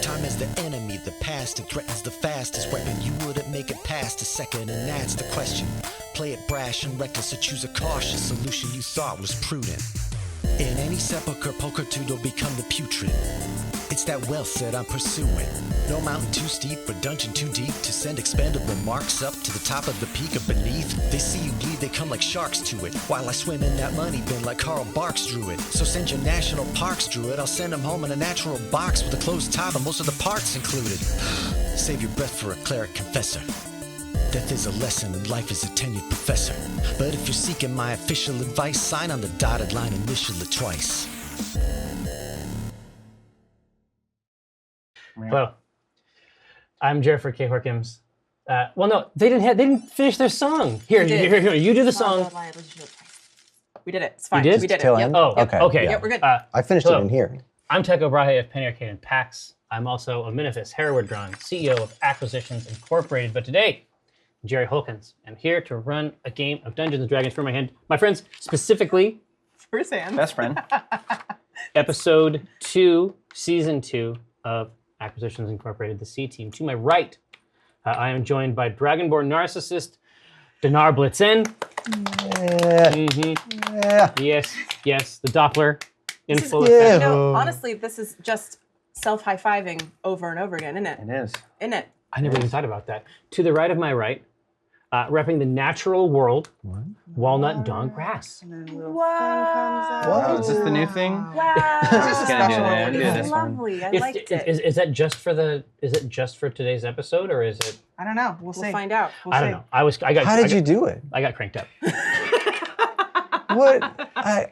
Time is the enemy, the past, it threatens the fastest weapon. You wouldn't make it past a second, and that's the question. Play it brash and reckless, or choose a cautious solution you thought was prudent. In any sepulcher, pulchritude will become the putrid. It's that wealth that I'm pursuing. No mountain too steep or dungeon too deep to send expendable marks up to the top of the peak or beneath. They see you bleed, they come like sharks to it, while I swim in that money bin like Carl Barks drew it. So send your national parks druid, I'll send them home in a natural box with a closed top and most of the parts included. Save your breath for a cleric confessor. Death is a lesson and life is a tenured professor. But if you're seeking my official advice, sign on the dotted line, initial it twice. Hello, I'm Jeffrey K. Horkins. Well, no, they didn't finish their song. Here, you do the song. We did it. It's fine. You did? We did it. Tail Yep. end? Oh, Okay. okay. Yeah. Yep, we're good. I finished it in here. I'm Tech O'Brien of Penny Arcade and PAX. I'm also a Minifist Hereward Drawn, CEO of Acquisitions Incorporated. But today, Jerry Holkins. I'm here to run a game of Dungeons and Dragons for my friends, specifically First hand. Best friend. Episode 2, Season 2 of Acquisitions Incorporated, the C Team. To my right, I am joined by Dragonborn narcissist Dinar Blitzen. Yes, the Doppler in full effect. You know, honestly, this is just self-high-fiving over and over again, isn't it? It is. Isn't it? I never even thought about that. To the right of my right, repping the natural world, Walnut Dawn Grass. Wow. Oh, is this the new thing? Wow. Just gonna do that. Do It's this one. lovely. I liked it. Is that just for is it just for today's episode, or is it? I don't know. We'll see. We'll find out. I don't know. How did you do it? I got cranked up. What?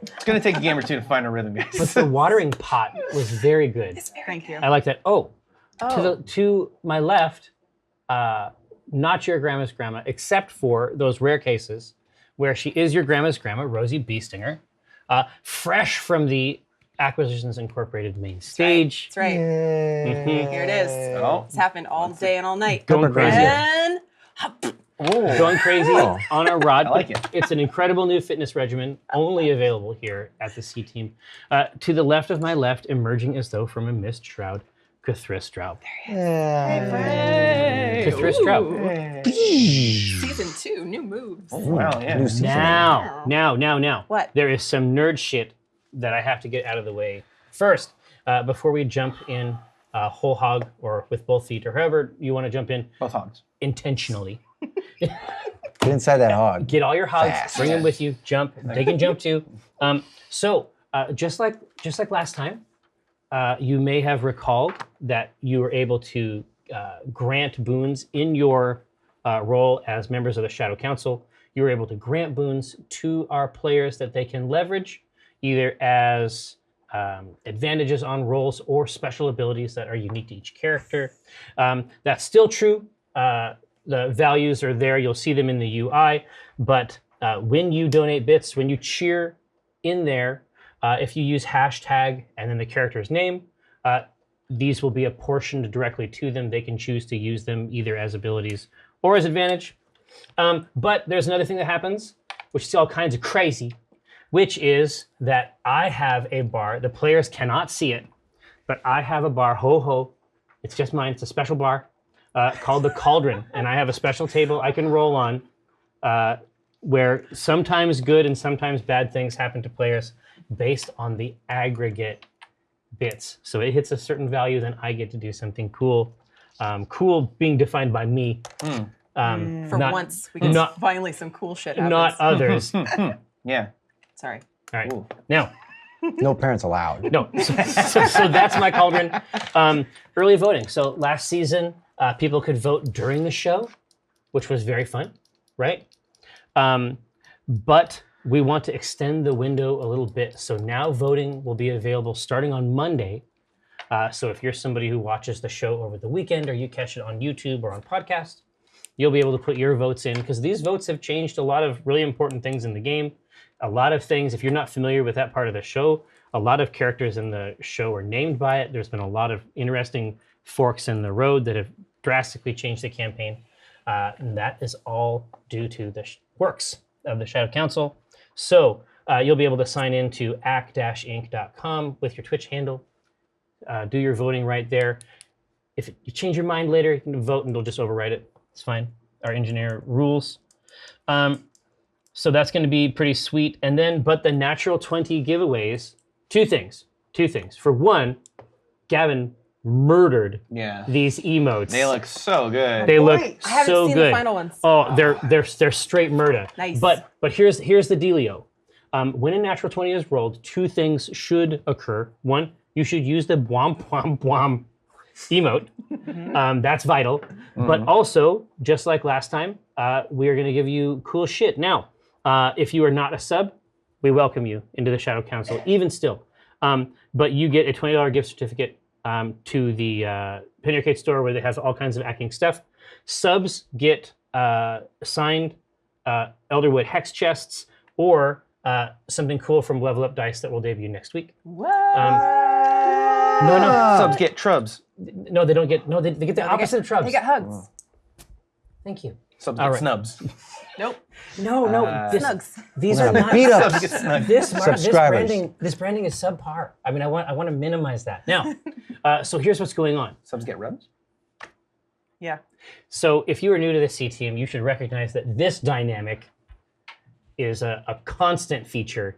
It's gonna take a game or two to find a rhythm, But guys. the watering pot was very good. Thank you. I like that. To my left, not your grandma's grandma, except for those rare cases where she is your grandma's grandma, Rosie Beestinger, fresh from the Acquisitions Incorporated main stage. That's right. Here it is. Oh. It's happened all day and all night. Going crazy. And Going crazy on a rod. I like it. It's an incredible new fitness regimen, only available here at the C Team. To the left of my left, emerging as though from a mist shroud, Cthulhu Straub. Cthulhu Straub. Season 2, new moves. Oh, wow, yeah. New season. Now. What? There is some nerd shit that I have to get out of the way first, before we jump in whole hog or with both feet or however you want to jump in Both hogs. intentionally. Get inside that hog. Get all your hogs, Fast. bring them with you, jump. They can jump too. So just like last time, you may have recalled that you were able to grant boons in your role as members of the Shadow Council. You were able to grant boons to our players that they can leverage either as advantages on rolls or special abilities that are unique to each character. That's still true. The values are there. You'll see them in the UI. But when you donate bits, when you cheer in there, if you use hashtag and then the character's name, these will be apportioned directly to them. They can choose to use them either as abilities or as advantage. But there's another thing that happens, which is all kinds of crazy, which is that I have a bar. The players cannot see it, but I have a bar, it's just mine, it's a special bar, called the Cauldron. And I have a special table I can roll on, where sometimes good and sometimes bad things happen to players based on the aggregate bits. So it hits a certain value, then I get to do something cool. Cool being defined by me. For once, we get finally some cool shit happens. Not others. Yeah. Sorry. All right. Ooh. Now, No parents allowed. no. So that's my Cauldron. Early voting. So last season, people could vote during the show, which was very fun, right? But we want to extend the window a little bit. So now voting will be available starting on Monday. So if you're somebody who watches the show over the weekend or you catch it on YouTube or on podcast, you'll be able to put your votes in because these votes have changed a lot of really important things in the game. A lot of things, if you're not familiar with that part of the show, a lot of characters in the show are named by it. There's been a lot of interesting forks in the road that have drastically changed the campaign. And that is all due to the works of the Shadow Council. So you'll be able to sign in to acq-inc.com with your Twitch handle. Do your voting right there. if you change your mind later, you can vote and they'll just override it. It's fine. Our engineer rules. So that's going to be pretty sweet. And then, but the natural 20 giveaways, two things. For one, Gavin murdered Yeah. these emotes. They look so good. They look I haven't so seen good. the final ones. Oh, they're straight murder. Nice. But here's the dealio. When a natural 20 is rolled, two things should occur. One, you should use the bwomp bwomp bwomp emote. That's vital. But also, just like last time, we are going to give you cool shit. Now, if you are not a sub, we welcome you into the Shadow Council, even still. But you get a $20 gift certificate to the Penny Arcade store where they have all kinds of Acq Inc stuff. Subs get signed Elderwood Hex chests or something cool from Level Up Dice that will debut next week. What? No. Subs get trubs. No, they don't get. No, they get the opposite of trubs. They get hugs. Thank you. Subs All get right. snubs. Nope. No. Snugs. These are not. Beat up Subs get snubs. This subscribers. this branding is subpar. I mean, I want to minimize that. Now, so here's what's going on. Subs get rubs. Yeah. So if you are new to the C team, you should recognize that this dynamic is a constant feature.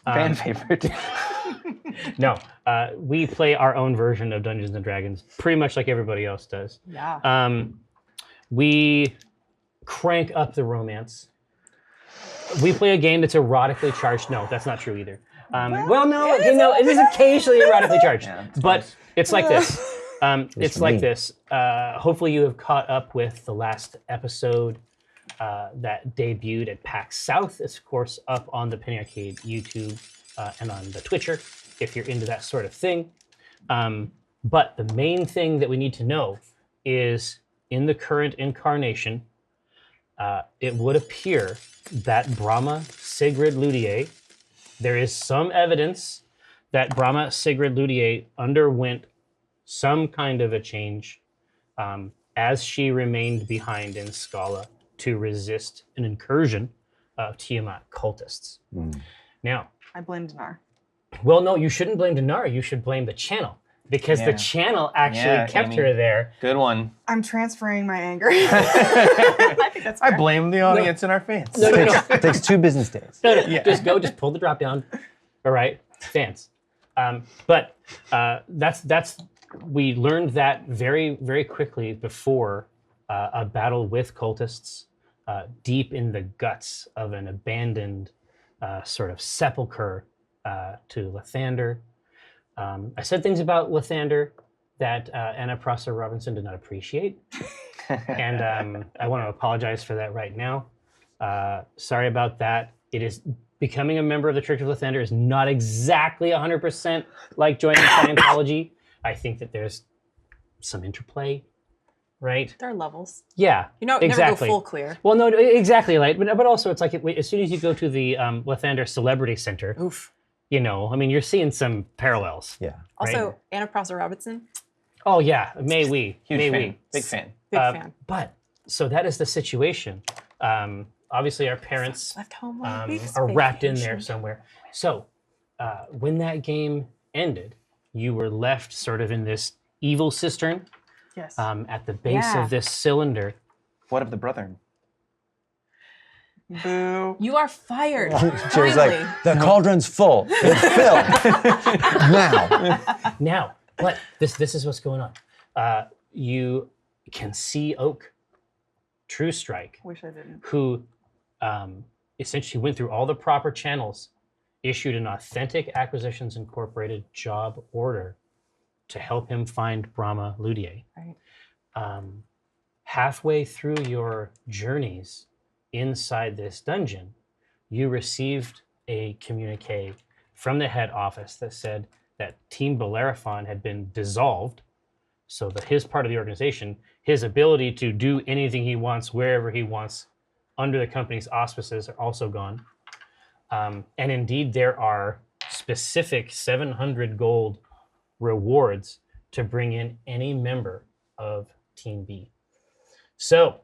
Fan favorite. No, we play our own version of Dungeons and Dragons, pretty much like everybody else does. Yeah. We crank up the romance. We play a game that's erotically charged. No, that's not true either. Well, no, it is occasionally erotically charged, Yeah, but nice. it's like this. It's like me. this. Hopefully, you have caught up with the last episode that debuted at PAX South. It's of course up on the Penny Arcade YouTube and on the Twitcher if you're into that sort of thing. But the main thing that we need to know is in the current incarnation, it would appear that Brahma Sigrid Ludier, there is some evidence that Brahma Sigrid Ludier underwent some kind of a change as she remained behind in Scala to resist an incursion of Tiamat cultists. Now, I blame Dinar. well, no, you shouldn't blame Dinara. You should blame the channel because the Yeah. channel actually Yeah, kept Amy. her there. Good one. I'm transferring my anger. I think that's I fair. blame the audience and our fans. No. It takes 2 business days. No, just pull the drop down. All right, fans. But that's we learned that very, very quickly before a battle with cultists deep in the guts of an abandoned sort of sepulcher to Lathander. I said things about Lathander that Anna Prosser Robinson did not appreciate. And I want to apologize for that right now. Sorry about that. It is becoming a member of the Church of Lathander is not exactly 100% like joining Scientology. I think that there's some interplay, right? There are levels. Yeah, You know, exactly. never go full clear. Well, no, exactly, like, but also it's like as soon as you go to the Lathander Celebrity Center, Oof. you know, I mean, you're seeing some parallels. Yeah. Also, Right. Anna Prosser Robinson, Oh yeah, may we, Huge may fan. we. Big fan. big fan. But so that is the situation. Obviously, our parents Left home on a week's are wrapped in there vacation. somewhere. So when that game ended, you were left sort of in this evil cistern Yes. at the base Yeah. of this cylinder. What of the brother? Boo. You are fired. Jerry's Finally. like, the cauldron's full. It's filled. Now. Now, but this is what's going on. You can see Oak, True Strike, Wish I didn't. who essentially went through all the proper channels, issued an authentic Acquisitions Incorporated job order to help him find Brahma Ludier. Right. Halfway through your journeys inside this dungeon, you received a communique from the head office that said that Team Bellerophon had been dissolved, so that his part of the organization, his ability to do anything he wants, wherever he wants, under the company's auspices are also gone. And indeed, there are specific 700 gold rewards to bring in any member of Team B. So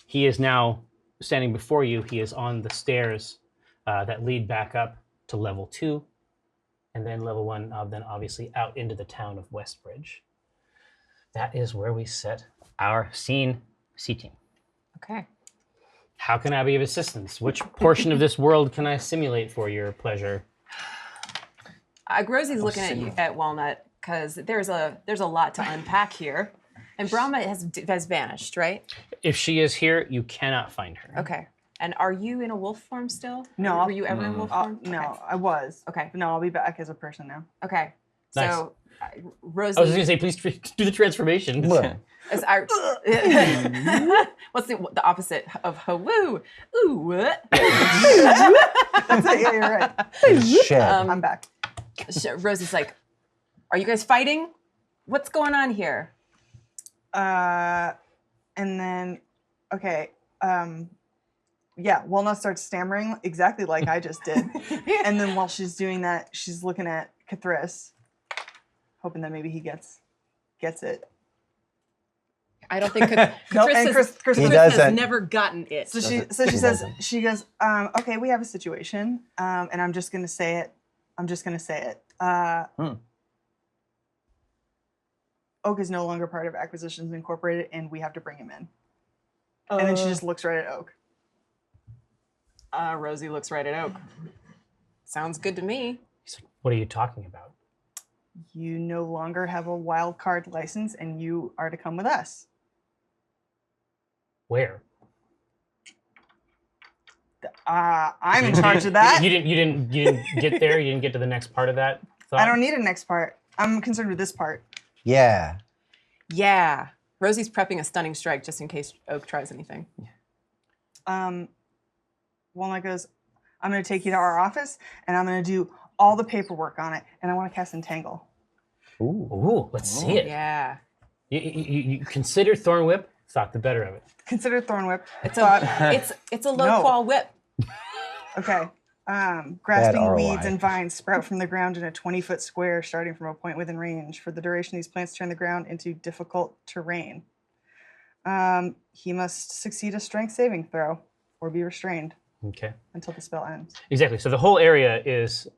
he is now standing before you. He is on the stairs that lead back up to level 2, and then level 1, then obviously out into the town of Westbridge. that is where we set our scene seating. Okay. How can I be of assistance? Which portion of this world can I simulate for your pleasure? Rosie's looking at you at Walnut because there's a lot to unpack here, and Brahma has vanished, right? If she is here, you cannot find her. Okay. And are you in a wolf form still? No. Were you ever in wolf form? No, Okay. I was. Okay. But no, I'll be back as a person now. Okay. Nice. So, Rosie. I was going to say, please do the transformation. Well, As I, what's the opposite of woo? Ooh, what? That's it. Yeah, you're right. shit. I'm back. Rosie's like, are you guys fighting? What's going on here? And then, okay. Yeah, Walnut starts stammering exactly like I just did. And then while she's doing that, she's looking at Cathris, hoping that maybe he gets it. I don't think Nope, and Chris Chris He has doesn't. never gotten it. So she says, she goes, okay, we have a situation, and I'm just gonna say it. Oak is no longer part of Acquisitions Incorporated, and we have to bring him in. And then she just looks right at Oak. Rosie looks right at Oak. Sounds good to me. He's like, what are you talking about? You no longer have a wild card license, and you are to come with us. Where? I'm in charge of that. You didn't get there. You didn't get to the next part of that thought? I don't need a next part. I'm concerned with this part. Yeah. Yeah. Rosie's prepping a stunning strike just in case Oak tries anything. Walnut goes, I'm going to take you to our office, and I'm going to do all the paperwork on it, and I want to cast Entangle. Ooh, let's see it. Yeah. You consider Thorn Whip. Thought the better of it. Consider Thorn Whip. It's a low No. qual whip. Okay. Grasping ROI. weeds and vines sprout from the ground in a 20-foot square starting from a point within range. For the duration, these plants turn the ground into difficult terrain. He must succeed a strength saving throw or be restrained Okay. until the spell ends. Exactly. So the whole area is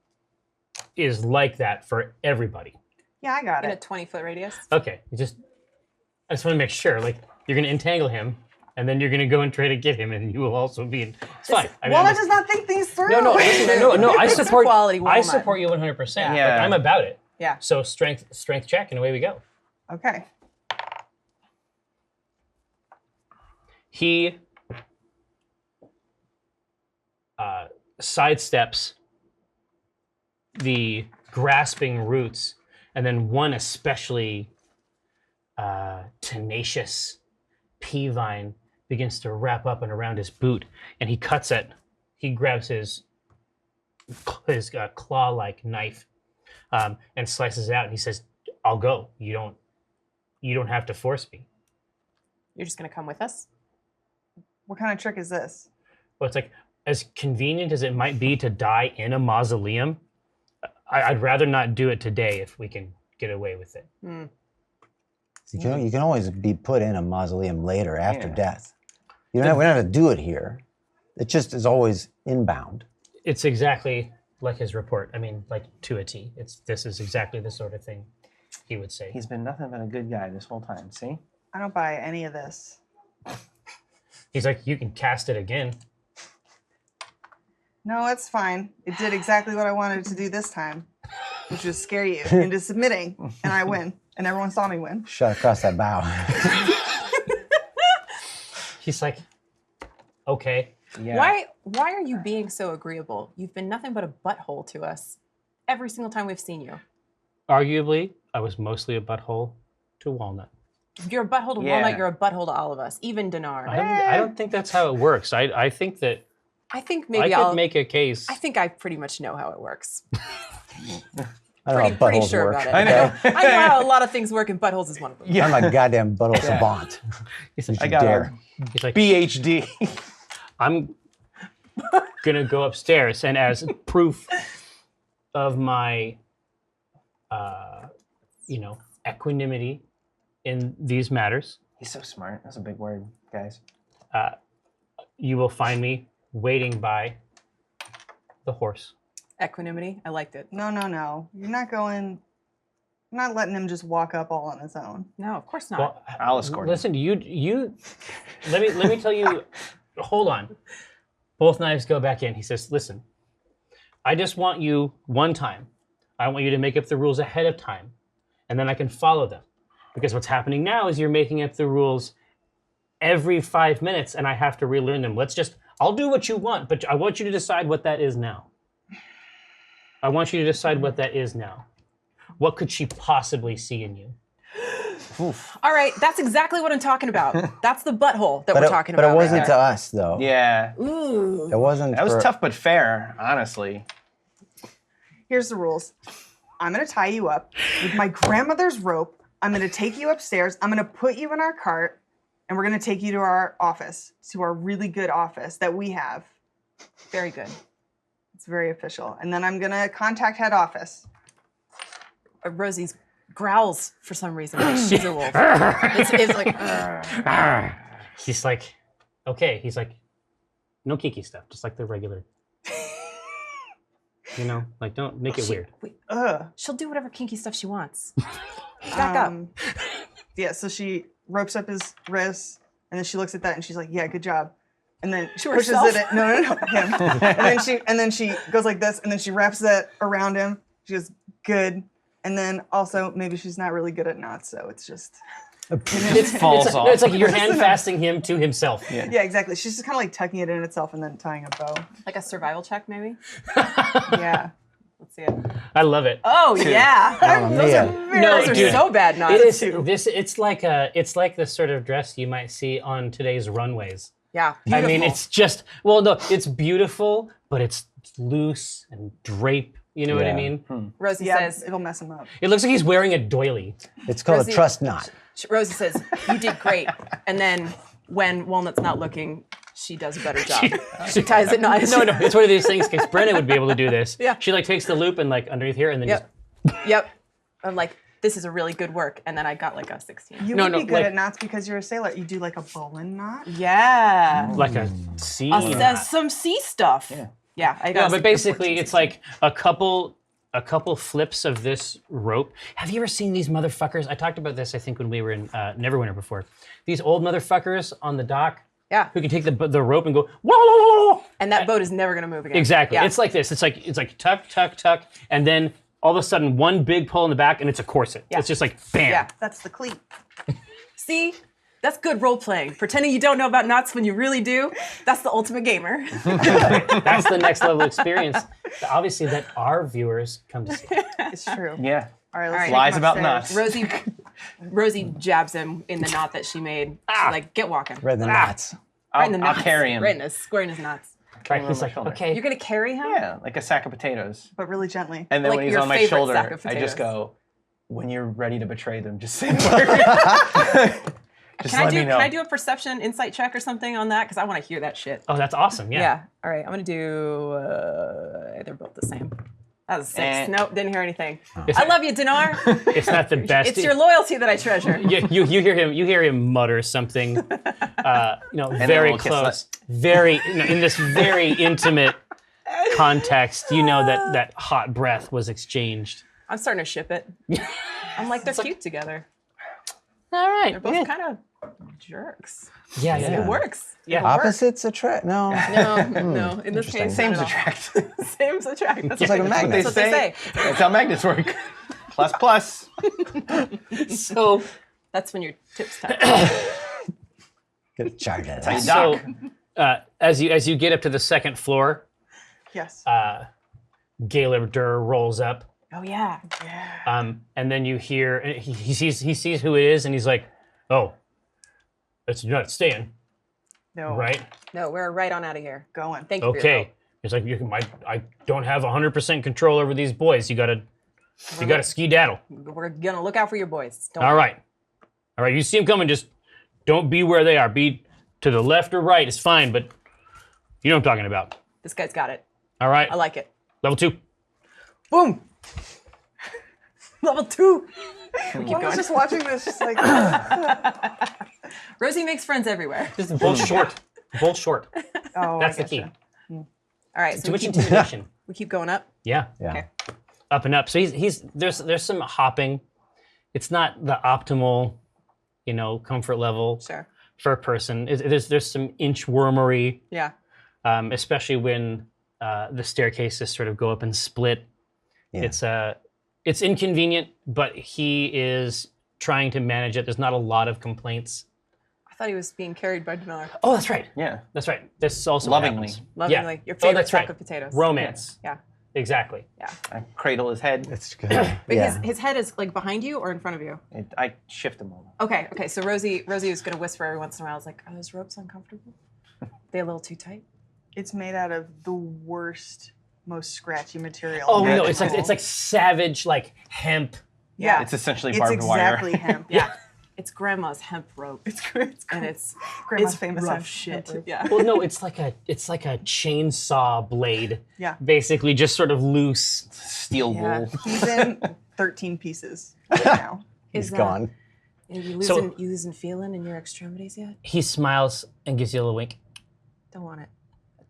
like that for everybody. Yeah, I got In a it. 20-foot radius. Okay. I just want to make sure. Like, you're going to entangle him, and then you're going to go and try to get him, and you will also be in. It's fine. I mean, Walnut does not think things through. no. I It's a support. quality I Walnut. support you 100%. Yeah. Like, I'm about it. Yeah. So strength check, and away we go. Okay. He sidesteps the grasping roots, and then one especially tenacious pea vine begins to wrap up and around his boot, and he cuts it. He grabs his claw-like knife and slices it out, and he says, "I'll go. You don't have to force me." You're just going to come with us? What kind of trick is this? Well, it's like, as convenient as it might be to die in a mausoleum, I'd rather not do it today if we can get away with it. You can always be put in a mausoleum later after Yeah. death. We don't have to do it here. It just is always inbound. It's exactly like his report. I mean, like to a T. This is exactly the sort of thing he would say. He's been nothing but a good guy this whole time, see? I don't buy any of this. He's like, you can cast it again. No, it's fine. It did exactly what I wanted it to do this time, which was scare you into submitting, and I win. And everyone saw me win. Shut across that bow. He's like, okay. Yeah. Why are you being so agreeable? You've been nothing but a butthole to us every single time we've seen you. Arguably, I was mostly a butthole to Walnut. If you're a butthole to Yeah. Walnut, you're a butthole to all of us, even Denard. I don't think that's how it works. I think that I think I maybe could make a case. I think I pretty much know how it works. I don't know how Pretty buttholes sure work. about it. I know. I know how a lot lot of things work, and buttholes is one of them. Yeah. I'm a goddamn butthole savant. He's like, I got dare. he's like, BHD. I'm gonna go upstairs, and as proof of my, equanimity in these matters, He's so smart. That's a big word, guys. you will find me waiting by the horse. Equanimity, I liked it. No. You're not going. I'm not letting him just walk up all on his own. No, of course not. Well, I'll escort him. listen, you. Let me tell you. Hold on. Both knives go back in. He says, "Listen, I just want you one time. I want you to make up the rules ahead of time, and then I can follow them. Because what's happening now is you're making up the rules every 5 minutes, and I have to relearn them. I'll do what you want, but I want you to decide what that is now. I want you to decide what that is now. What could she possibly see in you?" All right, that's exactly what I'm talking about. That's the butthole that we're talking but about. it wasn't right to us, though. Yeah. Ooh. It wasn't. That was for- tough but fair, honestly. Here's the rules. I'm gonna tie you up with my grandmother's rope. I'm gonna take you upstairs. I'm gonna put you in our cart, and we're gonna take you to our office, to our really good office that we have. Very good. It's very official. And then I'm gonna contact head office. Rosie's growls for some reason like she's a wolf. It's like, He's like, okay. He's like, no kinky stuff, just like the regular. Like don't make it weird. Ugh. she'll do whatever kinky stuff she wants. Back up. Yeah, so she ropes up his wrists, and then she looks at that, and she's like, "Yeah, good job." And then she pushes herself? it. No, him. and then she goes like this, and then she wraps that around him. She goes, "Good." And then also maybe she's not really good at knots, so it's just. Falls off. It's like you're hand fasting him to himself. Yeah, exactly. She's just kind of like tucking it in itself and then tying a bow. Like a survival check, maybe? Yeah. Let's see it. I love it. Oh, yeah. Those are Those are dude. so bad knots. It is it's like the sort of dress you might see on today's runways. Yeah. I mean, it's just it's beautiful, but it's loose and drape. You know what I Yeah. mean? Rosie Yeah, says, it'll mess him up. It looks like he's wearing a doily. It's called Rosie- a trust knot. Rosie says, you did great. And then when Walnut's not looking, she does a better job. She ties it nice. No, it's one of these things because Brenna would be able to do this. Yeah. She like takes the loop and like underneath here and then Yep. Yep. I'm like, this is a really good work. And then I got like a 16. You No, would no, be good like- at knots because you're a sailor. You do like a bowline knot. Yeah. like a C. Some sea stuff. Yeah. I No, got but basically it's like a couple flips of this rope. Have you ever seen these motherfuckers? I talked about this, I think, when we were in Neverwinter before. These old motherfuckers on the dock Yeah. who can take the rope and go, whoa. And that boat is never going to move again. Exactly. Yeah. It's like this. It's like tuck, tuck, tuck, and then all of a sudden one big pull in the back and it's a corset. Yeah. It's just like bam. Yeah. That's the cleat. See? That's good role playing. Pretending you don't know about knots when you really do. That's the ultimate gamer. That's the next level experience. Obviously, that our viewers come to see. It's true. Yeah. All right, let's take Lies him about upstairs. knots. Rosie jabs him in the knot that she made. She's like, get walking. Read the knots. Right in the I'll knots. carry him. Right in his, square in his knots. Right, on he's my like, shoulder. okay. You're going to carry him? Yeah, like a sack of potatoes. But really gently. And then Like when he's your on my favorite shoulder, sack of I just potatoes. go, when you're ready to betray them, just say the word. Just Can let me know. I do a perception insight check or something on that? Because I want to hear that shit. Oh, that's awesome. Yeah. Yeah. All right. I'm going to do. They're both the same. That was a 6. Nope, didn't hear anything. I love you, Dinar. It's not the best. It's your loyalty that I treasure. you hear him mutter something, then very we'll kiss close, very in this very intimate context. You know that hot breath was exchanged. I'm starting to ship it. I'm like, they're cute together. All right. They're both kind of jerks. Yeah. It works. Yeah. Opposites attract. No. No. In this case, Same's not at all. attract. Same's attract. That's It's like a right. magnet. That's what they say. That's how magnets work. Plus, plus. So That's when your tips touch. Get a charge out of Hey, that. Doc. as you get up to the second floor, Yes. Gaylor Durr rolls up. Oh yeah. And then you hear he sees who it is, and he's like, "Oh, you're not staying, No. right?" No, we're right on out of here. Going. Thank you. For your Okay. help. He's like, I don't have 100% control over these boys. You gotta skedaddle. We're gonna look out for your boys. Don't All worry. right. You see them coming. Just don't be where they are. Be to the left or right. It's fine, but you know what I'm talking about. This guy's got it. All right. I like it. Level 2. Boom. Level 2. I was just watching this, just like, Rosie makes friends everywhere. This is both short. Both short. oh, That's I the key. getcha. All right, so Too we much keep, intimidation. we keep going up. Yeah. Yeah. Okay. Up and up. So he's there's some hopping it's not the optimal, comfort level Sure. for a person. There's some inchwormery, Yeah. especially when the staircases sort of go up and split. Yeah. It's inconvenient, but he is trying to manage it. There's not a lot of complaints. I thought he was being carried by Dinar. Oh, that's right. Yeah. That's right. This is also what Lovingly. happens. Lovingly. Your Oh, favorite that's sack right. of potatoes. Romance. Yeah. Exactly. Yeah. I cradle his head. It's good. But yeah. his head is like behind you or in front of you? I shift him over. Okay. So Rosie was gonna whisper every once in a while. I was like, "Are those ropes uncomfortable? They a little too tight?" It's made out of the worst, most scratchy material. Oh no, imaginable. it's like savage, like hemp. Yeah. It's essentially It's barbed exactly wire. hemp. Yeah. It's grandma's hemp rope. It's great. And it's Grandma's it's famous rough hemp shit. rope. Yeah. Well, no, it's like a chainsaw blade. Yeah. Basically, just sort of loose. Steel Yeah. wool. He's in 13 pieces right now. He's Is, gone. Are you So- losing feeling in your extremities yet? He smiles and gives you a little wink. Don't want it.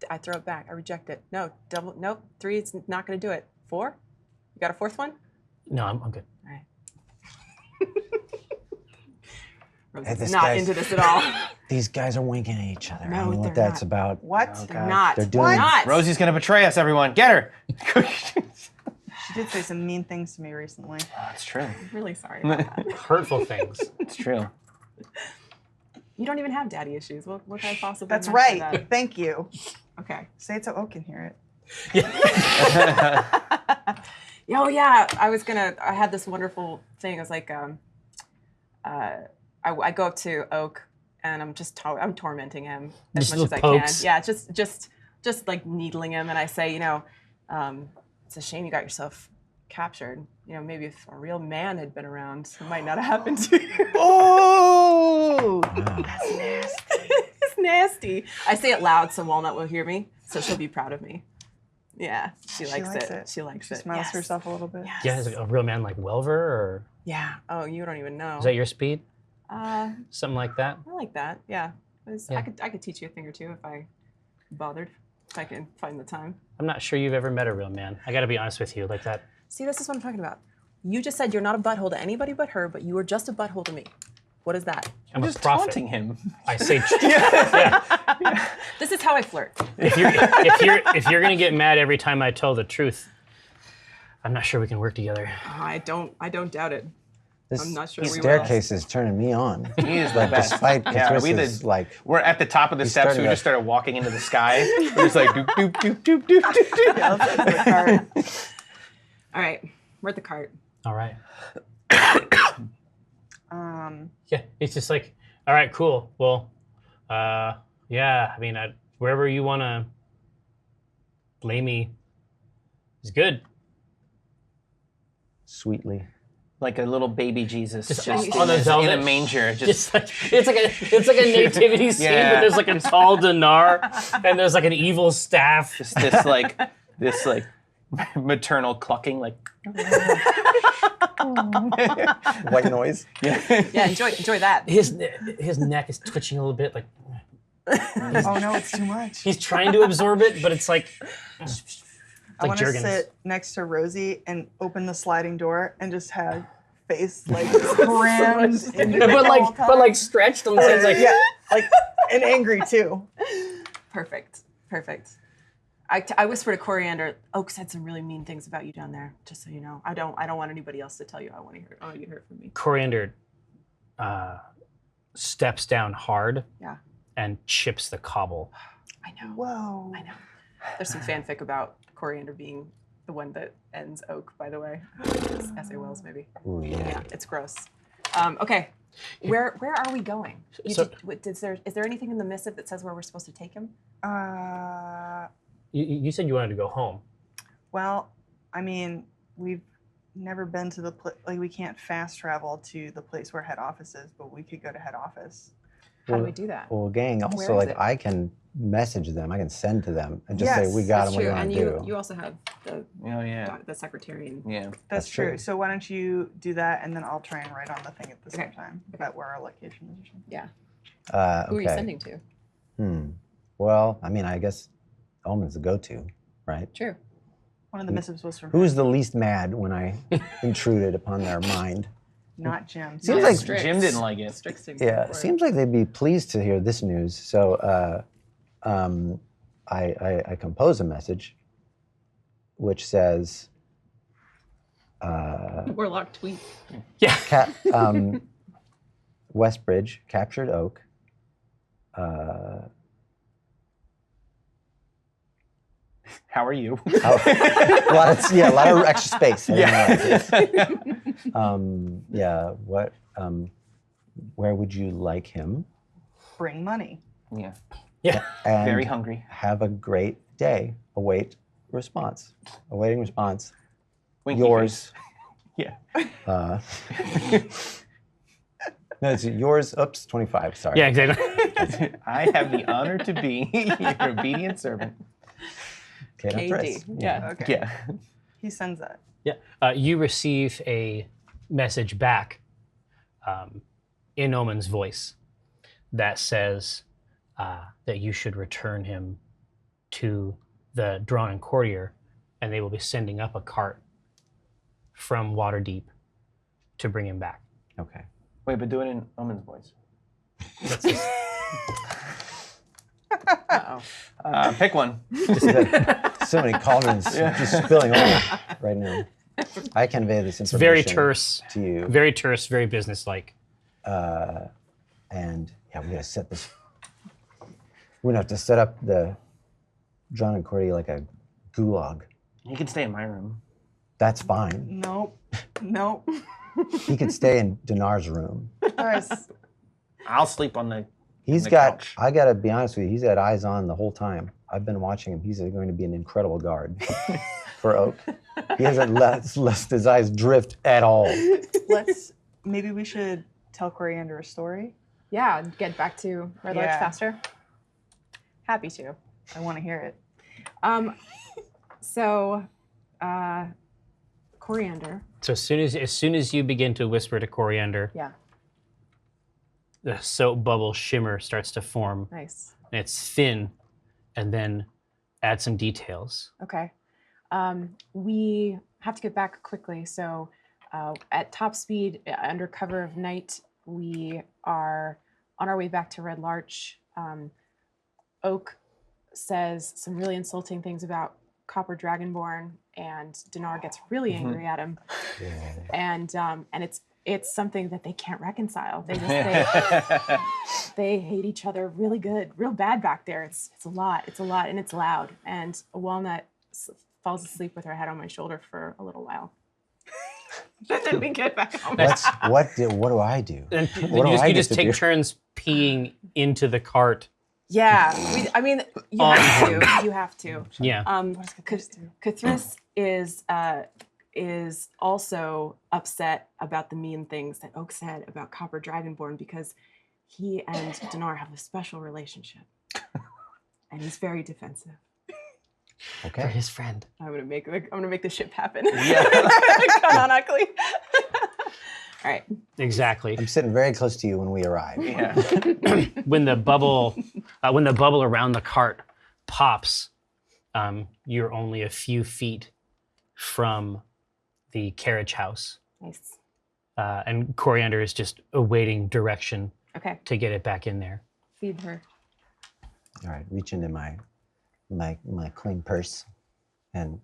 I throw it back. I reject it. No, nope. 3, it's not gonna do it. 4? You got a 4th one? No, I'm good. All right. Hey, Rosie's this not guy's- into this at all. These guys are winking at each other. I No, don't know they're what that's not. about. What? Oh, They're God. not. They're doing- Why not? Rosie's gonna betray us, everyone. Get her. She did say some mean things to me recently. That's true. I'm really sorry about that. Hurtful things. It's true. You don't even have daddy issues. What can I possibly? That's meant by right. Thank you. that? Okay. Say it so O can hear it. Oh yeah, I had this wonderful thing. I was like, I go up to Oak and I'm tormenting him as Just much as I little pokes. can. Yeah, just like needling him, and I say, it's a shame you got yourself captured. Maybe if a real man had been around, it might not have happened to you. Oh! That's nasty. It's nasty. I say it loud so Walnut will hear me, so she'll be proud of me. Yeah, she likes it. She likes She it. smiles Yes. to herself a little bit. Yes. Yeah, is a real man like Welver, or Yeah. Oh, you don't even know. is that your speed? I Something like that? like that. Yeah. Yeah. I could teach you a thing or two if I bothered. If I can find the time. I'm not sure you've ever met a real man. I got to be honest with you, like that. See, this is what I'm talking about. You just said you're not a butthole to anybody but her, but you were just a butthole to me. What is that? I'm Just a prophet. taunting him. I say, yeah. This is how I flirt. If you're gonna get mad every time I tell the truth, I'm not sure we can work together. I don't doubt it. This I'm not sure we will. staircase is turning me on. He is the Like, best. despite Yeah, are we Catrice's, like, We're at the top of the steps, so we started just started walking into the sky. We're just like doop doop doop doop doop doop Yeah, let's get to the cart. All right. We're at the cart. All right. Yeah, it's just like, all right, cool. Well, yeah. I mean, wherever you want to lay me is good. sweetly. Like a little baby Jesus, Just just on a in velvet. a manger. Just It's like a nativity scene, Yeah. but there's like a tall dinar and there's like an evil staff. this maternal clucking, like White noise. Yeah, enjoy that. His neck is twitching a little bit, like Oh no, it's too much. he's trying to absorb it, but it's like I want to Jergens. sit next to Rosie and open the sliding door and just have face like crammed into but the whole time. like stretched on the sides, like yeah, like and angry too. Perfect. I whispered to Coriander, Oak said some really mean things about you down there, just so you know. I don't want anybody else to tell you. I want you to hear it from me. Coriander steps down hard Yeah. and chips the cobble. I know. Whoa. I know. There's some fanfic about Coriander being the one that ends Oak, by the way. S.A. Wells, maybe. Ooh, yeah. Yeah, it's gross. Okay. Where are we going? Is there anything in the missive that says where we're supposed to take him? You said you wanted to go home. Well, I mean, we've never been to the like we can't fast travel to the place where head office is, but we could go to head office. How do we do that? Well, gang, Where also, is like, it? I can message them. I can send to them and just Yes, say, we got That's them, what do true. you want And to do? you also have the oh yeah, the secretary and yeah. That's true. true. So why don't you do that, and then I'll try and write on the thing at the same Okay. time about where our location is or something. yeah. Okay. Who are you sending to? Well, I mean, I guess Omen's the go-to, right? True. One of the missives was from Who's the least mad when I intruded upon their mind? not Jim. Seems like Strix. Jim didn't like it. Strix seems Yeah, for it. seems like they'd be pleased to hear this news. So I compose a message which says, Warlock tweet. Yeah. Westbridge captured Oak. How are you? A lot of extra space. What? Where would you like him? Bring money. Yeah. Yeah. And Very hungry. Have a great day. Awaiting response. Winky Yours. face. Yeah. No, it's yours. Oops, 25. Sorry. Yeah, exactly. I have the honor to be your obedient servant. KD. KD. Yeah. Okay. Yeah. He sends that. Yeah. You receive a message back in Omen's voice that says that you should return him to the Drawn-In Courtier, and they will be sending up a cart from Waterdeep to bring him back. Okay. Wait, but do it in Omen's voice. Uh-oh. Pick one. So many cauldrons just spilling over right now. I convey this It's information very terse, to you. very businesslike. And yeah, we gotta set this. We're gonna have to set up the Drawn-In Courtier like a gulag. You can stay in my room. That's fine. Nope. Nope. He could stay in Dinar's room. Guys, I'll sleep on the. He's the got, couch. I gotta be honest with you, he's got eyes on the whole time. I've been watching him. He's going to be an incredible guard for Oak. He hasn't let his eyes drift at all. maybe we should tell Coriander a story. Yeah, get back to Red Larch Yeah. faster. Happy to. I want to hear it. So, Coriander. So as soon as you begin to whisper to Coriander, Yeah, the soap bubble shimmer starts to form, nice. and it's thin, and then add some details. Okay. We have to get back quickly, so at top speed, under cover of night, we are on our way back to Red Larch. Oak says some really insulting things about Copper Dragonborn, and Dinar gets really angry at him. And it's something that they can't reconcile. They hate each other really good, real bad back there. It's a lot, and it's loud. And Walnut falls asleep with her head on my shoulder for a little while. Then we get back home. What do I do? And What do I you get just to take do? turns peeing into the cart. Yeah, you have to. Yeah. Cthulhu is also upset about the mean things that Oak said about Copper Dragonborn because he and Dinar have a special relationship, and he's very defensive. For Okay. his friend. I'm gonna make the ship happen. Yeah. Canonically. All right. Exactly. I'm sitting very close to you when we arrive. Yeah. When the bubble around the cart pops, you're only a few feet from the carriage house, Nice. and Coriander is just awaiting direction Okay. to get it back in there. Feed her. All right, reach into my clean purse and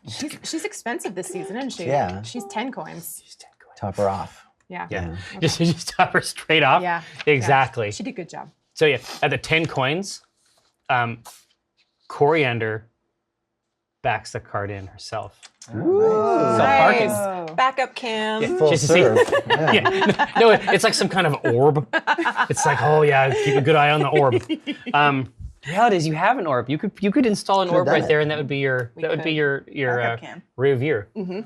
She's expensive this season, isn't she? Yeah. She's 10 coins. top her off. Yeah. Yeah. Okay. Just top her straight off. Yeah. Exactly. She did a good job. So yeah, at the 10 coins, Coriander backs the cart in herself. Self-parking. Oh. Backup cam. Full Just to see- serve. Yeah. Yeah. No, it's like some kind of orb. It's like, oh yeah, keep a good eye on the orb. Reality is, you have an orb. You could install an Could've orb done right it. there, and that would be your Backup cam. rear view. Mm-hmm.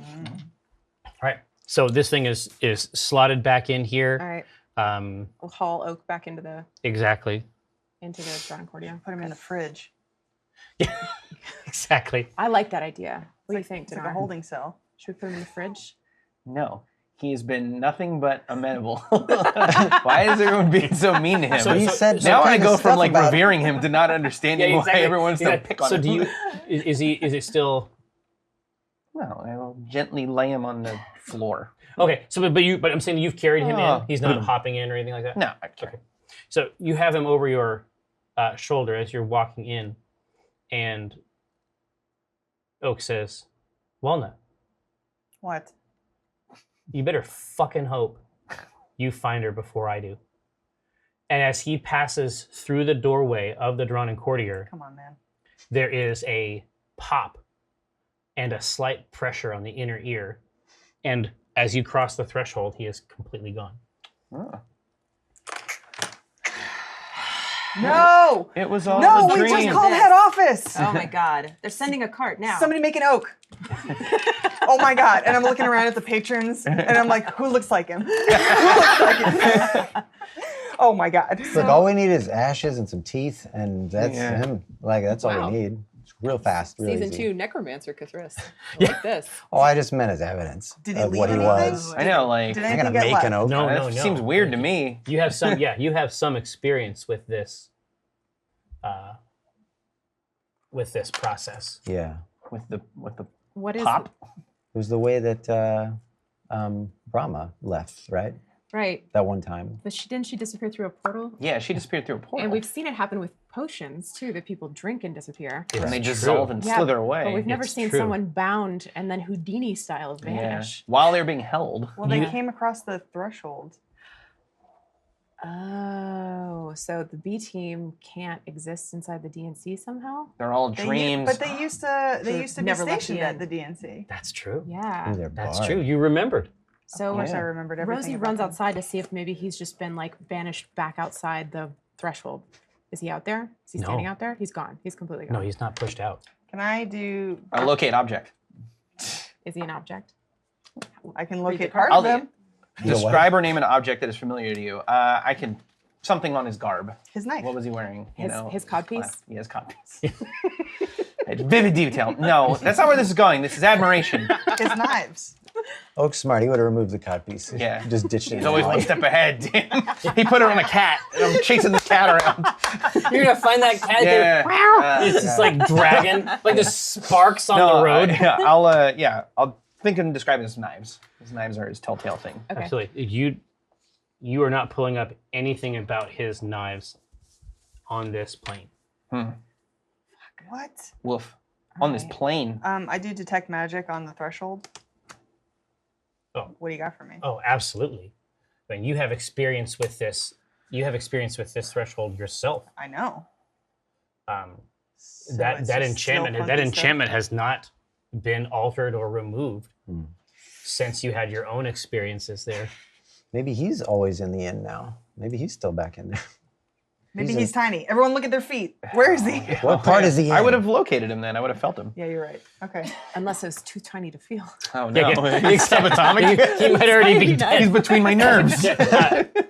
All right. So this thing is slotted back in here. All right. We'll haul Oak back into the Exactly. Drawn-In Courtier. Put him in the fridge. Exactly. I like that idea. What do you think, It's like a Dinar? holding cell. Should we put him in the fridge? No. He has been nothing but amenable. Why is everyone being so mean to him? So he said now I kind of go stuff from like about- revering him to not understanding why everyone's still pick on So him. do you? Is it still? Well, I will gently lay him on the floor. Okay, so but I'm saying you've carried him in. Oh. He's not hopping in or anything like that. No, I can't. Okay. So you have him over your shoulder as you're walking in, and Oak says, "Walnut, What? you better fucking hope you find her before I do." And as he passes through the doorway of the Drawn-In Courtier, Come on, man. there is a pop and a slight pressure on the inner ear. And as you cross the threshold, he is completely gone. Oh. No! It was all No, a we dream. just called head office. Oh my God. They're sending a cart now. Somebody make an Oak. Oh my God. And I'm looking around at the patrons and I'm like, who looks like him? Who looks like him? Oh my God. Look, all we need is ashes and some teeth, and that's Yeah. him. Like, that's all Wow. we need. It's real fast, real Season easy. 2 Necromancer Cthulhu. Like this. Oh, I just meant as evidence Did he of leave what he anything? was. I know, like, Did I'm anything gonna get make left? an oak. No, that no, no. seems weird to me. You have some, you have some experience with this process. Yeah. With the What is pop. It was the way that Brahma left, right? right? That one time. But didn't she disappear through a portal? Yeah, she disappeared through a portal. And we've seen it happen with potions too, that people drink and disappear. It's and they true. dissolve and Yeah, slither away. But we've never It's seen true. someone bound and then Houdini style Yeah. vanish. While they're being held. Well, they Yeah. came across the threshold. Oh, so the B team can't exist inside the DNC somehow? They're all They dreams. But they used to be Never left the stationed at end. the DNC. That's true. Yeah. Ooh, they're That's barred. true. You remembered. So Of course, Yeah. I remembered everything. Rosie about runs them. outside to see if maybe he's just been like banished back outside the threshold. Is he out there? Is he No. standing out there? He's gone. He's completely gone. No, he's not pushed out. Can I do? A locate object. Is he an object? I can Read locate the part I'll of them. Describe or name an object that is familiar to you. I can something on his garb. His knife. What was he wearing? You His codpiece? Yeah, his codpiece. Vivid detail. No, that's not where this is going. This is admiration. His knives. Oak's smart. He would have removed the codpiece. Yeah. Just ditched it. He's always one step ahead. He put it on a cat. And I'm chasing this cat around. You're gonna find that cat there. It's just like dragging, like the sparks on the road. I'll think and describe it as knives. His knives are his telltale thing. Okay. Absolutely. You are not pulling up anything about his knives on this plane. What? Woof. On this Alright. plane. I do detect magic on the threshold. Oh. What do you got for me? Oh, absolutely. When you have experience with this, threshold yourself. I know. So That it's that just enchantment still that funky stuff? enchantment has not been altered or removed Hmm. since you had your own experiences there. Maybe he's always in the inn now. Maybe he's still back in there. Maybe He's he's a- tiny. Everyone look at their feet. Where is he? What part is he in? I would have located him then. I would have felt him. Yeah, you're right. Okay. Unless it was too tiny to feel. Oh Yeah, no. yeah. He's subatomic. He might already be dead. He's between my nerves.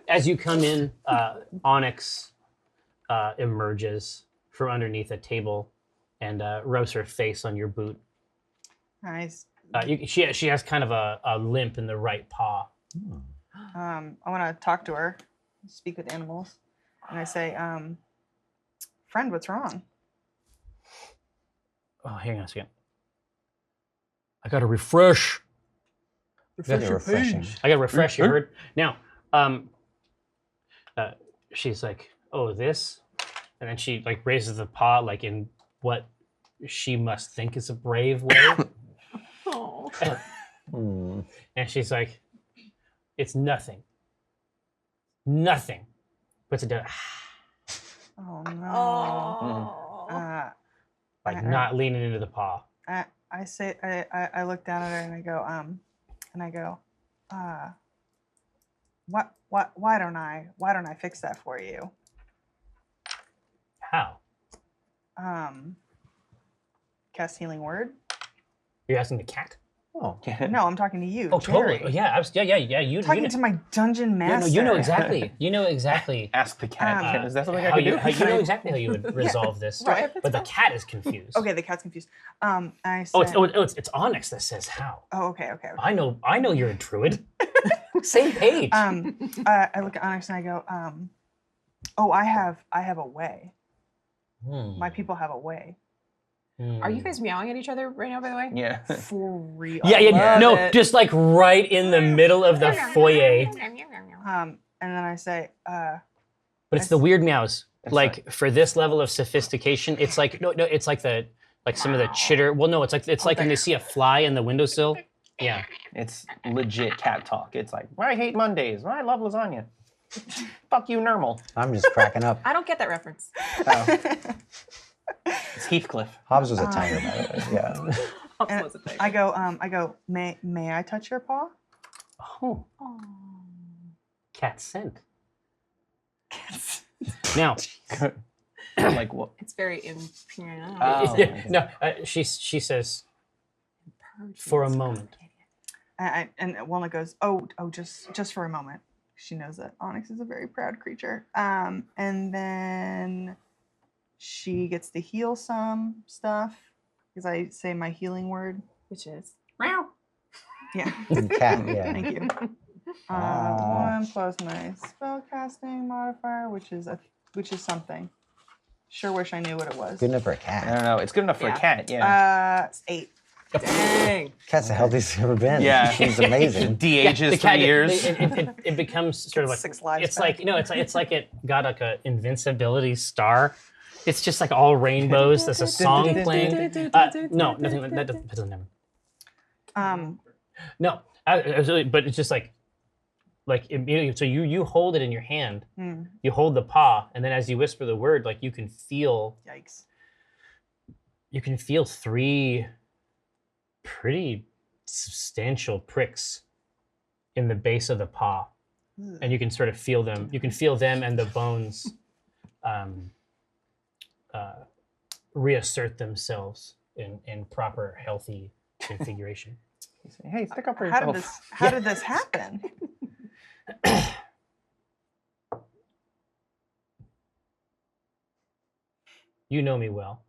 As you come in, Onyx emerges from underneath a table and rubs her face on your boot. Nice. She has kind of a limp in the right paw. I want to talk to her, speak with animals, and I say, friend, what's wrong? Oh, hang on a second. I got to refresh. Very refreshing. I got to refresh. You heard? Now, she's like, "Oh, this," and then she like raises the paw, like in what she must think is a brave way, Oh. Hmm. and she's like, "It's nothing. Nothing." Puts it down, Oh no. Oh. like not leaning into the paw. I say, I look down at her and I go, why don't I fix that for you? How? Cast healing word? You're asking the cat? Oh. No, I'm talking to you. Oh, totally. Jerry. Yeah, yeah. You Talking know, to my dungeon master. you know exactly. You know exactly. Ask the cat. Is that something I how can you, do? how you know exactly how you would resolve this, Right. but the cat is confused. Okay, the cat's confused. I Oh, said, it's Onyx that says how. oh, okay. I know you're a druid. Same page. I look at Onyx and I go, I have a way. Hmm. My people have a way. Are you guys meowing at each other right now, by the way? Yeah. For real. Yeah, I love no, it. just like right in the middle of the foyer. And then I say, But it's the weird meows. That's Like for this level of sophistication, it's like no, it's like some of the chitter. Well, no, it's like when they see a fly in the windowsill. Yeah. It's legit cat talk. It's like, I hate Mondays. I love lasagna. Fuck you, normal. I'm just cracking up. I don't get that reference. Oh. It's Heathcliff. Hobbs was a tiger, by the way. Yeah. and I go, may I touch your paw? Oh. Cat scent. Now, Like what? It's very imperial. Oh. yeah, no, she says for a moment. And Walnut goes, oh, just for a moment. She knows that Onyx is a very proud creature. And then she gets to heal some stuff because I say my healing word, Which is meow. Yeah. And cat, yeah. Thank you. Ah. 1 plus my spellcasting modifier, which is something. Sure wish I knew what it was. Good enough for a I cat. don't know. It's good enough for Yeah. a cat. Yeah. It's 8. dang. Cat's the healthiest it's ever been. Yeah. She's amazing. De-ages the 3 cat, years. it becomes sort of like 6 lives it's back. like it's like it got like a invincibility star. It's just like all rainbows. There's a song playing. No, nothing. That doesn't happen. No, absolutely. But it's just like immediately. So you hold it in your hand. You hold the paw, and then as you whisper the word, like you can feel Yikes. 3 pretty substantial pricks in the base of the paw, and you can sort of feel them. You can feel them and the bones reassert themselves in proper, healthy configuration. You say, hey, stick up for How yourself. did this happen? You know me well.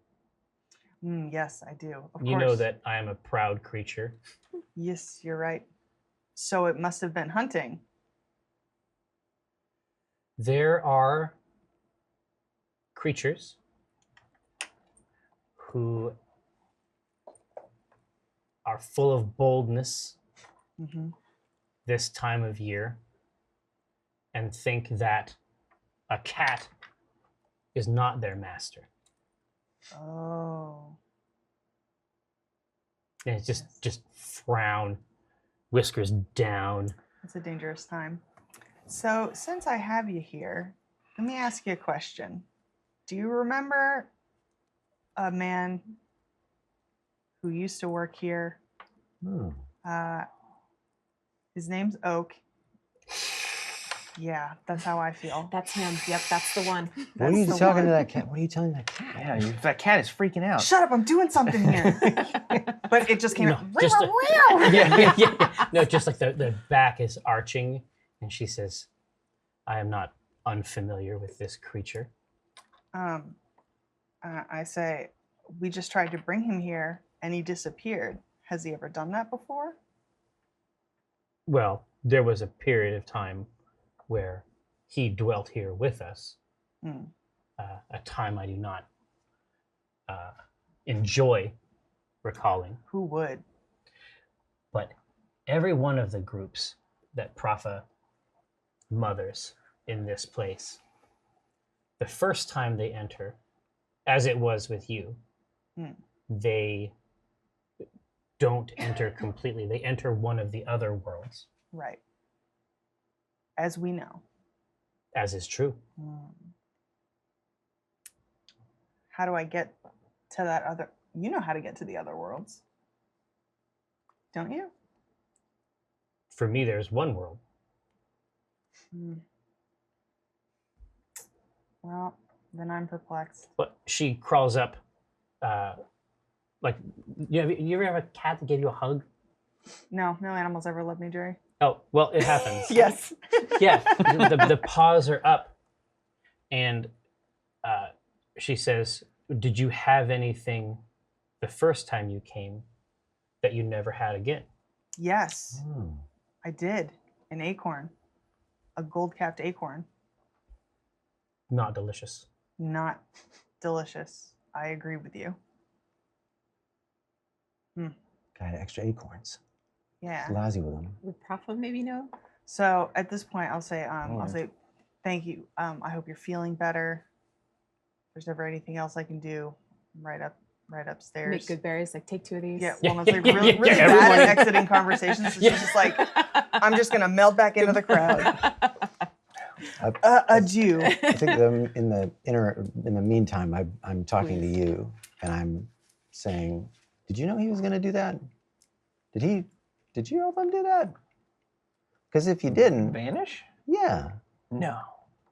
Yes, I do. Of You course. know that I am a proud creature. Yes, you're right. So it must have been hunting. There are creatures who are full of boldness Mm-hmm. this time of year and think that a cat is not their master. Oh. And it's just frown, whiskers down. It's a dangerous time. So, since I have you here, let me ask you a question. Do you remember a man who used to work here? Hmm. His name's Oak. Yeah, that's how I feel. That's him. Yep, that's the one. What are you That's the talking one. to that cat? What are you telling that cat? Yeah, that cat is freaking out. Shut up, I'm doing something here. But it just came No, out. just yeah. No, just like the back is arching, and she says, I am not unfamiliar with this creature. I say, we just tried to bring him here and he disappeared. Has he ever done that before? Well, there was a period of time where he dwelt here with us, a time I do not enjoy recalling. Who would? But every one of the groups that Propha mothers in this place, the first time they enter, as it was with you, they don't enter completely. They enter one of the other worlds, Right. As we know. as is true. How do I get to that other? You know how to get to the other worlds, don't you? For me, there's one world. Well, then I'm perplexed. But she crawls up, like, you ever have a cat that gave you a hug? No animals ever love me, Jerry. Oh, well, it happens. Yes. Yeah, the paws are up, and she says, did you have anything the first time you came that you never had again? Yes, Hmm. I did. An acorn. A gold-capped acorn. Not delicious. Not delicious. I agree with you. Got extra acorns. Yeah. Lousy with them. Would Prophet maybe know? So at this point, I'll say, thank you. I hope you're feeling better. If there's ever anything else I can do, I'm right upstairs. Make good berries. Like take 2 of these. Yeah, Yeah, Walnut's like yeah, really, yeah, really yeah, bad everyone- at exiting conversations. So she's just like, I'm just gonna melt back into the crowd. Adieu. I think in the meantime, I'm talking to you, and I'm saying, did you know he was going to do that? Did you help him do that? Because if you didn't, Vanish? yeah. No.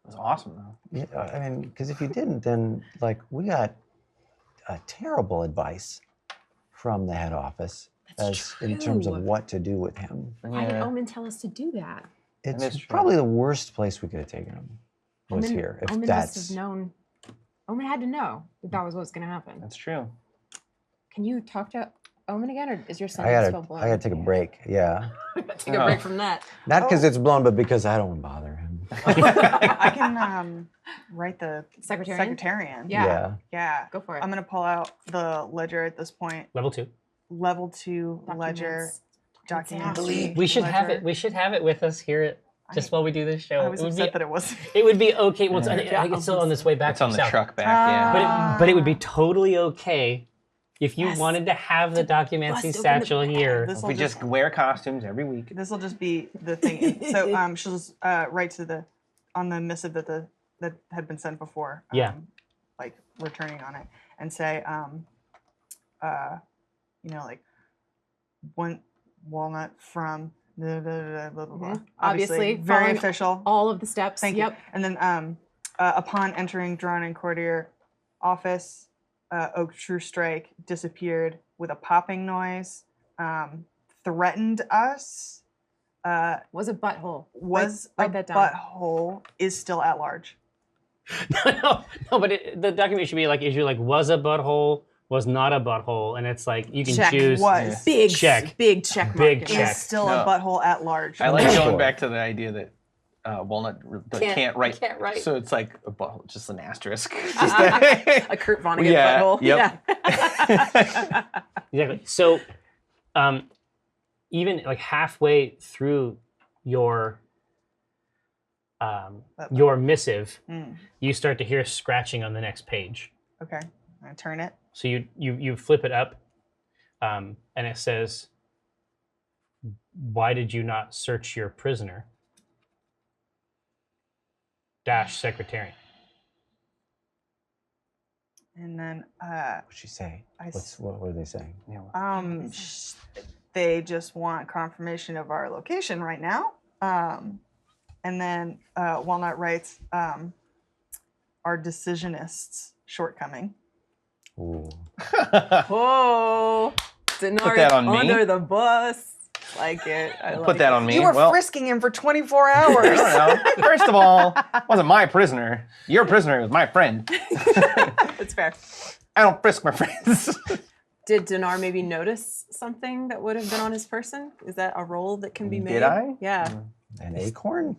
It was awesome though. Yeah, I mean, because if you didn't, then like we got terrible advice from the head office in terms of true. what to do with him. Why did Omen tell us to do that? It's is true. probably the worst place we could have taken him was Omen, here. If Omen must that's have known. Omen had to know that was what was going to happen. That's true. Can you talk to Omen again, or is your I sentence still gotta blown? I gotta take a break. Yeah, Take a break from that. not because it's blown, but because I don't want to bother him. I can write the Secretarian? Yeah. Yeah. Go for it. I'm gonna pull out the ledger at this point. Level 2. Level 2 ledger Documents. document. We should have ledger. it. We should have it with us here just while we do this show. I was it would upset be. that it wasn't. It would be okay. Well, I think it's still on this way back. It's on the south. truck back, yeah. But it would be totally okay if you wanted to have the Documancy bust open the satchel bag. here. This If will we just wear costumes every week. This will just be the thing. So she'll just write to on the missive that had been sent before. Yeah. Like returning on it and say, like one walnut from blah, blah, blah, blah, blah. Obviously, very following official. all of the steps. Thank Yep. you. And then upon entering Drawn-In Courtier office, Oak True Strike disappeared with a popping noise, threatened us, Was a butthole. was Write a that down. butthole, is still at large. no, but the document should be like issue like was a butthole, was not a butthole, and it's like you can Check. choose. Was. Big Check. Big check mark. Big in check. there. Is still No. a butthole at large. I like Sure. going back to the idea that Walnut can't write. Can't write. So it's like a butthole, just an asterisk. A Kurt Vonnegut Yeah, butthole. yep. Yeah. Exactly. So, even like halfway through your missive, you start to hear scratching on the next page. Okay, I turn it. So you flip it up, and it says, "Why did you not search your prisoner?" Secretarian. And then What'd she say? What were they saying? they just want confirmation of our location right now. And then Walnut writes our decisionist's shortcoming. Ooh. Whoa. Denari Put that on me. under the bus. Like it. I like Put that it. on me. You were Well, frisking him for 24 I hours. don't know. First of all, wasn't my prisoner. Your prisoner was my friend. That's fair. I don't frisk my friends. Did Dinar maybe notice something that would have been on his person? Is that a roll that can be made? Did I? Yeah. An acorn?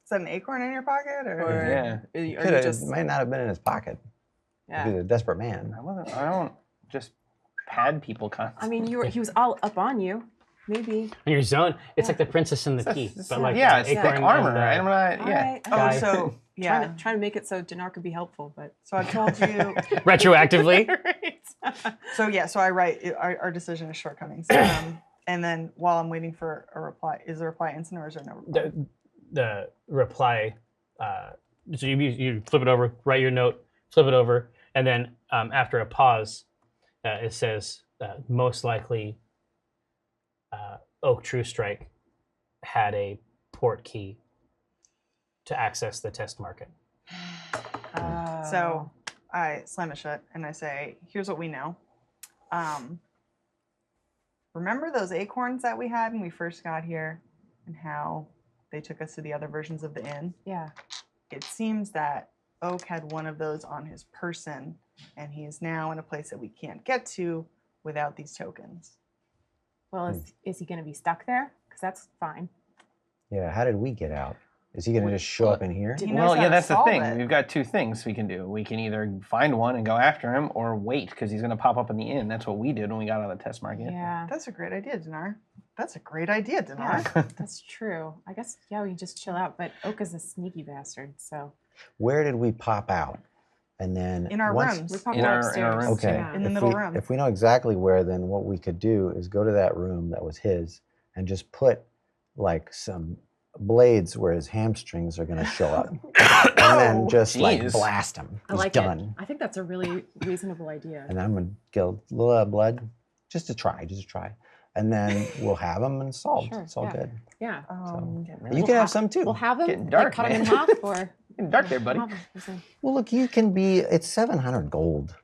Is that an acorn in your pocket? Or Or Yeah. are you It just might not have been in his pocket. yeah. He's a desperate man. I don't just pad people constantly. I mean, he was all up on you. Maybe. On your zone, it's like the Princess and the Thief, but like yeah, it's acorn like and, armor. I'm not. All Yeah. right. Oh, Guy. so yeah. Trying to make it so Dinar could be helpful, but So I've told you. retroactively. So I write our decision is shortcomings. And then while I'm waiting for a reply, is the reply instant or is there no reply? The reply. So you flip it over, write your note, flip it over, and then after a pause, it says most likely Oak True Strike had a port key to access the test market. So I slam it shut and I say, here's what we know. Remember those acorns that we had when we first got here and how they took us to the other versions of the inn? yeah. It seems that Oak had one of those on his person and he is now in a place that we can't get to without these tokens. Well, is he going to be stuck there? Because that's fine. Yeah, how did we get out? Is he gonna just show up in here? He knows Well, how yeah, to that's the solve thing. it. We've got two things we can do. We can either find one and go after him, or wait because he's going to pop up in the inn. That's what we did when we got out of the test market. Yeah, That's a great idea, Dinar. That's a great idea, Dinar. that's true. I guess, yeah, we can just chill out, but Oak is a sneaky bastard, so. Where did we pop out? And then In our once, rooms. We probably In go our upstairs. rooms, Okay. Yeah. In the if middle we, room. If we know exactly where, then what we could do is go to that room that was his and just put like some blades where his hamstrings are gonna show up, and then just like Jeez. blast him. I He's like done. it. I think that's a really reasonable idea. And I'm gonna get a little blood, just to try, and then we'll have him and solved. Sure, it's all yeah. good. Yeah. You can have some too. We'll have them Getting like, dark, cut them in man. half, or Getting dark there, buddy. have 'em, we'll see. Well, look, you can be. It's 700 gold.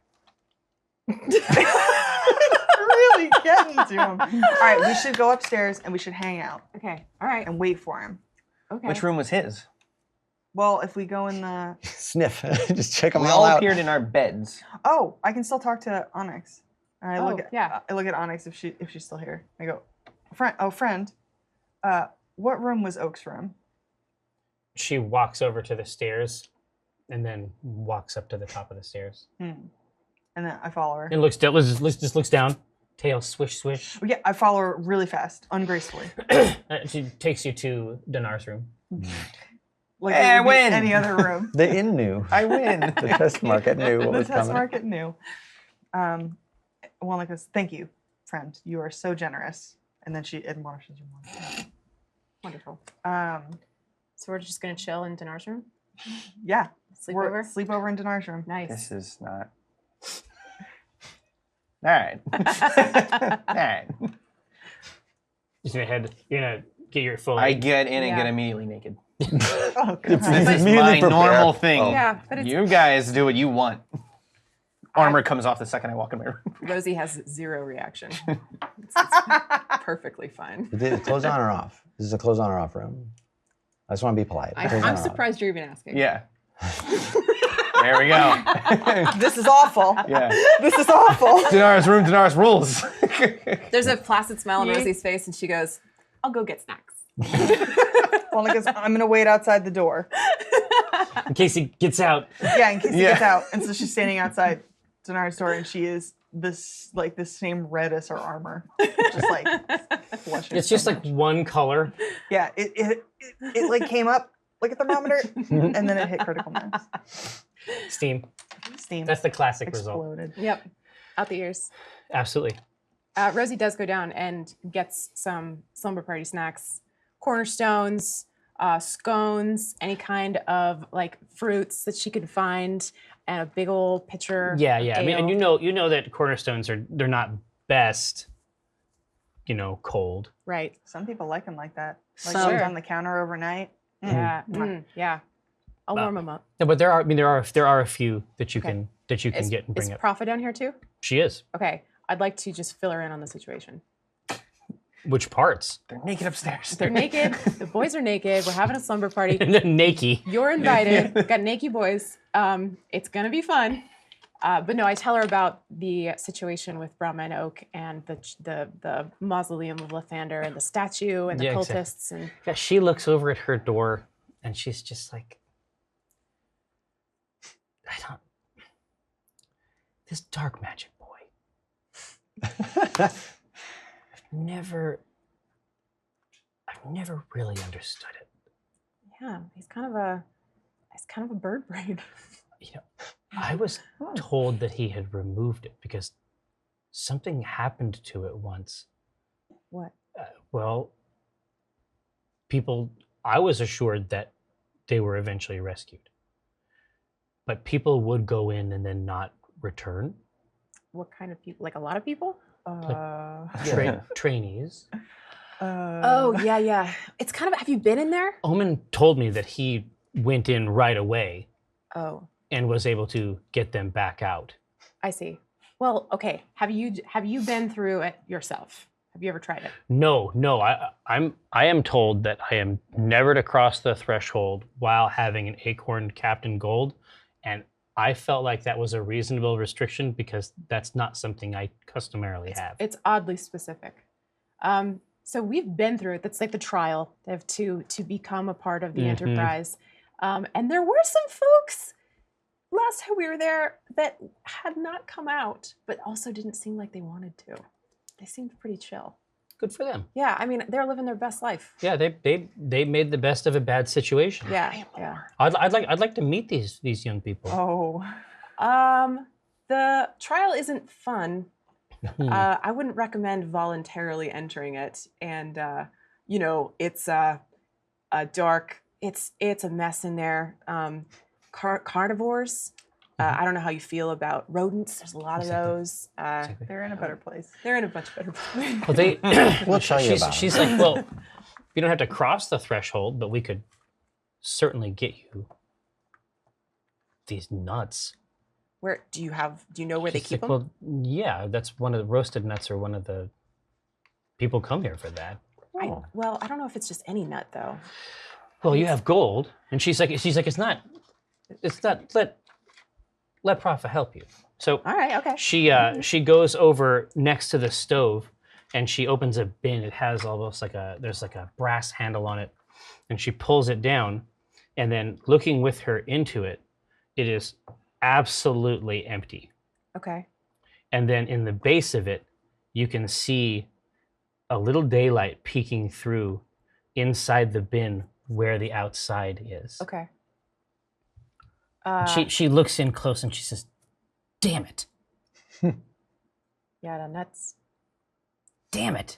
Really getting to him. All right, we should go upstairs and we should hang out Okay. All right. and wait for him. Okay. Which room was his? Well, if we go in the... Sniff. Just check them We all all out. appeared in our beds. Oh, I can still talk to Onyx. And I look Oh, at yeah. I look at Onyx if she's still here. I go, friend. What room was Oak's room? She walks over to the stairs and then walks up to the top of the stairs. And then I follow her. And looks down, just looks down, tail swish, swish. Oh, yeah, I follow her really fast, ungracefully. She takes you to Dinar's room. Like Hey, it would I be win. any other room. The inn knew. I win. The test market knew what The was test coming. market knew. One goes, "Thank you, friend. You are so generous." And then she admonishes you more. Wonderful. So we're just gonna chill in Dinar's room. yeah, Sleepover. Sleep over in Dinar's room. Nice. This is not. All right. All right. You're gonna get your full. I get in and Yeah. get immediately naked. Oh, God. This is Immediately my prepare. normal thing. Oh. Yeah, but it's You guys do what you want. Armor comes off the second I walk in my room. Rosie has zero reaction. It's perfectly fine. Is it close on or off? This is a close on or off room. I just want to be polite. Close on I'm or off. surprised you're even asking. Yeah. There we go. This is awful. Yeah. This is awful. Dinar's room, Dinar's rules. There's a placid smile on Rosie's face, and she goes, "I'll go get snacks." Well, goes, I'm gonna wait outside the door. in case he gets out. Yeah, in case he Yeah. gets out. And so she's standing outside Dinar's door, and she is the same red as her armor, just like blushing. It's just so like much. one color. Yeah, it like came up like a thermometer, and then it hit critical mass. Steam. Steam That's the classic result. exploded. Yep, out the ears. Absolutely. Rosie does go down and gets some slumber party snacks, cornerstones, scones, any kind of like fruits that she could find, and a big old pitcher. Yeah, of yeah. I mean, and ale. you know that cornerstones they're not best, cold. Right. Some people like them like that. Like Some- those on the counter overnight. Yeah. Yeah. I'll warm them up. No, but there are a few that you Okay. can Is, get and is bring up. Prophet down here too? She is. Okay. I'd like to just fill her in on the situation. Which parts? They're naked upstairs. They're naked. The boys are naked. We're having a slumber party. Naked. You're invited. Got naked boys. It's gonna be fun. But no, I tell her about the situation with Brahma and Oak and the mausoleum of Lathander and the statue and the Yeah, cultists and Yeah, she looks over at her door and she's just like, this dark magic boy. I've never really understood it. yeah, he's kind of a bird brain. I was told that he had removed it because something happened to it once. What? Well, I was assured that they were eventually rescued. But people would go in and then not return. What kind of people? Like a lot of people? Trainees. Oh yeah. It's kind of. Have you been in there? Omen told me that he went in right away Oh, and was able to get them back out. I see. Well, okay. Have you been through it yourself? Have you ever tried it? No. I am told that I am never to cross the threshold while having an acorn Captain Gold, and I felt like that was a reasonable restriction because that's not something I customarily have. It's oddly specific. So we've been through it. That's like the trial. They have to become a part of the Enterprise. And there were some folks last time we were there that had not come out, but also didn't seem like they wanted to. They seemed pretty chill. Good for them. Yeah, I mean, they're living their best life. Yeah, they made the best of a bad situation. Yeah, yeah. I'd like to meet these young people. Oh. The trial isn't fun. Hmm. I wouldn't recommend voluntarily entering it. And you know, it's a dark. It's a mess in there. Carnivores. I don't know how you feel about rodents. There's a lot of those. They're in a better place. They're in a much better place. Well, they. We'll tell you about She's them. like, well, you don't have to cross the threshold, but we could certainly get you these nuts. Where do you know where they She's keep like, them? well, yeah, that's one of the roasted nuts, or one of the people come here for that. Well, I don't know if it's just any nut though. Well, you have gold, and she's like, it's not. Let Prophet help you. So All right, okay. she goes over next to the stove, and she opens a bin. It has almost there's like a brass handle on it, and she pulls it down, and then looking with her into it, it is absolutely empty. Okay. And then in the base of it, you can see a little daylight peeking through inside the bin where the outside is. Okay. She looks in close and she says, "Damn it! Yeah, the nuts. Damn it!"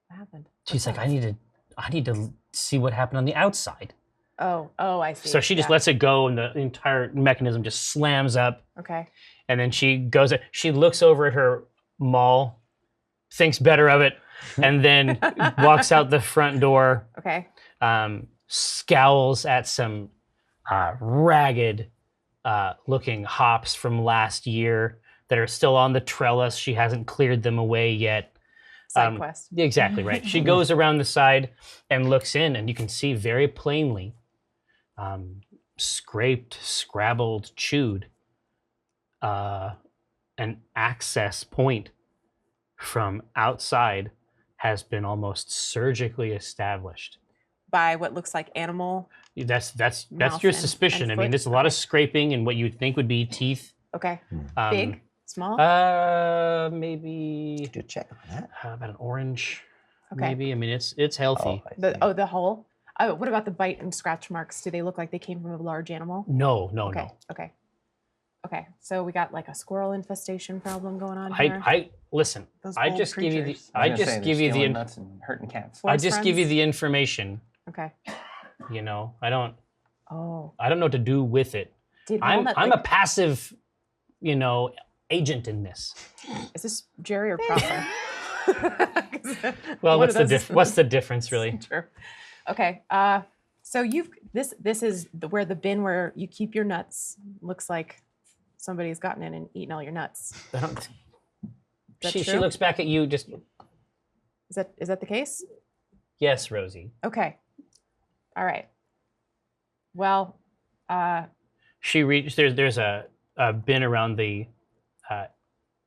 What happened? She's like, "I need to see what happened on the outside." Oh, I see. So she just Yeah. lets it go, and the entire mechanism just slams up. Okay. And then she goes. She looks over at her maul, thinks better of it, and then walks out the front door. Okay. Scowls at some ragged looking hops from last year that are still on the trellis. She hasn't cleared them away yet. Side quest. Exactly right. She goes around the side and looks in, and you can see very plainly, scraped, scrabbled, chewed, an access point from outside has been almost surgically established. By what looks like animal. That's Mouth your and- suspicion. and I mean, foot? there's a lot of scraping and what you'd think would be teeth. Okay. Um, Big, small. Maybe Do a check on that. about an orange. Okay. Maybe. I mean, it's healthy. I see. The hole. Oh, what about the bite and scratch marks? Do they look like they came from a large animal? No. Okay. So we got like a squirrel infestation problem going on here. I listen. Those I bold just give you the. creatures. I just give you the. nuts and hurting cats. I Forest just give you friends? the information. Okay. You know, I don't Oh. know what to do with it. Did I'm Walnut, a like- passive, agent in this. Is this Jerry or Prophet? Well, One of those- what's the difference really? True. Okay. So this is where the bin where you keep your nuts. Looks like somebody's gotten in and eaten all your nuts. I don't. that She true? looks back at you. Just Is that the case? yes, Rosie. Okay. All right. Well, She reaches. There's a bin around the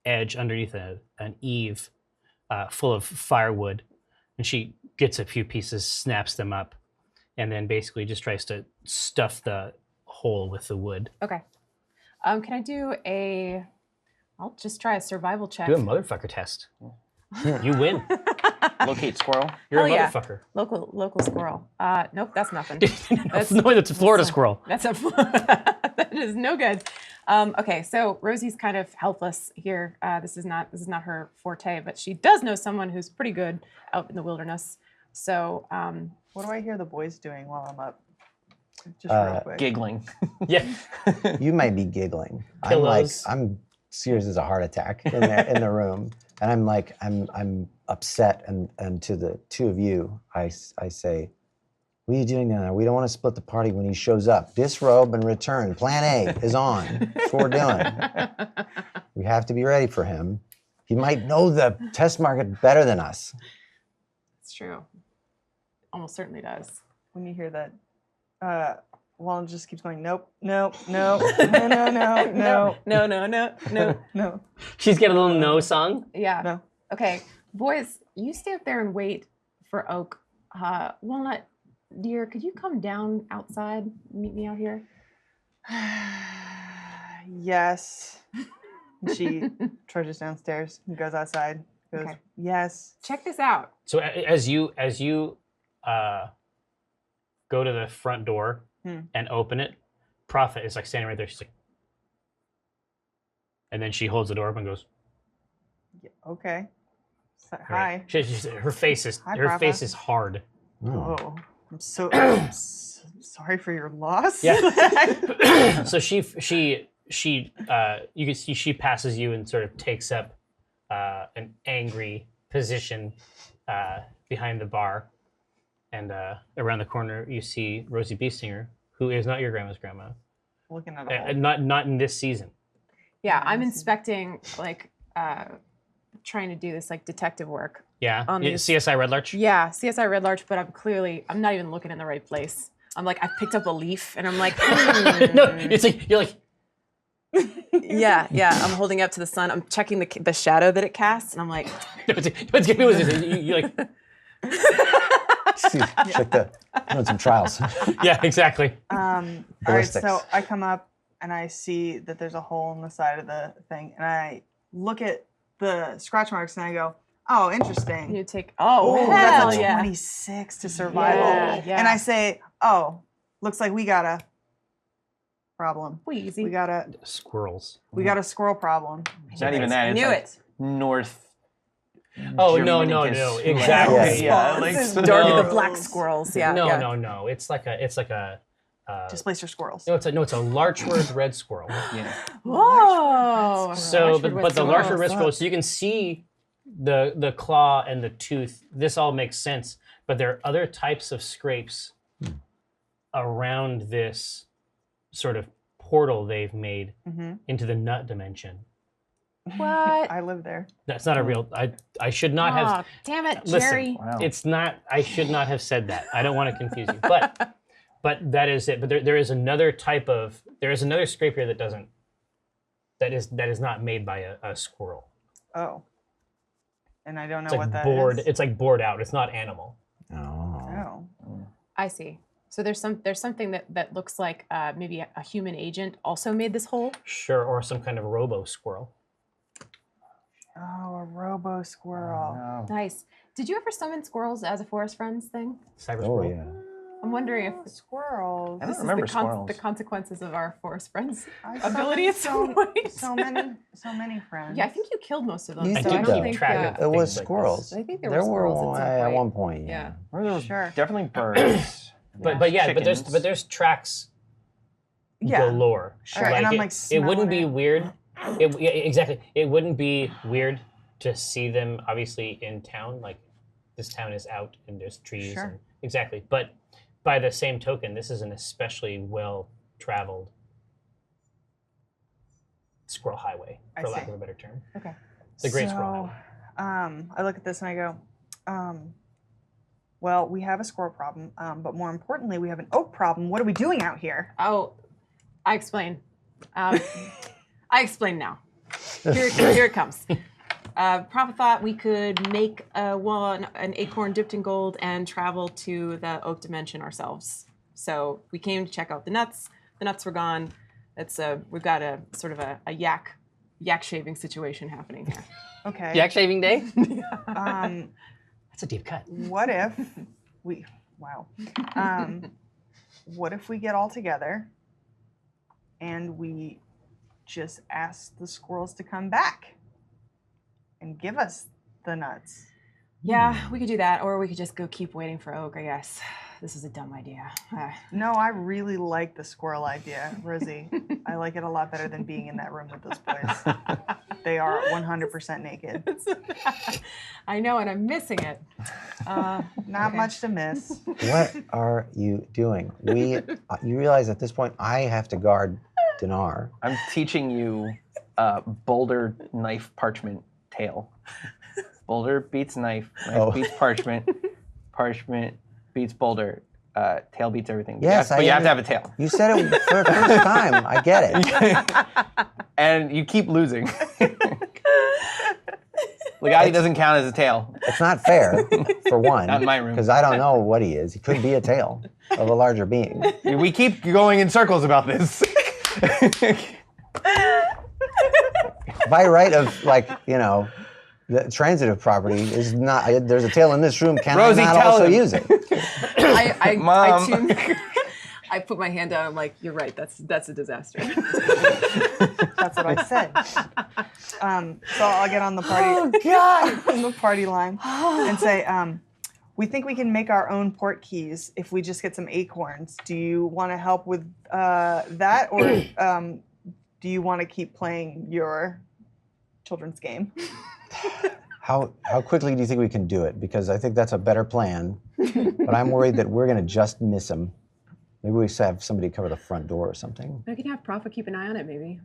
edge underneath an eave full of firewood, and she gets a few pieces, snaps them up, and then basically just tries to stuff the hole with the wood. okay. Can I do a? I'll just try a survival check. Do a motherfucker test. You win. Locate squirrel. You're a Hell yeah. motherfucker. Local squirrel. Nope, that's nothing. No, that's a Florida that's a- squirrel. That's a that is no good. Okay, so Rosie's kind of helpless here. This is not her forte, but she does know someone who's pretty good out in the wilderness. So What do I hear the boys doing while I'm up? Just real quick. Giggling. Yeah. You might be giggling. Pillows. I'm serious as a heart attack in the room, and I'm upset. And to the two of you, I say, "What are you doing now? We don't want to split the party when he shows up. Disrobe and return. Plan A is on. That's what we're doing. We have to be ready for him. He might know the test market better than us." it's true. Almost certainly does. When you hear that, Wallen just keeps going, nope, nope, nope, no, no, no, no, No. no. She's got a little no song. Yeah. No. Okay. Boys, you stay up there and wait for Oak. Walnut, dear, could you come down outside and meet me out here? Yes. And she trudges downstairs and goes outside. Goes, Okay. yes. Check this out. So as you go to the front door and open it, Prophet is like standing right there. She's like, and then she holds the door open and goes. Yeah, okay. So, Right. hi. Her face is Hi, her face Prophet. is hard. Oh, I'm sorry for your loss. Yeah. So she you can see she passes you and sort of takes up an angry position behind the bar, and around the corner you see Rosie Beestinger, who is not your grandma's grandma, Looking at a hole. not in this season. Yeah, I'm I see. inspecting, like, trying to do this, like, detective work. Yeah, On these- CSI Red Larch. Yeah, CSI Red Larch, but I'm not even looking in the right place. I'm like, I've picked up a leaf, and I'm like, No, it's like you're like. yeah, I'm holding it up to the sun. I'm checking the shadow that it casts, and I'm like, No, it's gonna be you're like. Check the run some trials. Yeah, exactly. All right, Ballistics. so I come up and I see that there's a hole in the side of the thing, and I look at the scratch marks and I go, "Oh, interesting. you take, oh, Ooh, hell that's a yeah. 26 to survival." Yeah. And I say, "Oh, looks like we got a problem. Wheezy. We got a Squirrels. squirrel problem." It's not even that. I It's knew like it. North. Oh no, Germanicus, like, exactly. Yeah, Squirrels. like This is so- Dark No. the black squirrels. Yeah. no, yeah. no. It's like a. Displacer squirrels. No, it's a larchword red squirrel. Yeah. Whoa. So, Larchwood red but the larchwood red squirrels. squirrel, so you can see the claw and the tooth. This all makes sense. But there are other types of scrapes around this sort of portal they've made Mm-hmm. into the nut dimension. What? I live there. That's not a real. I should not have. Aw, damn it, Listen, Jerry. Wow. It's not. I should not have said that. I don't want to confuse you. But that is it. But there is another scrape here that is not made by a squirrel. Oh. And I don't know It's what like that bored. is. It's like bored out. It's not animal. Oh. Oh. I see. So there's something that looks like maybe a human agent also made this hole. Sure, or some kind of robo squirrel. Oh, a robo squirrel. Wow. Nice. Did you ever summon squirrels as a forest friends thing? Cyber Oh squirrel. yeah. I'm wondering if Squirrels. I this don't is remember the squirrels. consequences of our forest friends I ability at some point. so many friends. Yeah, I think you killed most of them. You so did, I don't though. think. Track of It was things like squirrels. this. I think there were squirrels at one point. Yeah. Or there was Sure. definitely birds. But yeah, Chickens. but there's tracks Yeah. galore. Sure, and I'm, like, it wouldn't be smelling it. weird. Yeah, exactly. It wouldn't be weird to see them obviously in town. Like this town is out and there's trees. Sure. And, exactly. But by the same token, this is an especially well-traveled squirrel highway, I for lack see. of a better term. Okay. It's a great so, squirrel highway. I look at this and I go, well, we have a squirrel problem, but more importantly, we have an oak problem. What are we doing out here? Oh, I explain. I explain now. Here it comes. Prophet thought we could make an acorn dipped in gold and travel to the oak dimension ourselves. So we came to check out the nuts. The nuts were gone. We've got a sort of a yak shaving situation happening here. Okay. Yak shaving day? Um, That's a deep cut. what if we? Wow. What if we get all together and we just ask the squirrels to come back and give us the nuts? Yeah, we could do that, or we could just go keep waiting for oak. I guess this is a dumb idea. No, I really like the squirrel idea, Rosie. I like it a lot better than being in that room with those boys. They are 100% naked. I know, and I'm missing it. Not Okay. much to miss. What are you doing? You realize at this point I have to guard Dinar. I'm teaching you boulder, knife, parchment, tail. Boulder beats knife, knife Oh. beats parchment, parchment beats boulder, tail beats everything. Yes, but you have to have a tail. You said it for the first time. I get it. And you keep losing. Legati doesn't count as a tail. It's not fair, for one. Not in my room. Because I don't know what he is. He could be a tail of a larger being. We keep going in circles about this. By right of, like, you know, the transitive property is not. There's a tail in this room. Can Rosie, I not tell also him. use it? Mom. I put my hand down. I'm like, you're right. That's a disaster. That's what I said. So I'll get on the party on the party line and say, we think we can make our own port keys if we just get some acorns. Do you want to help with that, or do you want to keep playing your children's game? How quickly do you think we can do it? Because I think that's a better plan. But I'm worried that we're going to just miss him. Maybe we should have somebody cover the front door or something. I can have Prophet keep an eye on it, maybe.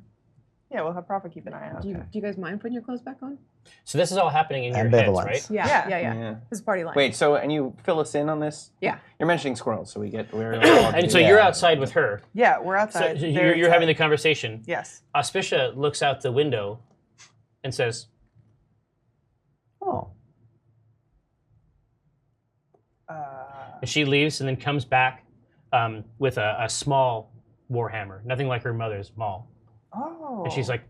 Yeah, we'll have Prophet keep an eye out. Do you guys mind putting your clothes back on? So this is all happening in your heads, Ambivalence. right? Yeah. Yeah. This is party line. Wait, so, and you fill us in on this? Yeah. You're mentioning squirrels, so we're And so you're outside with her. Yeah, we're So outside. you're having the conversation. Yes. Auspicia looks out the window and says, Oh. and she leaves and then comes back with a small warhammer, nothing like her mother's maul. Oh. And she's like,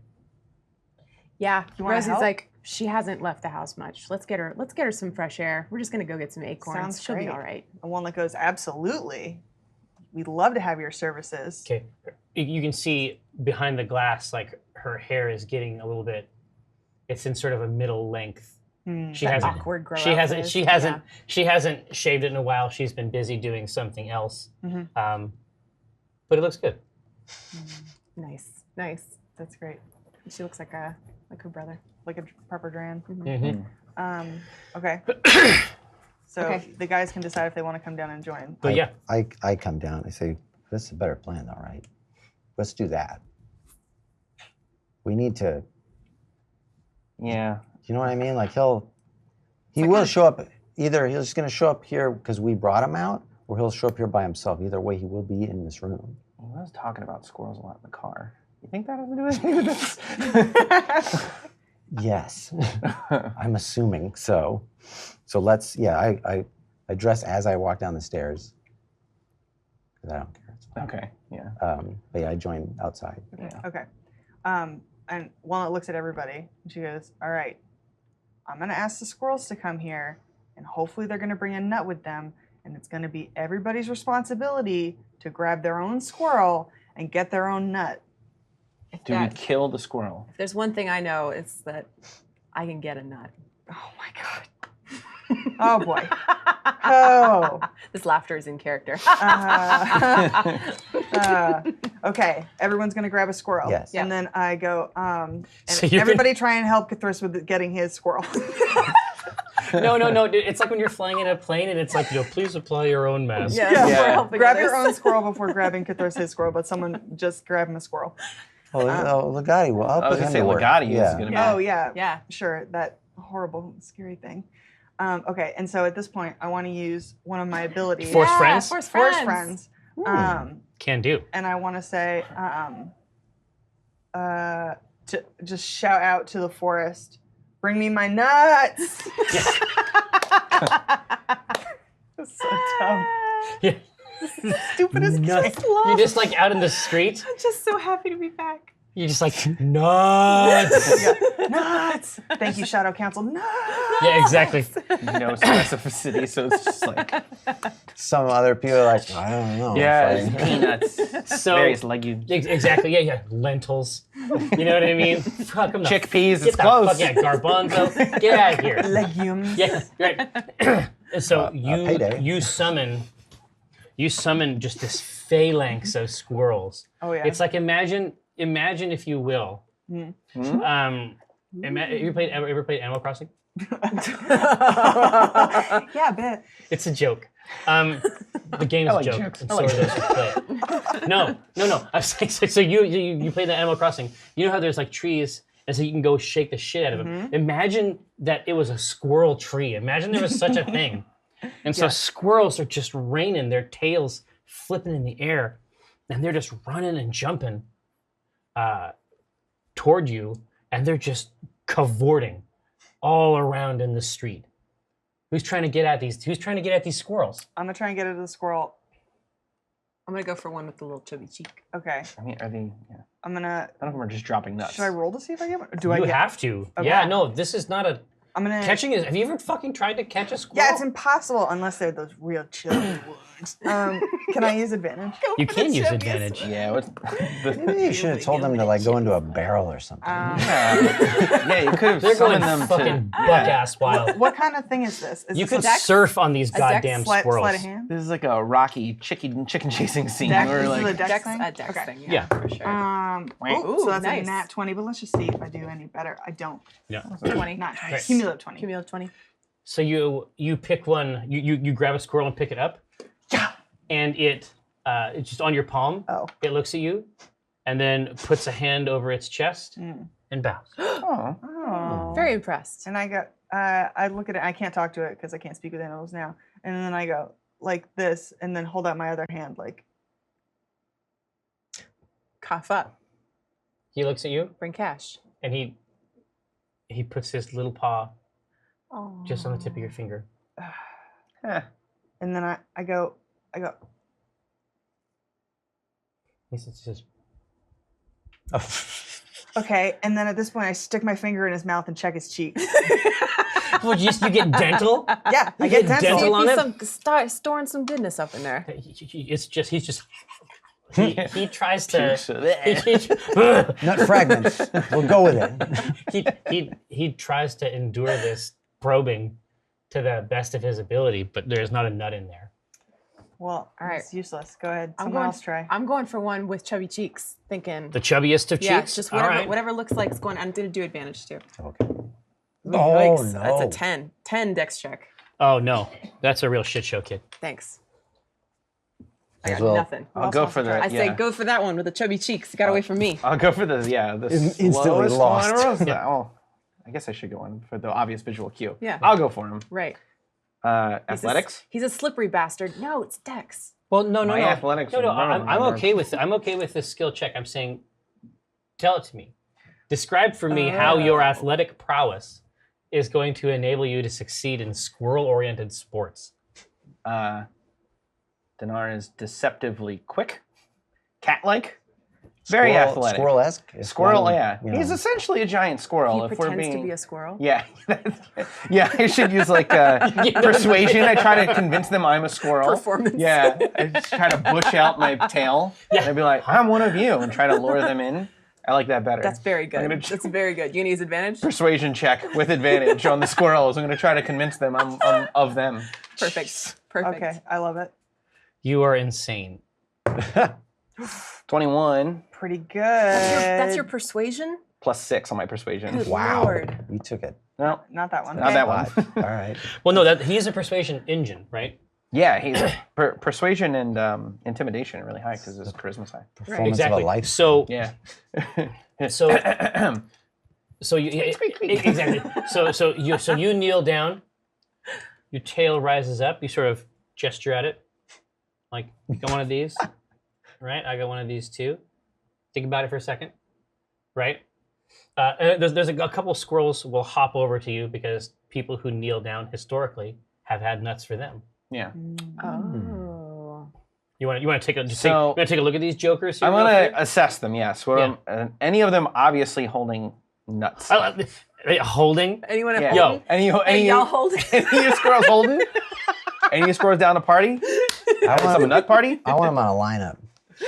Yeah, You wanna Rosie's help? like, she hasn't left the house much. Let's get her some fresh air. We're just gonna go get some acorns. Sounds She'll be great. all right. And one that goes, absolutely. We'd love to have your services. okay. You can see behind the glass, like her hair is getting a little bit. It's in sort of a middle length. She hasn't. Awkward grow She out hasn't. phase. She hasn't. She hasn't shaved it in a while. She's been busy doing something else. Mhm. But it looks good. Nice. That's great. She looks like her brother. Like a proper Dran. Mm-hmm. Okay. So Okay. the guys can decide if they want to come down and join. But yeah, I come down. I say, this is a better plan, all right? Let's do that. We need to. Yeah. You know what I mean? Like he will show up. Either he's just going to show up here because we brought him out, or he'll show up here by himself. Either way, he will be in this room. I was talking about squirrels a lot in the car. You think that has to do anything with this? Yes, I'm assuming so. So let's. Yeah, I dress as I walk down the stairs because I don't care. It's fine. Okay. Yeah. But yeah, I join outside. Okay. And Walnut looks at everybody and she goes, all right, I'm going to ask the squirrels to come here and hopefully they're going to bring a nut with them. And it's going to be everybody's responsibility to grab their own squirrel and get their own nut. Do we kill the squirrel? If there's one thing I know, it's that I can get a nut. Oh my God. Oh boy. Oh. This laughter is in character. Okay, everyone's gonna grab a squirrel. Yes. And then I go, and So you're everybody try and help Cthulhu with getting his squirrel. no. Dude, it's like when you're flying in a plane and it's like, please apply your own mask. Yeah. Yeah. We're helping Grab others. your own squirrel before grabbing Cthulhu's his squirrel, but someone just grab him a squirrel. Oh, Legati. Well, I'll I was put gonna him say to work. Legati is Yeah. gonna be. Oh yeah. Yeah. Sure, that horrible, scary thing. Okay, and so at this point, I want to use one of my abilities. Force friends? Force Force friends. friends. Can do. And I want to say, to just shout out to the forest, bring me my nuts. That's so dumb. Yeah. Stupidest Nuts. kid. You're just like out in the street. I'm just so happy to be back. You're just like, nuts. Yeah. Nuts. Thank you, Shadow Council. Nuts. Yeah, exactly. No specificity, so it's just like Some other people are like, I don't know. yeah, if it's I- peanuts, So various legumes, exactly. Yeah. Lentils. You know what I mean? Fuck them. chickpeas. Get It's the close. fuck, yeah, garbanzo. Get out of here. Legumes. Yeah, right. And so payday. you summon just this phalanx of squirrels. Oh yeah. It's like imagine if you will. Hmm. Have you ever played Animal Crossing? Yeah, a bit. It's a joke. The game is I like a joke. jokes. And I so like are those who play it. No. I was like, so you play the Animal Crossing. You know how there's like trees, and so you can go shake the shit out of them. Imagine that it was a squirrel tree. Imagine there was such a thing. And so squirrels are just raining, their tails flipping in the air, and they're just running and jumping toward you, and they're just cavorting all around in the street. Who's trying to get at these? Who's trying to get at these squirrels? I'm gonna try and get it to the squirrel. I'm gonna go for one with the little chubby cheek. Okay. I mean, are they? Yeah. I'm gonna. None of them are just dropping nuts. Should I roll to see if I get one? Or do I You get? have to. Okay. Yeah, no, this is not a I'm gonna. catching. Is have you ever fucking tried to catch a squirrel? Yeah, it's impossible unless they're those real chubby ones. Can I use advantage? You can use advantage. Yeah. What? Maybe you should have told them to like go into a barrel or something. Yeah, you could have They're going summoned them fucking to. buck ass wild. What kind of thing is this? Is You this could a dex? surf on these A dex goddamn sleight squirrels. of hand? This is like a Rocky chicken chasing scene. Dex? Where This is like, a dex Dex, thing? a dex Okay. thing. Yeah. For sure. Ooh, so that's nice. a nat 20, but let's just see if I do any better. I don't. Yeah. 20. Not 20. Right. Cumulative 20. Cumulative 20. So you pick one. You grab a squirrel and pick it up. Yeah. And it's just on your palm. Oh. It looks at you, and then puts a hand over its chest and bows. oh, Oh. Very impressed. And I go, I look at it. I can't talk to it because I can't speak with animals now. And then I go like this, and then hold out my other hand, like. Cough up. He looks at you, Bring cash. and he puts his little paw Oh. just on the tip of your finger. eh. And then I go. He says, Okay. And then at this point, I stick my finger in his mouth and check his cheeks. "Well, you get dental." Yeah, I You get get dental. dental on it? Start storing some goodness up in there. It's just he's he tries to Nut fragments. We'll go with it. he tries to endure this probing to the best of his ability, but there's not a nut in there. Well, All right. it's useless. Go ahead. I'm Someone going. else try. I'm going for one with chubby cheeks. Thinking. The chubbiest of Yeah, cheeks. just All whatever. right. Whatever looks like it's going. I'm gonna do advantage too. Okay. Ooh, Oh, yikes. no. That's a 10. 10 dex check. Oh no, that's a real shit show, kid. Thanks. As I got well. nothing. I'll go for I the. say Yeah. go for that one with the chubby cheeks. You got away from me. I'll go for the Instantly slowest lost. one. Or else oh, I guess I should go in for the obvious visual cue. Yeah. I'll go for him. Right. Athletics. He's a slippery bastard. No, it's dex. Well, no. My athletics No, are I'm none. okay with this skill check. I'm saying, tell it to me. Describe for me how your athletic prowess is going to enable you to succeed in squirrel-oriented sports. Dinar is deceptively quick, cat-like, very athletic. Squirrel-esque? Is Squirrel, one, yeah. you know. He's essentially a giant squirrel. He if we're pretends being, to be a squirrel. yeah, yeah. I should use like persuasion. I try to convince them I'm a squirrel. Performance. Yeah, I just try to bush out my tail. Yeah. And I'd be like, I'm one of you, and try to lure them in. I like that better. That's very good. I'm gonna That's very good. You gonna use advantage? persuasion check with advantage on the squirrels. I'm going to try to convince them I'm of them. Perfect. Perfect. Okay, I love it. You are insane. 21 Pretty good. That's your persuasion? plus 6 on my persuasion. Good Wow. Lord. You took it. No, Not that one. not that Okay. one. All right. Well, no, he's a persuasion engine, right? Yeah, he's persuasion and intimidation are really high because his charisma's high. Performance Exactly. of a life. So, Yeah. so you exactly. So you kneel down. Your tail rises up. You sort of gesture at it, like you got one of these, right? I got one of these too. Think about it for a second, right? And there's a couple squirrels will hop over to you because people who kneel down historically have had nuts for them. Yeah. Oh. You want to take a So- take a look at these jokers here? I real want quick? to assess them, yes. What any of them obviously holding nuts. Holding. Anyone Yeah. at Yo. home? Any Hey, y'all hold it. any of you squirrels holding? Any of you squirrels down to party? I Some want, nut party? I want him on a lineup.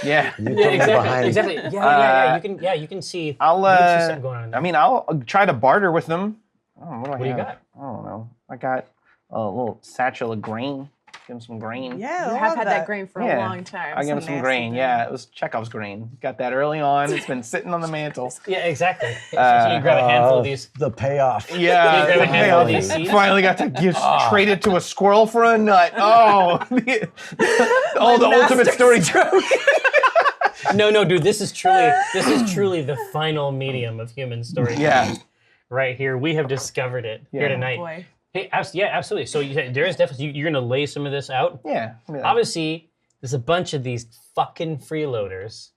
Yeah. You Yeah, put me behind. exactly. Yeah. You can see. I'll you can see something going on in there. I mean, I'll try to barter with them. Oh, what do I you have? got? I don't know. I got a little satchel of grain. Give him some grain. Yeah, You I have love had that grain for Yeah. a long time. I give him some some nasty grain. grain. Yeah, it was Chekhov's grain. Got that early on. It's been sitting on the mantle. Yeah, exactly. So you grab a handful of these. The payoff. Yeah, You grab a handful of these I seeds? finally got to give trade it to a squirrel for a nut. Oh, the ultimate story trope. No, dude. This is truly the final medium of human story. Yeah. Right here, we have discovered it here Yeah. tonight. Boy. Hey, yeah, absolutely. So there is definitely you're gonna lay some of this out. Yeah. I mean, Obviously, there's a bunch of these fucking freeloaders,